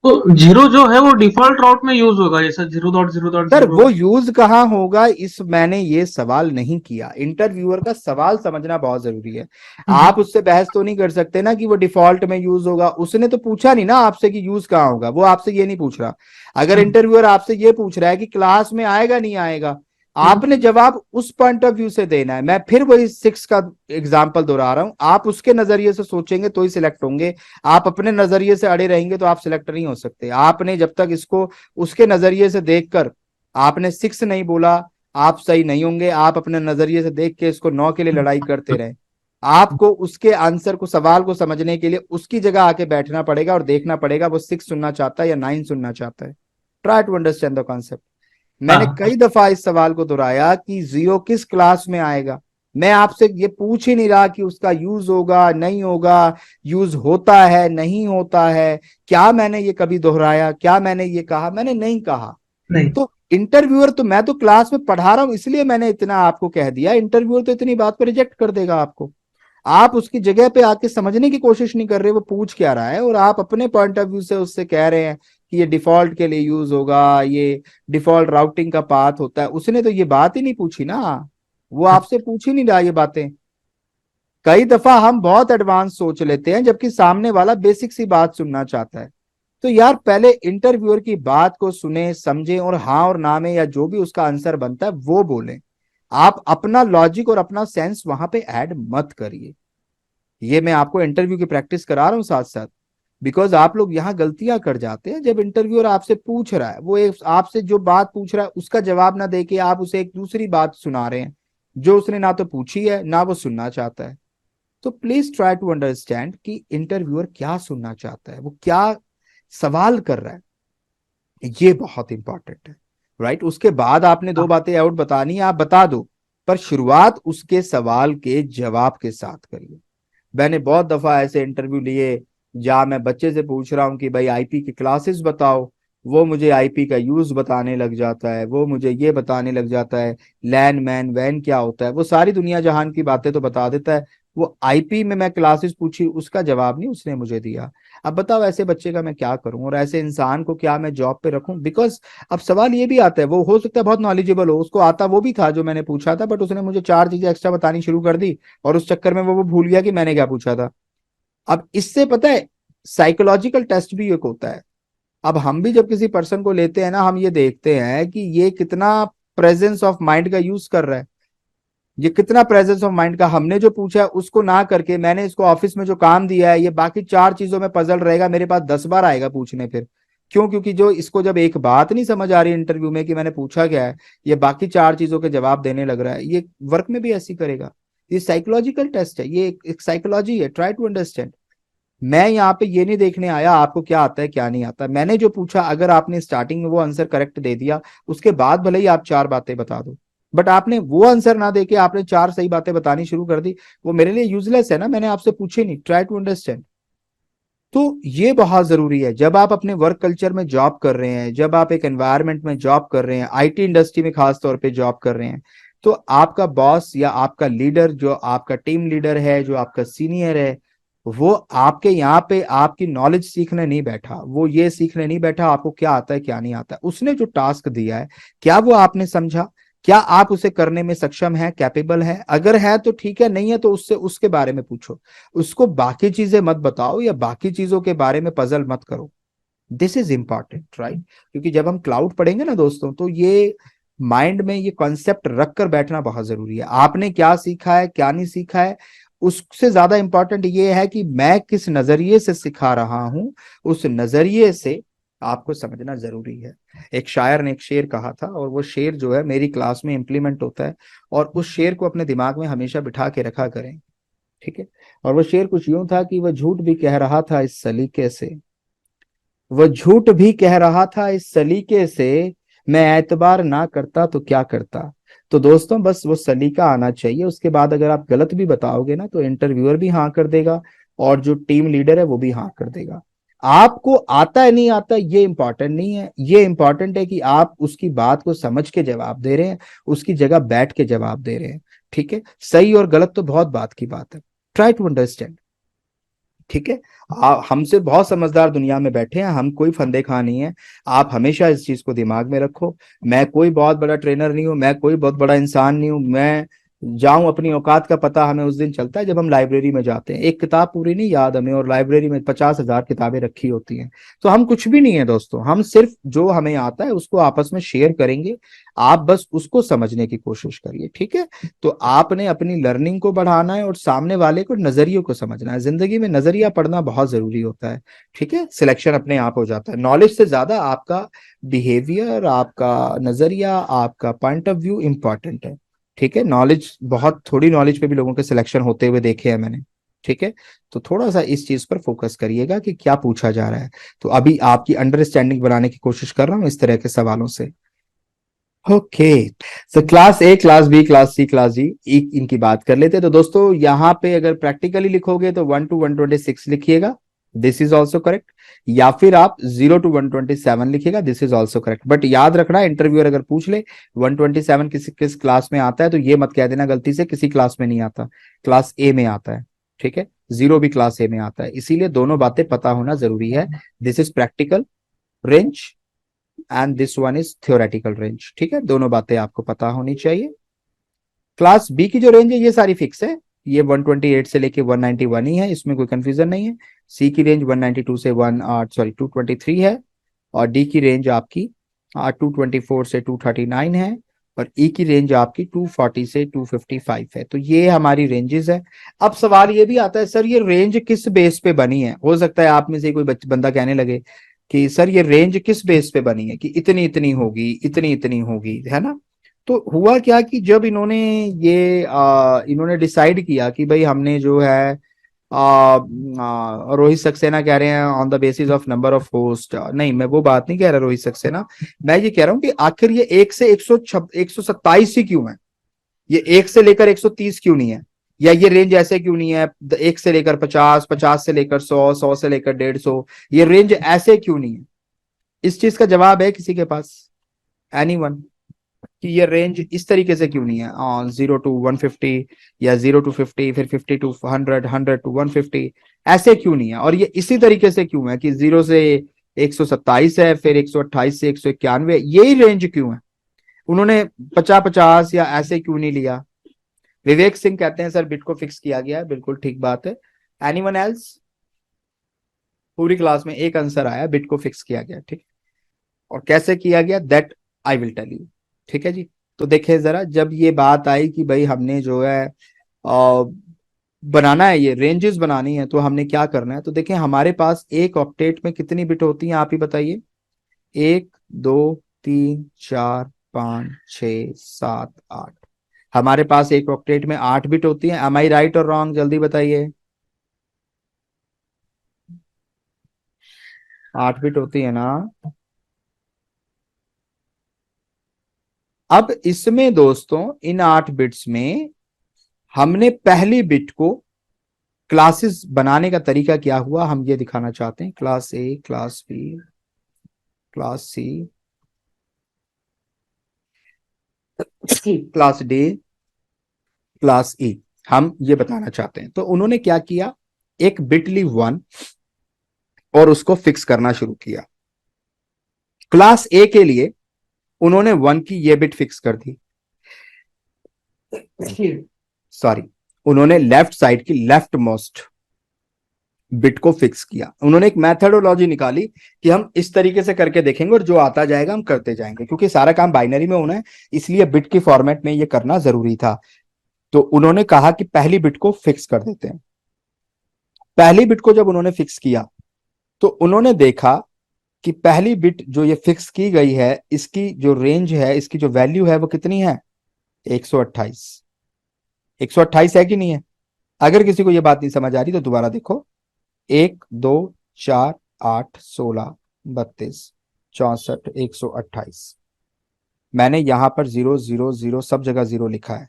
तो जीरो जो है वो डिफॉल्ट राउट में यूज होगा, जैसे 0.0.0। सर वो यूज कहाँ होगा, इस मैंने ये सवाल नहीं किया। इंटरव्यूअर का सवाल समझना बहुत जरूरी है। आप उससे बहस तो नहीं कर सकते ना कि वो डिफॉल्ट में यूज होगा। उसने तो पूछा नहीं ना आपसे कि यूज कहाँ होगा, वो आपसे ये नहीं पूछ रहा। अगर इंटरव्यूअर आपसे ये पूछ रहा है कि क्लास में आएगा नहीं आएगा, आपने जवाब उस पॉइंट ऑफ व्यू से देना है। मैं फिर वही 6 का एग्जाम्पल दोहरा रहा हूं, आप उसके नजरिए से सोचेंगे तो ही सिलेक्ट होंगे। आप अपने नजरिए से अड़े रहेंगे तो आप सिलेक्ट नहीं हो सकते। आपने जब तक इसको उसके नजरिए से देखकर आपने 6 नहीं बोला, आप सही नहीं होंगे। आप अपने नजरिए से देख के इसको 9 के लिए लड़ाई करते रहे। आपको उसके आंसर को, सवाल को समझने के लिए उसकी जगह आके बैठना पड़ेगा और देखना पड़ेगा वो 6 सुनना चाहता है या 9 सुनना चाहता है। Try to understand the concept. मैंने कई दफा इस सवाल को दोहराया कि जीरो किस क्लास में आएगा। मैं आपसे ये पूछ ही नहीं रहा कि उसका यूज होगा नहीं होगा, यूज होता है नहीं होता है। क्या मैंने ये कभी दोहराया? क्या मैंने ये कहा? मैंने नहीं कहा। नहीं। तो इंटरव्यूअर तो, मैं तो क्लास में पढ़ा रहा हूं इसलिए मैंने इतना आपको कह दिया। इंटरव्यूअर तो इतनी बात को रिजेक्ट कर देगा आपको। आप उसकी जगह पे आके समझने की कोशिश नहीं कर रहे वो पूछ क्या रहा है, और आप अपने पॉइंट ऑफ व्यू से उससे कह रहे हैं कि ये डिफॉल्ट के लिए यूज होगा, ये डिफॉल्ट राउटिंग का पाथ होता है। उसने तो ये बात ही नहीं पूछी ना, वो आपसे पूछ ही नहीं रहा ये बातें। कई दफा हम बहुत एडवांस सोच लेते हैं जबकि सामने वाला बेसिक सी बात सुनना चाहता है। तो यार पहले इंटरव्यूअर की बात को सुने समझे, और हाँ और ना में या जो भी उसका आंसर बनता है वो बोले। आप अपना लॉजिक और अपना सेंस वहां पे ऐड मत करिए। ये मैं आपको इंटरव्यू की प्रैक्टिस करा रहा हूं साथ साथ, बिकॉज आप लोग यहाँ गलतियां कर जाते हैं। जब इंटरव्यूअर आपसे पूछ रहा है, वो एक आपसे जो बात पूछ रहा है उसका जवाब ना देके आप उसे एक दूसरी बात सुना रहे हैं जो उसने ना तो पूछी है ना वो सुनना चाहता है। तो प्लीज ट्राई टू अंडरस्टैंड कि इंटरव्यूअर क्या सुनना चाहता है, वो क्या सवाल कर रहा है। ये बहुत इंपॉर्टेंट है, राइट। उसके बाद आपने 2 बातें आउट बतानी है, आप बता दो, पर शुरुआत उसके सवाल के जवाब के साथ करिए। मैंने बहुत दफा ऐसे इंटरव्यू लिए जहां मैं बच्चे से पूछ रहा हूं कि भाई आईपी की क्लासेस बताओ, वो मुझे आईपी का यूज बताने लग जाता है, वो मुझे ये बताने लग जाता है लैन मैन वैन क्या होता है, वो सारी दुनिया जहान की बातें तो बता देता है। वो आईपी में मैं क्लासेस पूछी उसका जवाब नहीं उसने मुझे दिया। अब बताओ ऐसे बच्चे का मैं क्या करूं, और ऐसे इंसान को क्या मैं जॉब पे रखूं? बिकॉज अब सवाल ये भी आता है, वो हो सकता है बहुत नॉलेजेबल हो, उसको आता वो भी था जो मैंने पूछा था, बट उसने मुझे 4 चीजें एक्स्ट्रा बतानी शुरू कर दी और उस चक्कर में वो भूल गया कि मैंने क्या पूछा था। अब इससे पता है साइकोलॉजिकल टेस्ट भी एक होता है। अब हम भी जब किसी पर्सन को लेते हैं ना, हम ये देखते हैं कि ये कितना प्रेजेंस ऑफ माइंड का यूज कर रहा है, ये कितना प्रेजेंस ऑफ माइंड का। हमने जो पूछा है उसको ना करके मैंने इसको ऑफिस में जो काम दिया है ये बाकी 4 चीजों में पजल रहेगा, मेरे पास 10 बार आएगा पूछने। फिर क्यों? क्योंकि जो इसको जब एक बात नहीं समझ आ रही इंटरव्यू में कि मैंने पूछा क्या है, ये बाकी 4 चीजों के जवाब देने लग रहा है। ये वर्क में भी ऐसी करेगा। ये साइकोलॉजिकल टेस्ट है, ये एक साइकोलॉजी है। Try to understand. मैं यहाँ पे ये नहीं देखने आया आपको क्या आता है क्या नहीं आता। मैंने जो पूछा अगर आपने स्टार्टिंग में वो आंसर करेक्ट दे दिया, उसके बाद भले ही आप 4 बातें बता दो, बट आपने वो आंसर ना देके आपने 4 सही बातें बतानी शुरू कर दी, वो मेरे लिए यूजलेस है ना। मैंने आपसे पूछे नहीं। Try to understand. तो ये बहुत जरूरी है जब आप अपने वर्क कल्चर में जॉब कर रहे हैं, जब आप एक एनवायरनमेंट में जॉब कर रहे हैं, आईटी इंडस्ट्री में खास तौर पे जॉब कर रहे हैं, तो आपका बॉस या आपका लीडर, जो आपका टीम लीडर है, जो आपका सीनियर है, वो आपके यहाँ पे आपकी नॉलेज सीखने नहीं बैठा, वो ये सीखने नहीं बैठा आपको क्या आता है क्या नहीं आता है। उसने जो टास्क दिया है क्या वो आपने समझा? क्या आप उसे करने में सक्षम है, कैपेबल है? अगर है तो ठीक है, नहीं है तो उससे उसके बारे में पूछो। उसको बाकी चीजें मत बताओ या बाकी चीजों के बारे में पजल मत करो। This is important, right? क्योंकि जब हम क्लाउड पढ़ेंगे ना दोस्तों, तो ये माइंड में ये कॉन्सेप्ट रख कर बैठना बहुत जरूरी है। आपने क्या सीखा है, क्या नहीं सीखा है, उससे ज्यादा इंपॉर्टेंट ये है कि मैं किस नजरिए से सिखा रहा हूं, उस नजरिए से आपको समझना जरूरी है। एक शायर ने एक शेर कहा था, और वो शेर जो है मेरी क्लास में इंप्लीमेंट होता है, और उस शेर को अपने दिमाग में हमेशा बिठा के रखा करें, ठीक है? और वो शेर कुछ यूं था कि वह झूठ भी कह रहा था इस सलीके से, वह झूठ भी कह रहा था इस सलीके से, मैं एतबार ना करता तो क्या करता। तो दोस्तों बस वो सलीका आना चाहिए, उसके बाद अगर आप गलत भी बताओगे ना, तो इंटरव्यूअर भी हाँ कर देगा, और जो टीम लीडर है वो भी हाँ कर देगा। आपको आता है नहीं आता ये इंपॉर्टेंट नहीं है, ये इंपॉर्टेंट है कि आप उसकी बात को समझ के जवाब दे रहे हैं, उसकी जगह बैठ के जवाब दे रहे हैं, ठीक है? सही और गलत तो बहुत बात की बात है, ट्राई टू अंडरस्टैंड, ठीक है? हमसे बहुत समझदार दुनिया में बैठे हैं, हम कोई फंदे खा नहीं है। आप हमेशा इस चीज को दिमाग में रखो, मैं कोई बहुत बड़ा ट्रेनर नहीं हूं, मैं कोई बहुत बड़ा इंसान नहीं हूं। मैं जाऊं, अपनी औकात का पता हमें उस दिन चलता है जब हम लाइब्रेरी में जाते हैं, एक किताब पूरी नहीं याद हमें, और लाइब्रेरी में 50,000 किताबें रखी होती हैं। तो हम कुछ भी नहीं है दोस्तों, हम सिर्फ जो हमें आता है उसको आपस में शेयर करेंगे, आप बस उसको समझने की कोशिश करिए, ठीक है? तो आपने अपनी लर्निंग को बढ़ाना है और सामने वाले को नजरियों को समझना है। जिंदगी में नजरिया पढ़ना बहुत जरूरी होता है, ठीक है? सिलेक्शन अपने आप हो जाता है। नॉलेज से ज्यादा आपका बिहेवियर, आपका नजरिया, आपका पॉइंट ऑफ व्यू इंपॉर्टेंट है, ठीक है? नॉलेज, बहुत थोड़ी नॉलेज पे भी लोगों के सिलेक्शन होते हुए देखे हैं मैंने, ठीक है? तो थोड़ा सा इस चीज पर फोकस करिएगा कि क्या पूछा जा रहा है। तो अभी आपकी अंडरस्टैंडिंग बनाने की कोशिश कर रहा हूं इस तरह के सवालों से। ओके, तो class A, class B, class C, class D, इनकी बात कर लेते हैं। तो दोस्तों यहाँ पे अगर प्रैक्टिकली लिखोगे तो 1 to 126 लिखिएगा, दिस इज ऑल्सो करेक्ट, या फिर आप 0 to 127 लिखिएगा, this is also correct. But याद रखना, इंटरव्यूअर अगर पूछ ले 127 किस क्लास में आता है, तो ये मत कह देना गलती से किसी क्लास में नहीं आता, क्लास ए में आता है, ठीक है? 0 भी क्लास ए में आता है, इसीलिए दोनों बातें पता होना जरूरी है। This is practical range and this one is theoretical range, ठीक है? दोनों बातें आपको पता होनी चाहिए। क्लास बी की जो रेंज है ये सारी फिक्स है, ये 128 से लेके 191 ही है, इसमें कोई कंफ्यूजन नहीं है। सी की रेंज 192 से 223 है, और डी की रेंज आपकी 224 से 239 है, और ई की रेंज आपकी 240 से 255 है। तो ये हमारी रेंजेस है। अब सवाल ये भी आता है, सर ये रेंज किस बेस पे बनी है? हो सकता है आप में से कोई बंदा कहने लगे कि सर ये रेंज किस बेस पे बनी है, कि इतनी इतनी होगी, इतनी इतनी होगी, है ना? तो हुआ क्या कि जब इन्होंने डिसाइड किया कि भाई हमने जो है रोहित सक्सेना कह रहे हैं on the basis of number of host, नहीं मैं वो बात नहीं कह रहा रोहित सक्सेना, मैं ये कह रहा हूं कि आखिर ये 1 से 127 ही क्यों है? ये 1 से लेकर 130 क्यों नहीं है? या ये रेंज ऐसे क्यों नहीं है 1 से लेकर 50, 50 से लेकर 100, 100 से लेकर 150? ये रेंज ऐसे क्यों नहीं है? इस चीज का जवाब है किसी के पास? एनीवन? कि ये रेंज इस तरीके से क्यों नहीं है, 0 to 150, या 0 to 50, फिर 50 to 100, 100 to 150, ऐसे क्यों नहीं है? और ये इसी तरीके से क्यों है कि 0 से 127 है, फिर 128 से 191, यही रेंज क्यों है? उन्होंने 50-50 या ऐसे क्यों नहीं लिया? विवेक सिंह कहते हैं सर बिट को फिक्स किया गया है, बिल्कुल ठीक बात है। Anyone else? पूरी क्लास में एक आंसर आया, बिट को फिक्स किया गया, ठीक? और कैसे किया गया, that I will tell you, ठीक है जी? तो देखे जरा, जब ये बात आई कि भाई हमने जो है बनाना है, ये रेंजेस बनानी है, तो हमने क्या करना है? तो देखें हमारे पास एक ऑक्टेट में कितनी बिट होती हैं, आप ही बताइए। 1 2 3 4 5 6 7 8, हमारे पास एक ऑक्टेट में 8 बिट होती हैं। एम आई राइट और रॉन्ग, जल्दी बताइए। 8 बिट होती है ना? अब इसमें दोस्तों इन 8 बिट्स में हमने पहली बिट को क्लासेस बनाने का तरीका क्या हुआ, हम ये दिखाना चाहते हैं। Class A, class B, class C, class D, class E, हम ये बताना चाहते हैं। तो उन्होंने क्या किया, एक बिट ली 1 और उसको फिक्स करना शुरू किया। क्लास ए के लिए उन्होंने 1 की ये बिट फिक्स कर दी, सॉरी, उन्होंने लेफ्ट साइड की लेफ्ट मोस्ट बिट को फिक्स किया। उन्होंने एक मेथडोलॉजी निकाली कि हम इस तरीके से करके देखेंगे और जो आता जाएगा हम करते जाएंगे, क्योंकि सारा काम बाइनरी में होना है, इसलिए बिट की फॉर्मेट में ये करना जरूरी था। तो उन्होंने कहा कि पहली बिट को फिक्स कर देते हैं। पहली बिट को जब उन्होंने फिक्स किया तो उन्होंने देखा कि पहली बिट जो ये फिक्स की गई है, इसकी जो रेंज है, इसकी जो वैल्यू है वो कितनी है, 128। 128 है कि नहीं है? अगर किसी को ये बात नहीं समझ आ रही तो दोबारा देखो, 1 2 4 8 16 32 64 128। मैंने यहां पर 0 0 0 सब जगह 0 लिखा है।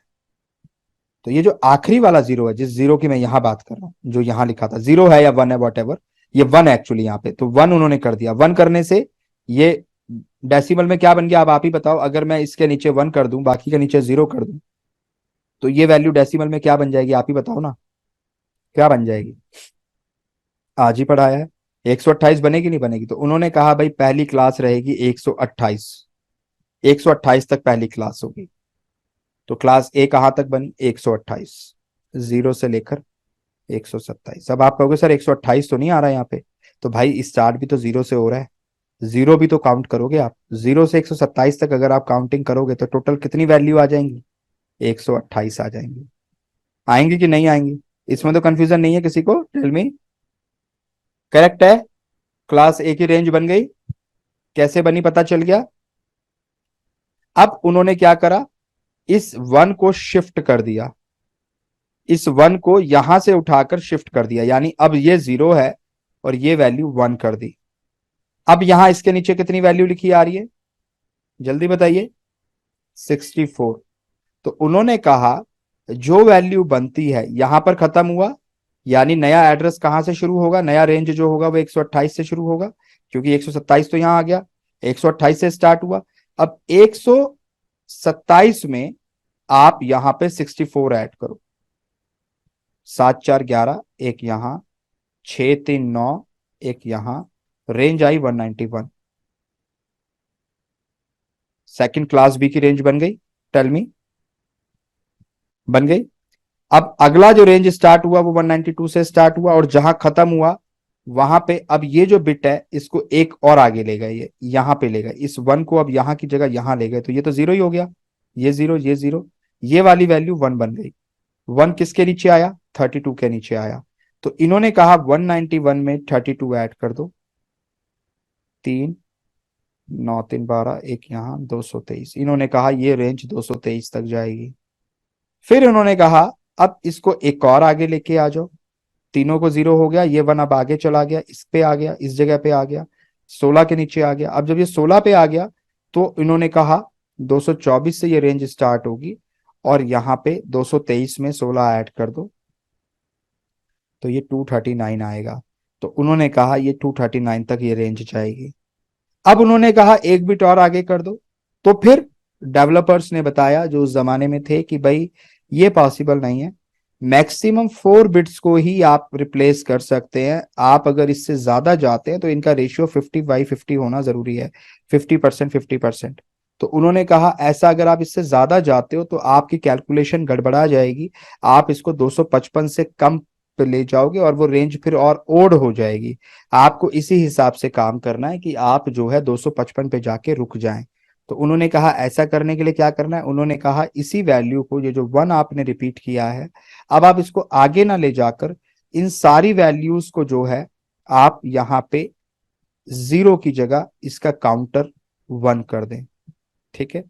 तो ये जो आखिरी वाला 0 है, जिस 0 की मैं यहां बात कर रहा हूं, जो यहां लिखा था 0 है या 1 है, वॉट ये 1 एक्चुअली यहाँ पे, तो 1 उन्होंने कर दिया। 1 करने से ये डेसिमल में क्या बन गया, अब आप ही बताओ। अगर मैं इसके नीचे 1 कर दूं, बाकी के नीचे 0 कर दूं, तो ये वैल्यू डेसिमल में क्या बन जाएगी, आप ही बताओ ना, क्या बन जाएगी? आज ही पढ़ाया है, 128 बनेगी नहीं बनेगी? तो उन्होंने कहा भाई पहली क्लास रहेगी 128, 128 तक पहली क्लास होगी। तो क्लास ए कहां तक बनी, 128, 0 से लेकर 127। अब आप कहोगे सर 128 तो नहीं आ रहा है यहाँ पे, तो भाई स्टार्ट भी तो 0 से हो रहा है, 0 भी तो काउंट करोगे आप। 0 से 127 तक अगर आप काउंटिंग करोगे तो टोटल कितनी वैल्यू आ जाएंगी, 128 आ जाएंगी। आएंगी कि नहीं आएंगी? इसमें तो कंफ्यूजन नहीं है किसी को? Tell me. करेक्ट है? क्लास ए की रेंज बन गई। कैसे बनी पता चल गया? अब उन्होंने क्या करा, इस 1 को शिफ्ट कर दिया, इस 1 को यहां से उठाकर शिफ्ट कर दिया, यानी अब ये 0 है और ये वैल्यू 1 कर दी। अब यहां इसके नीचे कितनी वैल्यू लिखी आ रही है, जल्दी बताइए? 64। तो उन्होंने कहा जो वैल्यू बनती है यहां पर खत्म हुआ, यानी नया एड्रेस कहां से शुरू होगा, नया रेंज जो होगा वो 128 से शुरू होगा, क्योंकि 127 तो यहां आ गया, 128 से स्टार्ट हुआ। अब 127 में आप यहां पे 64 ऐड करो, 7 4 11, एक यहां, 6 3 9, एक यहां, range I 191। Second class B की रेंज बन गई, टेल मी, बन गई। अब अगला जो रेंज स्टार्ट हुआ वो 192 से स्टार्ट हुआ, और जहां खत्म हुआ वहां पे अब ये जो बिट है इसको एक और आगे ले गए, ये यहां पे ले गए, इस 1 को अब यहां की जगह यहां ले गए, तो ये तो 0 ही हो गया, ये 0 ये 0, ये वाली वैल्यू 1 बन गई। 1 किसके नीचे आया, 32 के नीचे आया। तो इन्होंने कहा 191 में 32 ऐड कर दो, 3 9 3 12, एक यहां 223। इन्होंने कहा ये रेंज 223 तक जाएगी। फिर उन्होंने कहा अब इसको एक और आगे लेके आ जाओ, तीनों को 0 हो गया, ये 1 अब आगे चला गया, इस पे आ गया, इस जगह पे आ गया, 16 के नीचे आ गया। अब जब ये 16 पे आ गया तो इन्होंने कहा 224 से ये रेंज स्टार्ट होगी, और यहां पे 223 में 16 ऐड कर दो, तो ये 239 आएगा। तो उन्होंने कहा ये 239 तक ये रेंज जाएगी। अब उन्होंने कहा एक बिट और आगे कर दो, तो फिर डेवलपर्स ने बताया जो उस जमाने में थे कि भाई ये पॉसिबल नहीं है, मैक्सिमम 4 बिट्स को ही आप रिप्लेस कर सकते हैं। आप अगर इससे ज्यादा जाते हैं तो इनका रेशियो 50/50 होना जरूरी है, 50% 50%। तो उन्होंने कहा ऐसा अगर आप इससे ज्यादा जाते हो तो आपकी कैलकुलेशन गड़बड़ा जाएगी, आप इसको 255 से कम पे ले जाओगे और वो रेंज फिर और ओड हो जाएगी। आपको इसी हिसाब से काम करना है कि आप जो है 255 पे जाके रुक जाएं। तो उन्होंने कहा ऐसा करने के लिए क्या करना है, उन्होंने कहा इसी वैल्यू को, ये जो 1 आपने रिपीट किया है, अब आप इसको आगे ना ले जाकर इन सारी वैल्यूज को जो है आप यहाँ पे 0 की जगह इसका काउंटर 1 कर दें, ठीक है?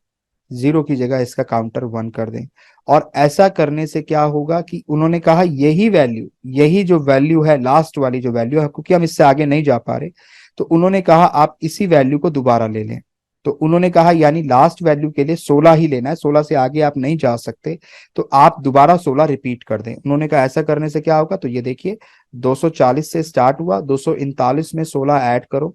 0 की जगह इसका काउंटर 1 कर दें। और ऐसा करने से क्या होगा कि उन्होंने कहा यही वैल्यू, यही जो वैल्यू है, लास्ट वाली जो वैल्यू है, क्योंकि हम इससे आगे नहीं जा पा रहे, तो उन्होंने कहा आप इसी वैल्यू को दोबारा ले लें। तो उन्होंने कहा यानी लास्ट वैल्यू के लिए 16 ही लेना है, 16 से आगे आप नहीं जा सकते, तो आप दोबारा 16 रिपीट कर दें। उन्होंने कहा ऐसा करने से क्या होगा, तो ये देखिए 240 से स्टार्ट हुआ, 239 में 16 ऐड करो,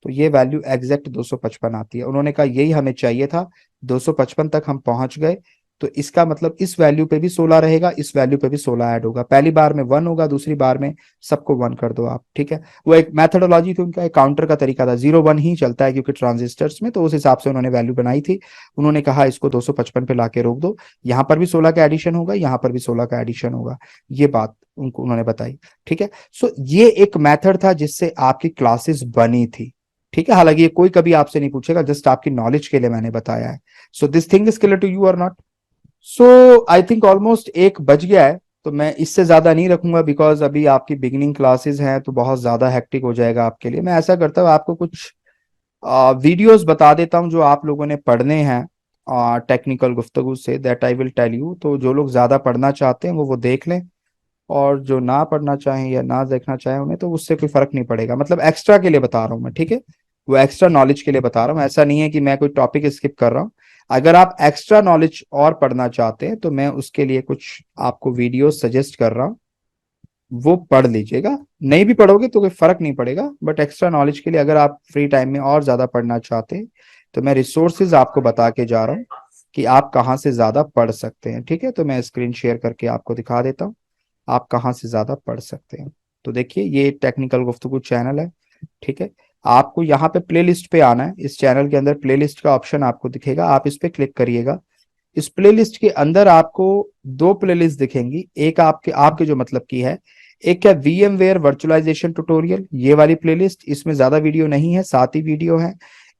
तो ये वैल्यू एग्जैक्ट 255 आती है। उन्होंने कहा यही हमें चाहिए था, 255 तक हम पहुंच गए। तो इसका मतलब इस वैल्यू पे भी 16 रहेगा, इस वैल्यू पे भी 16 ऐड होगा। पहली बार में 1 होगा, दूसरी बार में सबको 1 कर दो आप, ठीक है? वो एक मेथडोलॉजी थी उनका, एक काउंटर का तरीका था, 0 1 ही चलता है क्योंकि ट्रांजिस्टर्स में, तो उस हिसाब से उन्होंने वैल्यू बनाई थी। उन्होंने कहा इसको 255 पे लाके रोक दो, यहाँ पर भी 16 का एडिशन होगा, यहाँ पर भी 16 का एडिशन होगा। ये बात उनको उन्होंने बताई। ठीक है, सो ये एक मेथड था जिससे आपकी क्लासेस बनी थी। ठीक है, हालांकि ये कोई कभी आपसे नहीं पूछेगा, जस्ट आपकी नॉलेज के लिए मैंने बताया है। So this thing is clear to you और not? So I think almost 1 बज गया है, तो मैं इससे ज्यादा नहीं रखूंगा बिकॉज अभी आपकी बिगिनिंग क्लासेस हैं तो बहुत ज्यादा हेक्टिक हो जाएगा आपके लिए। मैं ऐसा करता हूँ, आपको कुछ वीडियोस बता देता हूँ जो आप लोगों ने पढ़ने हैं टेक्निकल गुफ्तगू से, that I will tell you. तो जो लोग ज्यादा पढ़ना चाहते हैं वो देख लें, और जो ना पढ़ना चाहें या ना देखना चाहें उन्हें तो उससे कोई फर्क नहीं पड़ेगा। मतलब एक्स्ट्रा के लिए बता रहा हूँ मैं, ठीक है, वो एक्स्ट्रा नॉलेज के लिए बता रहा हूँ। ऐसा नहीं है कि मैं कोई टॉपिक स्किप कर रहा हूँ। अगर आप एक्स्ट्रा नॉलेज और पढ़ना चाहते हैं तो मैं उसके लिए कुछ आपको वीडियो सजेस्ट कर रहा हूँ, वो पढ़ लीजिएगा। नहीं भी पढ़ोगे तो कोई फर्क नहीं पड़ेगा, बट एक्स्ट्रा नॉलेज के लिए अगर आप फ्री टाइम में और ज्यादा पढ़ना चाहते हैं तो मैं रिसोर्सेज आपको बता के जा रहा हूँ कि आप कहाँ से ज्यादा पढ़ सकते हैं। ठीक है, तो मैं स्क्रीन शेयर करके आपको दिखा देता हूँ आप कहाँ से ज्यादा पढ़ सकते हैं। तो देखिए, ये टेक्निकल गुफ्तगू चैनल है। ठीक है, आपको यहाँ पे प्लेलिस्ट पे आना है। इस चैनल के अंदर प्लेलिस्ट का ऑप्शन आपको दिखेगा, आप इस पे क्लिक करिएगा। इस प्लेलिस्ट के अंदर आपको 2 प्लेलिस्ट दिखेंगी। एक आपके आपके जो मतलब की है, एक है VMware वर्चुअलाइजेशन ट्यूटोरियल, ये वाली प्लेलिस्ट, इसमें ज्यादा वीडियो नहीं है, 7 ही वीडियो है।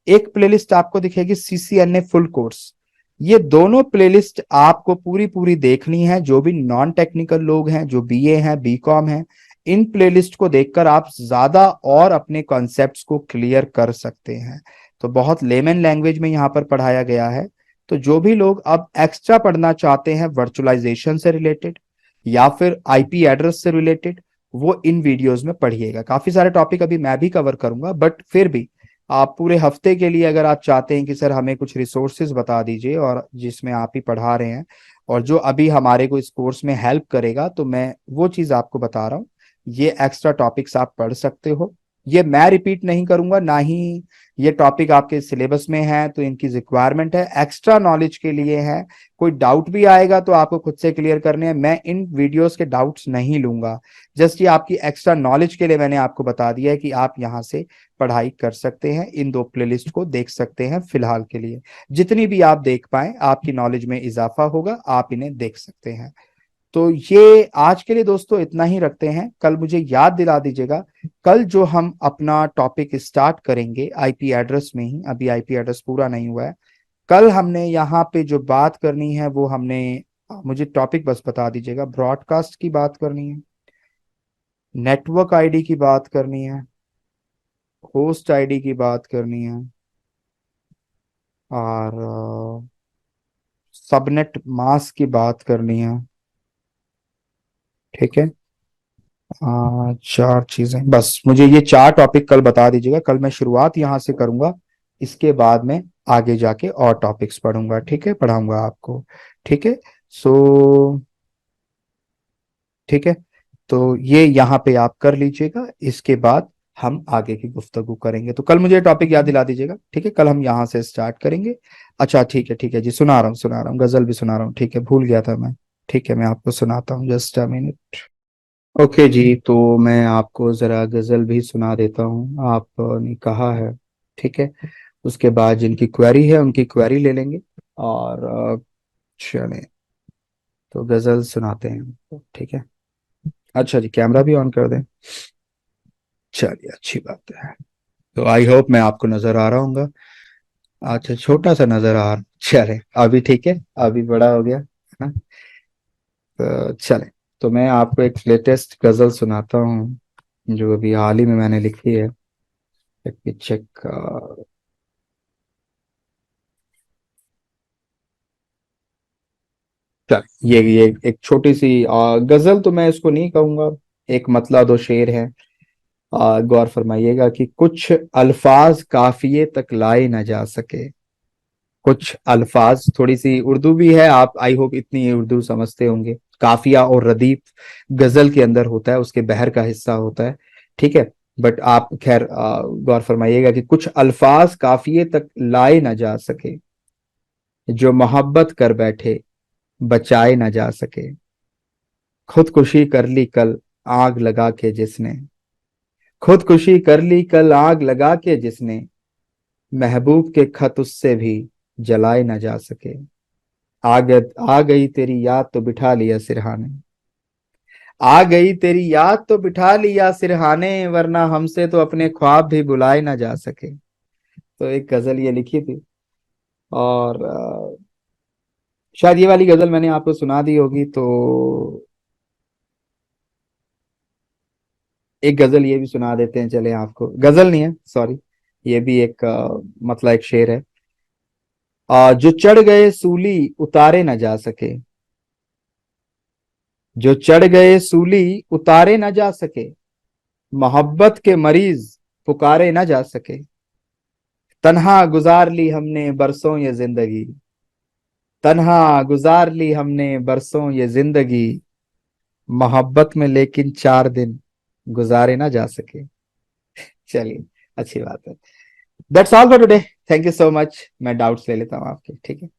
एक प्लेलिस्ट आपको दिखेगी CCNA फुल कोर्स। ये दोनों प्लेलिस्ट आपको पूरी पूरी देखनी है। जो भी नॉन टेक्निकल लोग हैं, जो BA हैं, BCom हैं, इन प्लेलिस्ट को देखकर आप ज्यादा और अपने कॉन्सेप्ट्स को क्लियर कर सकते हैं। तो बहुत लेमन लैंग्वेज में यहाँ पर पढ़ाया गया है। तो जो भी लोग अब एक्स्ट्रा पढ़ना चाहते हैं वर्चुअलाइजेशन से रिलेटेड या फिर IP एड्रेस से रिलेटेड, वो इन वीडियोस में पढ़िएगा। काफी सारे टॉपिक अभी मैं भी कवर करूंगा, बट फिर भी आप पूरे हफ्ते के लिए अगर आप चाहते हैं कि सर हमें कुछ रिसोर्सेज बता दीजिए और जिसमें आप ही पढ़ा रहे हैं और जो अभी हमारे को इस कोर्स में हेल्प करेगा, तो मैं वो चीज आपको बता रहा हूँ। ये एक्स्ट्रा टॉपिक्स आप पढ़ सकते हो। ये मैं रिपीट नहीं करूंगा, ना ही ये टॉपिक आपके सिलेबस में है तो इनकी रिक्वायरमेंट है, एक्स्ट्रा नॉलेज के लिए है। कोई डाउट भी आएगा तो आपको खुद से क्लियर करने हैं। मैं इन वीडियोस के डाउट्स नहीं लूंगा, जस्ट ये आपकी एक्स्ट्रा नॉलेज के लिए मैंने आपको बता दिया है कि आप यहाँ से पढ़ाई कर सकते हैं। इन 2 प्लेलिस्ट को देख सकते हैं फिलहाल के लिए। जितनी भी आप देख पाए, आपकी नॉलेज में इजाफा होगा, आप इन्हें देख सकते हैं। तो ये आज के लिए दोस्तों इतना ही रखते हैं। कल मुझे याद दिला दीजिएगा, कल जो हम अपना टॉपिक स्टार्ट करेंगे IP एड्रेस में ही, अभी IP एड्रेस पूरा नहीं हुआ है। कल हमने यहाँ पे जो बात करनी है वो हमने, मुझे टॉपिक बस बता दीजिएगा, ब्रॉडकास्ट की बात करनी है, नेटवर्क ID की बात करनी है, होस्ट ID की बात करनी है, और सबनेट मास्क की बात करनी है। ठीक है, 4 चीजें बस, मुझे ये 4 टॉपिक कल बता दीजिएगा। कल मैं शुरुआत यहाँ से करूंगा, इसके बाद में आगे जाके और टॉपिक्स पढ़ूंगा। ठीक है, पढ़ाऊंगा आपको। ठीक है, सो ठीक है, तो ये यहाँ पे आप कर लीजिएगा, इसके बाद हम आगे की गुफ्तगू करेंगे। तो कल मुझे टॉपिक याद दिला दीजिएगा। ठीक है, कल हम यहाँ से स्टार्ट करेंगे। अच्छा ठीक है जी, सुना रहा हूँ, गजल भी सुना रहा हूँ। ठीक है, भूल गया था मैं। ठीक है, मैं आपको सुनाता हूँ, जस्ट अ मिनट। ओके जी, तो मैं आपको जरा गजल भी सुना देता हूँ, आपने कहा है। ठीक है, उसके बाद जिनकी क्वेरी है उनकी क्वेरी ले लेंगे, और चलें तो गजल सुनाते हैं। ठीक है, अच्छा जी, कैमरा भी ऑन कर दें। चलिए, अच्छी बात है। तो आई होप मैं आपको नजर आ रहा हूँ। अच्छा, छोटा सा नजर आ रहा, चले अभी ठीक है, अभी बड़ा हो गया है ना। तो चले, तो मैं आपको एक लेटेस्ट गजल सुनाता हूँ जो अभी हाल ही में मैंने लिखी है। चेक, चल ये एक छोटी सी गजल तो मैं इसको नहीं कहूंगा, एक मतला दो शेर है। गौर फरमाइएगा कि कुछ अल्फाज काफिए तक लाए न जा सके। कुछ अल्फाज, थोड़ी सी उर्दू भी है, आप आई होप इतनी उर्दू समझते होंगे। काफिया और रदीफ गजल के अंदर होता है, उसके बहर का हिस्सा होता है। ठीक है, बट आप खैर गौर फरमाइएगा कि कुछ अल्फाज काफिए तक लाए न जा सके, जो मोहब्बत कर बैठे बचाए न जा सके। खुदकुशी कर ली कल आग लगा के जिसने, खुदकुशी कर ली कल आग लगा के जिसने, महबूब के खत उससे भी जलाए न जा सके। आ गई तेरी याद तो बिठा लिया सिरहाने, आ गई तेरी याद तो बिठा लिया सिरहाने, वरना हमसे तो अपने ख्वाब भी बुलाए ना जा सके। तो एक गजल ये लिखी थी, और शायद ये वाली गजल मैंने आपको सुना दी होगी, तो एक गजल ये भी सुना देते हैं। चले, आपको गजल नहीं है, सॉरी, ये भी एक मतलब एक शेर है। जो चढ़ गए सूली उतारे न जा सके, जो चढ़ गए सूली उतारे न जा सके, मोहब्बत के मरीज पुकारे न जा सके। तन्हा गुजार ली हमने बरसों ये जिंदगी, तन्हा गुजार ली हमने बरसों ये जिंदगी, मोहब्बत में लेकिन 4 दिन गुजारे ना जा सके। चलिए, अच्छी बात है। That's all for today. Thank you so much. मैं डाउट्स ले लेता हूँ आपके, ठीक है।